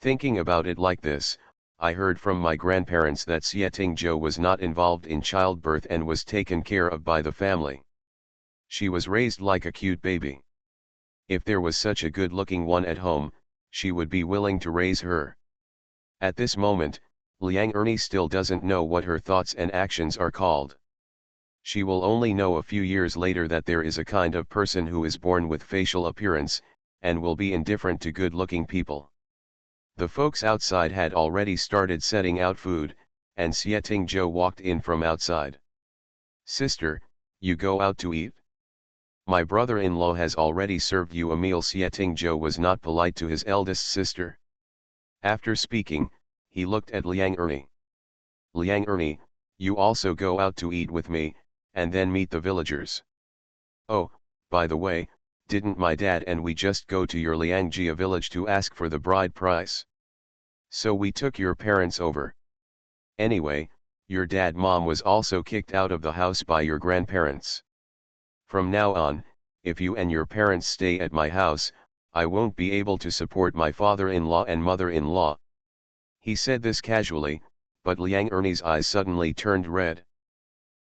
Thinking about it like this, I heard from my grandparents that Xie Tingzhou was not involved in childbirth and was taken care of by the family. She was raised like a cute baby. If there was such a good-looking one at home, she would be willing to raise her. At this moment, Liang Ernie still doesn't know what her thoughts and actions are called. She will only know a few years later that there is a kind of person who is born with facial appearance, and will be indifferent to good-looking people. The folks outside had already started setting out food, and Xie Tingzhou walked in from outside. Sister, you go out to eat? My brother-in-law has already served you a meal. Xie Tingzhou was not polite to his eldest sister. After speaking, he looked at Liang Ernie. Liang Ernie, you also go out to eat with me, and then meet the villagers. Oh, by the way, didn't my dad and we just go to your Liangjia village to ask for the bride price? So we took your parents over. Anyway, your mom was also kicked out of the house by your grandparents. From now on, if you and your parents stay at my house, I won't be able to support my father-in-law and mother-in-law. He said this casually, but Liang Ernie's eyes suddenly turned red.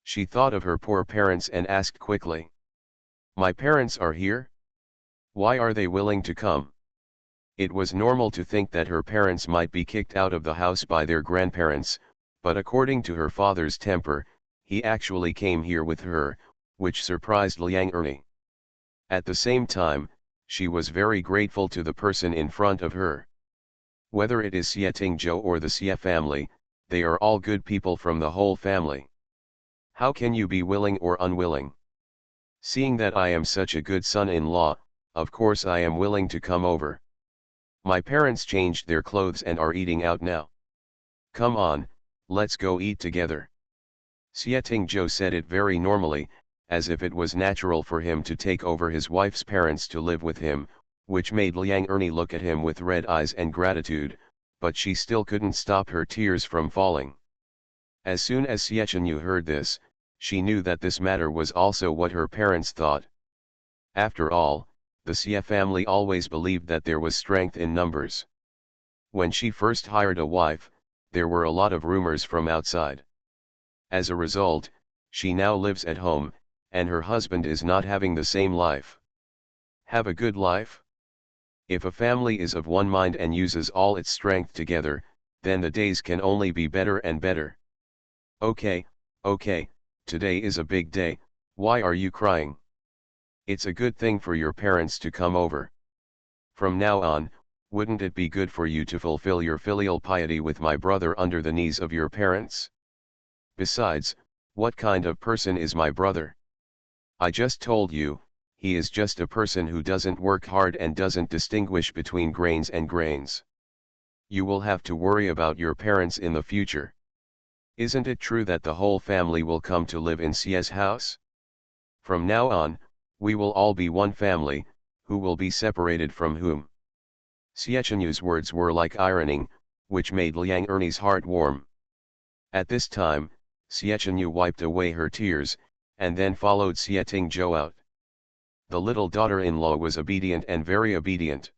She thought of her poor parents and asked quickly. My parents are here? Why are they willing to come? It was normal to think that her parents might be kicked out of the house by their grandparents, but according to her father's temper, he actually came here with her, which surprised Liang Ernie. At the same time, she was very grateful to the person in front of her. Whether it is Xie Tingzhou or the Xie family, they are all good people from the whole family. How can you be willing or unwilling? Seeing that I am such a good son-in-law, of course I am willing to come over. My parents changed their clothes and are eating out now. Come on, let's go eat together. Xie Tingzhou said it very normally, as if it was natural for him to take over his wife's parents to live with him, which made Liang Ernie look at him with red eyes and gratitude, but she still couldn't stop her tears from falling. As soon as Xiechenyu heard this, she knew that this matter was also what her parents thought. After all, the Xie family always believed that there was strength in numbers. When she first hired a wife, there were a lot of rumors from outside. As a result, she now lives at home, and her husband is not having the same life. Have a good life? If a family is of one mind and uses all its strength together, then the days can only be better and better. Okay, okay, today is a big day, why are you crying? It's a good thing for your parents to come over. From now on, wouldn't it be good for you to fulfill your filial piety with my brother under the knees of your parents? Besides, what kind of person is my brother? I just told you, he is just a person who doesn't work hard and doesn't distinguish between grains and grains. You will have to worry about your parents in the future. Isn't it true that the whole family will come to live in Sia's house? From now on, we will all be one family, who will be separated from whom? Sietchenyu's words were like ironing, which made Liang Ernie's heart warm. At this time, Sietchenyu wiped away her tears, and then followed Sietingzhou out. The little daughter-in-law was obedient and very obedient.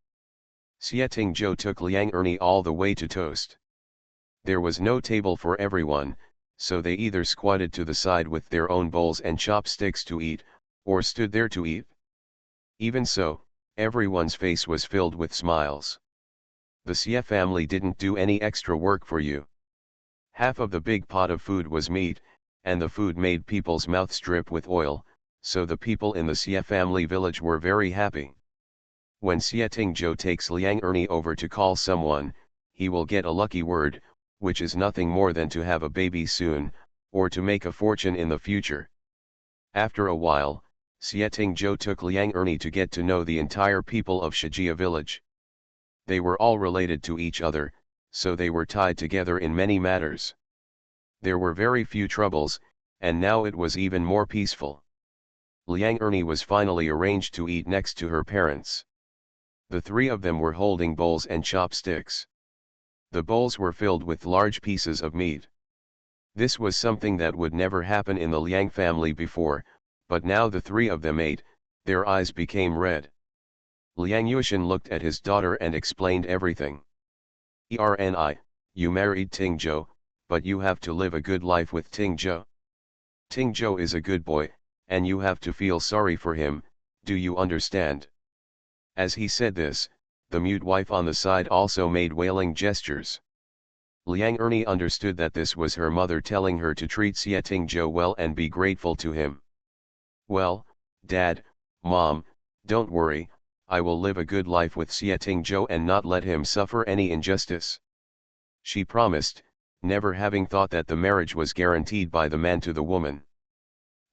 Sietingzhou took Liang Ernie all the way to toast. There was no table for everyone, so they either squatted to the side with their own bowls and chopsticks to eat, or stood there to eat. Even so, everyone's face was filled with smiles. The Xie family didn't do any extra work for you. Half of the big pot of food was meat, and the food made people's mouths drip with oil, so the people in the Xie family village were very happy. When Sietingzhou takes Liang Ernie over to call someone, he will get a lucky word, which is nothing more than to have a baby soon, or to make a fortune in the future. After a while, Sietingzhou took Liang Ernie to get to know the entire people of Shijia village. They were all related to each other, so they were tied together in many matters. There were very few troubles, and now it was even more peaceful. Liang Ernie was finally arranged to eat next to her parents. The three of them were holding bowls and chopsticks. The bowls were filled with large pieces of meat. This was something that would never happen in the Liang family before, but now the three of them ate, their eyes became red. Liang Yuxian looked at his daughter and explained everything. "Erni, you married Tingzhou, but you have to live a good life with Tingzhou. Tingzhou is a good boy, and you have to feel sorry for him, do you understand?" As he said this, the mute wife on the side also made wailing gestures. Liang Ernie understood that this was her mother telling her to treat Sietingzhou well and be grateful to him. "Well, Dad, Mom, don't worry, I will live a good life with Sietingzhou and not let him suffer any injustice," she promised, never having thought that the marriage was guaranteed by the man to the woman.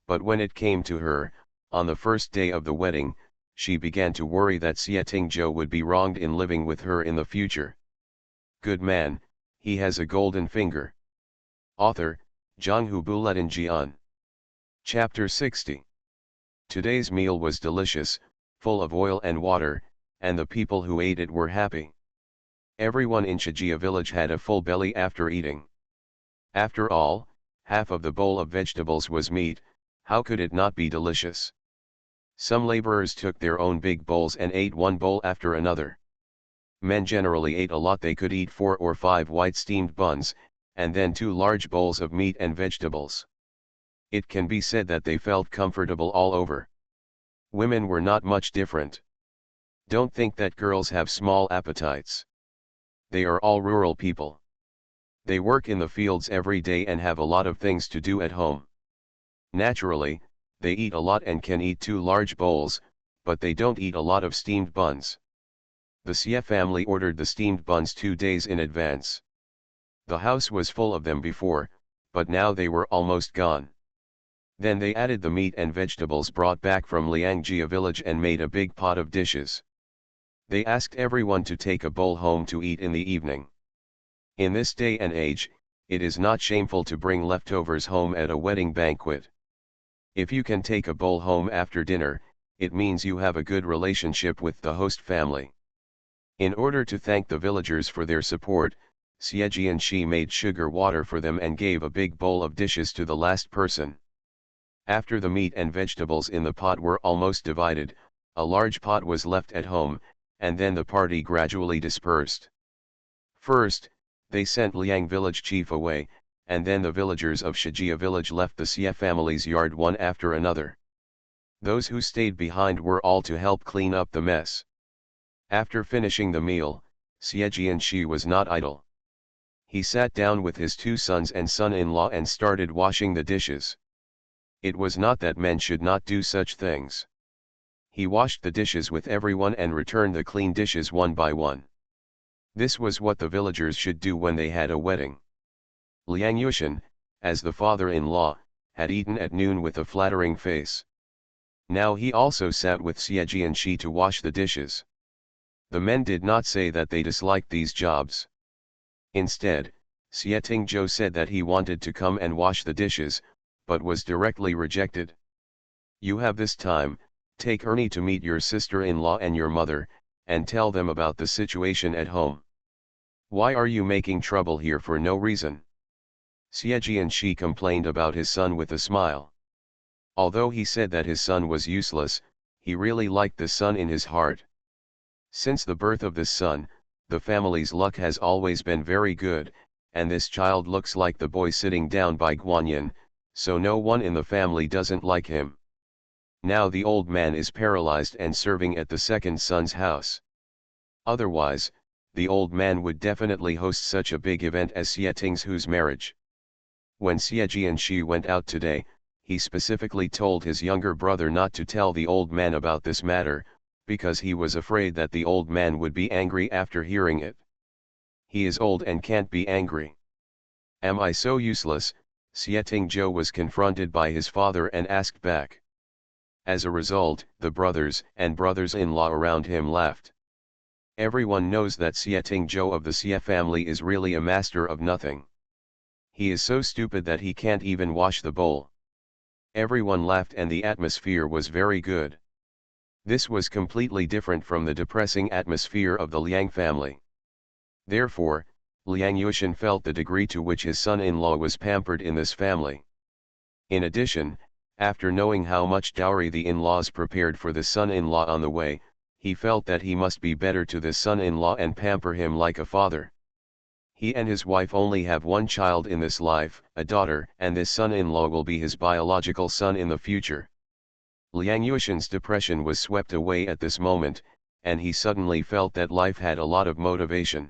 But when it came to her, on the first day of the wedding, she began to worry that Sietingzhou would be wronged in living with her in the future. Good man, he has a golden finger. Author, Zhanghu Buletin Jian. Chapter 60. Today's meal was delicious, full of oil and water, and the people who ate it were happy. Everyone in Shijia village had a full belly after eating. After all, half of the bowl of vegetables was meat, how could it not be delicious? Some laborers took their own big bowls and ate one bowl after another. Men generally ate a lot. They could eat 4 or 5 white steamed buns, and then 2 large bowls of meat and vegetables. It can be said that they felt comfortable all over. Women were not much different. Don't think that girls have small appetites. They are all rural people. They work in the fields every day and have a lot of things to do at home. Naturally, they eat a lot and can eat 2 large bowls, but they don't eat a lot of steamed buns. The Xie family ordered the steamed buns 2 days in advance. The house was full of them before, but now they were almost gone. Then they added the meat and vegetables brought back from Liangjia village and made a big pot of dishes. They asked everyone to take a bowl home to eat in the evening. In this day and age, it is not shameful to bring leftovers home at a wedding banquet. If you can take a bowl home after dinner, it means you have a good relationship with the host family. In order to thank the villagers for their support, Xie Shi made sugar water for them and gave a big bowl of dishes to the last person. After the meat and vegetables in the pot were almost divided, a large pot was left at home, and then the party gradually dispersed. First, They sent Liang village chief away, and then the villagers of Shijia village left the Xie family's yard one after another. Those who stayed behind were all to help clean up the mess. After finishing the meal, Xie Jianxi was not idle. He sat down with his two sons and son-in-law and started washing the dishes. It was not that men should not do such things. He washed the dishes with everyone and returned the clean dishes one by one. This was what the villagers should do when they had a wedding. Liang Yushan, as the father-in-law, had eaten at noon with a flattering face. Now he also sat with Xie Jianxi to wash the dishes. The men did not say that they disliked these jobs. Instead, Xie Tingzhou said that he wanted to come and wash the dishes, but was directly rejected. You have this time, take Ernie to meet your sister-in-law and your mother, and tell them about the situation at home. Why are you making trouble here for no reason? Xie Jianxi complained about his son with a smile. Although he said that his son was useless, he really liked the son in his heart. Since the birth of this son, the family's luck has always been very good, and this child looks like the boy sitting down by Guanyin, so no one in the family doesn't like him. Now the old man is paralyzed and serving at the second son's house. Otherwise, the old man would definitely host such a big event as Xie Tingzhu's marriage. When Xie Jianxi went out today, he specifically told his younger brother not to tell the old man about this matter, because he was afraid that the old man would be angry after hearing it. He is old and can't be angry. Am I so useless? Xie Tingzhou was confronted by his father and asked back. As a result, the brothers and brothers-in-law around him laughed. Everyone knows that Xie Tingzhou of the Xie family is really a master of nothing. He is so stupid that he can't even wash the bowl. Everyone laughed and the atmosphere was very good. This was completely different from the depressing atmosphere of the Liang family. Therefore, Liang Yushan felt the degree to which his son-in-law was pampered in this family. In addition, after knowing how much dowry the in-laws prepared for the son-in-law on the way, he felt that he must be better to this son-in-law and pamper him like a father. He and his wife only have one child in this life, a daughter, and this son-in-law will be his biological son in the future. Liang Yushan's depression was swept away at this moment, and he suddenly felt that life had a lot of motivation.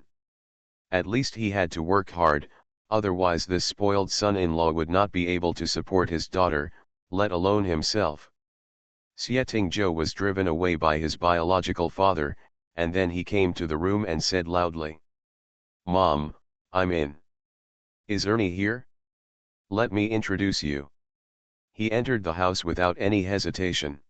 At least he had to work hard, otherwise this spoiled son-in-law would not be able to support his daughter, let alone himself. Xie Tingzhou was driven away by his biological father, and then he came to the room and said loudly, "Mom, I'm in. Is Ernie here? Let me introduce you." He entered the house without any hesitation.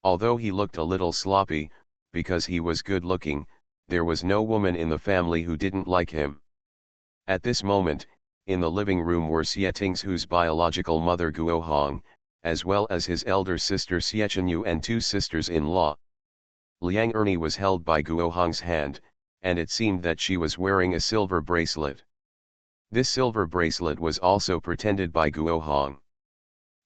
Although he looked a little sloppy, because he was good-looking, there was no woman in the family who didn't like him. At this moment, in the living room were Xie Tingzhu's biological mother Guo Hong, as well as his elder sister Xie Chenyu and two sisters-in-law. Liang Ernie was held by Guo Hong's hand, and it seemed that she was wearing a silver bracelet. This silver bracelet was also pretended by Guo Hong.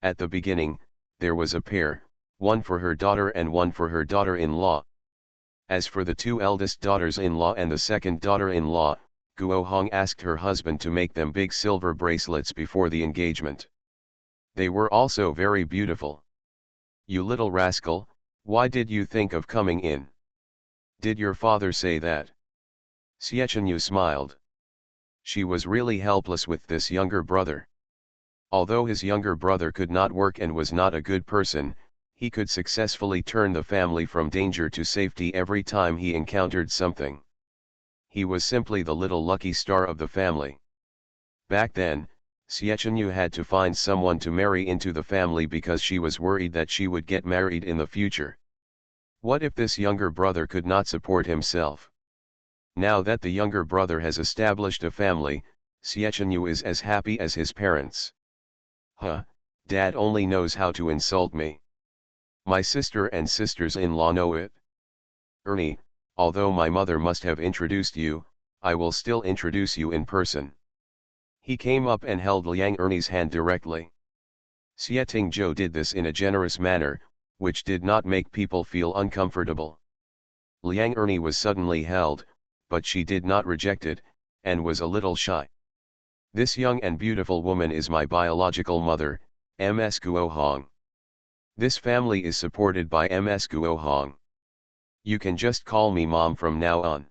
At the beginning, there was a pair, one for her daughter and one for her daughter-in-law. As for the two eldest daughters-in-law and the second daughter-in-law, Guo Hong asked her husband to make them big silver bracelets before the engagement. They were also very beautiful. "You little rascal, why did you think of coming in? Did your father say that?" Xie Chenyu smiled. She was really helpless with this younger brother. Although his younger brother could not work and was not a good person, he could successfully turn the family from danger to safety every time he encountered something. He was simply the little lucky star of the family. Back then, Xie Chenyu had to find someone to marry into the family because she was worried that she would get married in the future. What if this younger brother could not support himself? Now that the younger brother has established a family, Xie Chenyu is as happy as his parents. "Huh, Dad only knows how to insult me. My sister and sisters-in-law know it. Ernie, although my mother must have introduced you, I will still introduce you in person." He came up and held Liang Ernie's hand directly. Xie Tingzhou did this in a generous manner, which did not make people feel uncomfortable. Liang Ernie was suddenly held, but she did not reject it, and was a little shy. This young and beautiful woman is my biological mother, Ms. Guo Hong. This family is supported by Ms. Guo Hong. You can just call me mom from now on.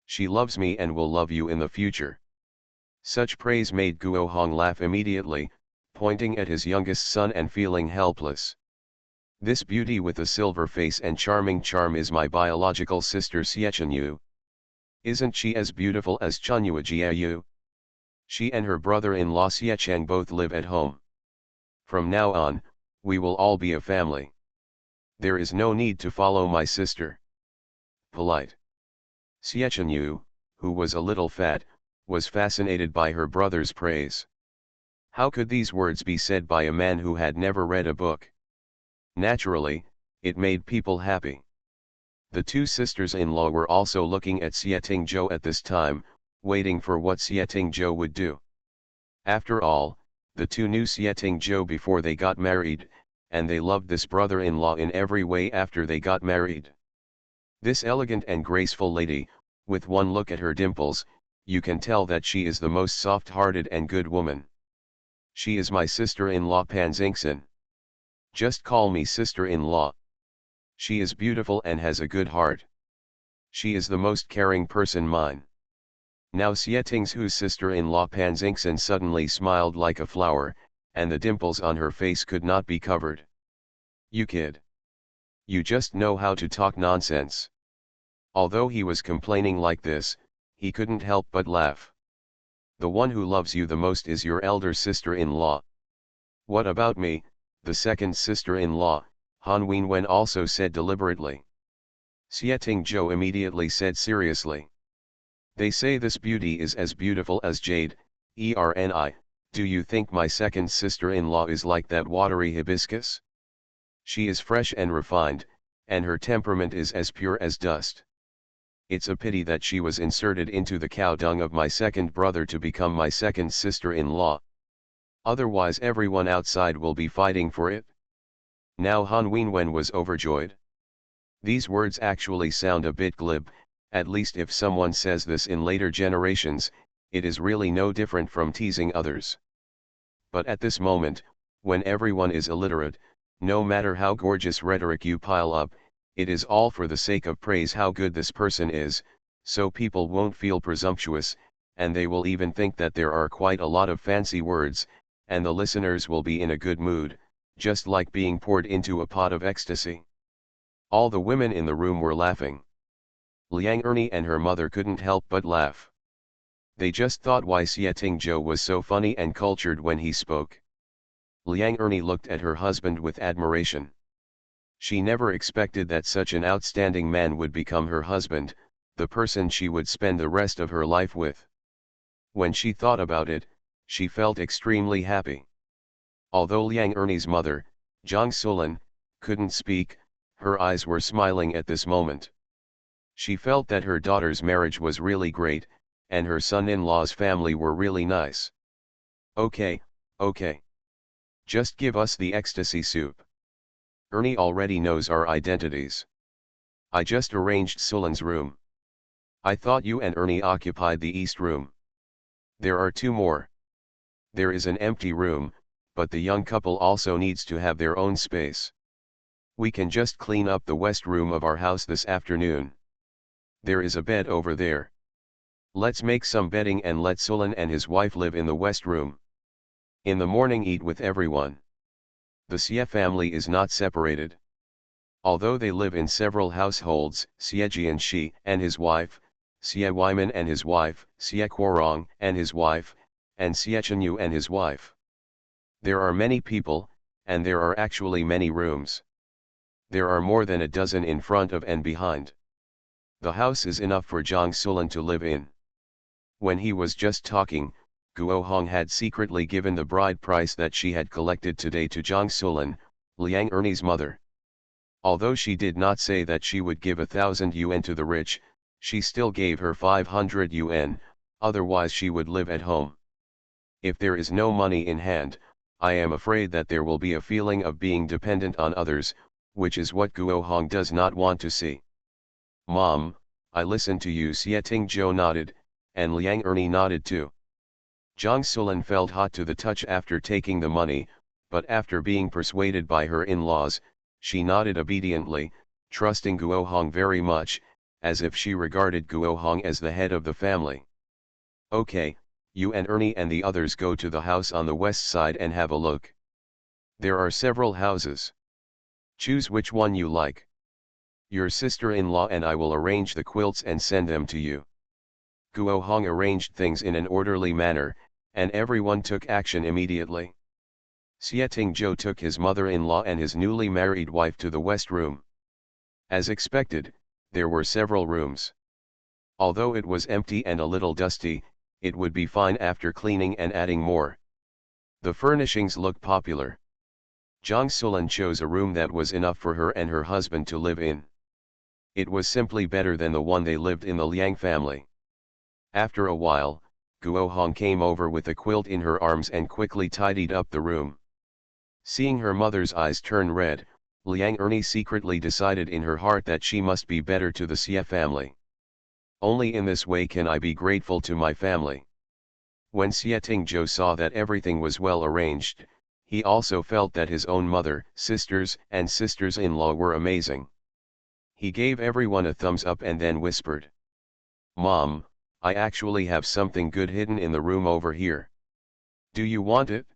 She loves me and will love you in the future. Such praise made Guo Hong laugh immediately, pointing at his youngest son and feeling helpless. This beauty with a silver face and charming charm is my biological sister Xie Chenyu. Isn't she as beautiful as Chenyu Jiayu? She and her brother-in-law Xie Cheng both live at home. From now on, we will all be a family. There is no need to follow my sister. Polite. Xie Chenyu, who was a little fat, was fascinated by her brother's praise. How could these words be said by a man who had never read a book? Naturally, it made people happy. The two sisters-in-law were also looking at Xie Tingzhou at this time, waiting for what Xie Tingzhou would do. After all, the two knew Xie Tingzhou before they got married, and they loved this brother-in-law in every way after they got married. This elegant and graceful lady, with one look at her dimples, you can tell that she is the most soft-hearted and good woman. She is my sister-in-law Pan Xingxin. Just call me sister-in-law. She is beautiful and has a good heart. She is the most caring person mine. Now Xie Tingzhou's sister-in-law Pan Xingxin suddenly smiled like a flower, and the dimples on her face could not be covered. You kid. You just know how to talk nonsense. Although he was complaining like this, he couldn't help but laugh. The one who loves you the most is your elder sister-in-law. What about me, the second sister-in-law? Han Wenwen also said deliberately. Xie Tingzhou immediately said seriously. They say this beauty is as beautiful as jade, Erni, do you think my second sister-in-law is like that watery hibiscus? She is fresh and refined, and her temperament is as pure as dust. It's a pity that she was inserted into the cow dung of my second brother to become my second sister-in-law. Otherwise everyone outside will be fighting for it. Now Han Wenwen was overjoyed. These words actually sound a bit glib, at least if someone says this in later generations, it is really no different from teasing others. But at this moment, when everyone is illiterate, no matter how gorgeous rhetoric you pile up, it is all for the sake of praise how good this person is, so people won't feel presumptuous, and they will even think that there are quite a lot of fancy words, and the listeners will be in a good mood, just like being poured into a pot of ecstasy. All the women in the room were laughing. Liang Ernie and her mother couldn't help but laugh. They just thought why Xie Tingzhou was so funny and cultured when he spoke. Liang Ernie looked at her husband with admiration. She never expected that such an outstanding man would become her husband, the person she would spend the rest of her life with. When she thought about it, she felt extremely happy. Although Liang Ernie's mother, Zhang Sulan, couldn't speak, her eyes were smiling at this moment. She felt that her daughter's marriage was really great, and her son-in-law's family were really nice. Okay. Just give us the ecstasy soup. Ernie already knows our identities. I just arranged Sulan's room. I thought you and Ernie occupied the east room. There are two more. There is an empty room, but the young couple also needs to have their own space. We can just clean up the west room of our house this afternoon. There is a bed over there. Let's make some bedding and let Sulan and his wife live in the west room. In the morning eat with everyone. The Xie family is not separated. Although they live in several households, Xie Jianxi and his wife, Xie Weiman and his wife, Xie Guorong and his wife, and Xie Chenyu and his wife. There are many people, and there are actually many rooms. There are more than a dozen in front of and behind. The house is enough for Zhang Sulan to live in. When he was just talking, Guo Hong had secretly given the bride price that she had collected today to Zhang Sulan, Liang Ernie's mother. Although she did not say that she would give 1,000 yuan to the rich, she still gave her 500 yuan, otherwise she would live at home. If there is no money in hand, I am afraid that there will be a feeling of being dependent on others, which is what Guo Hong does not want to see. Mom, I listen to you. Xie Tingzhou nodded, and Liang Ernie nodded too. Jiang Sulan felt hot to the touch after taking the money, but after being persuaded by her in-laws, she nodded obediently, trusting Guo Hong very much, as if she regarded Guo Hong as the head of the family. Okay, you and Ernie and the others go to the house on the west side and have a look. There are several houses. Choose which one you like. Your sister-in-law and I will arrange the quilts and send them to you. Guo Hong arranged things in an orderly manner, and everyone took action immediately. Xie Tingzhou took his mother-in-law and his newly married wife to the west room. As expected, there were several rooms. Although it was empty and a little dusty, it would be fine after cleaning and adding more. The furnishings looked popular. Jiang Sulan chose a room that was enough for her and her husband to live in. It was simply better than the one they lived in the Liang family. After a while, Guo Hong came over with a quilt in her arms and quickly tidied up the room. Seeing her mother's eyes turn red, Liang Ernie secretly decided in her heart that she must be better to the Xie family. Only in this way can I be grateful to my family. When Xie Tingzhou saw that everything was well arranged, he also felt that his own mother, sisters, and sisters-in-law were amazing. He gave everyone a thumbs up and then whispered, "Mom, I actually have something good hidden in the room over here. Do you want it?"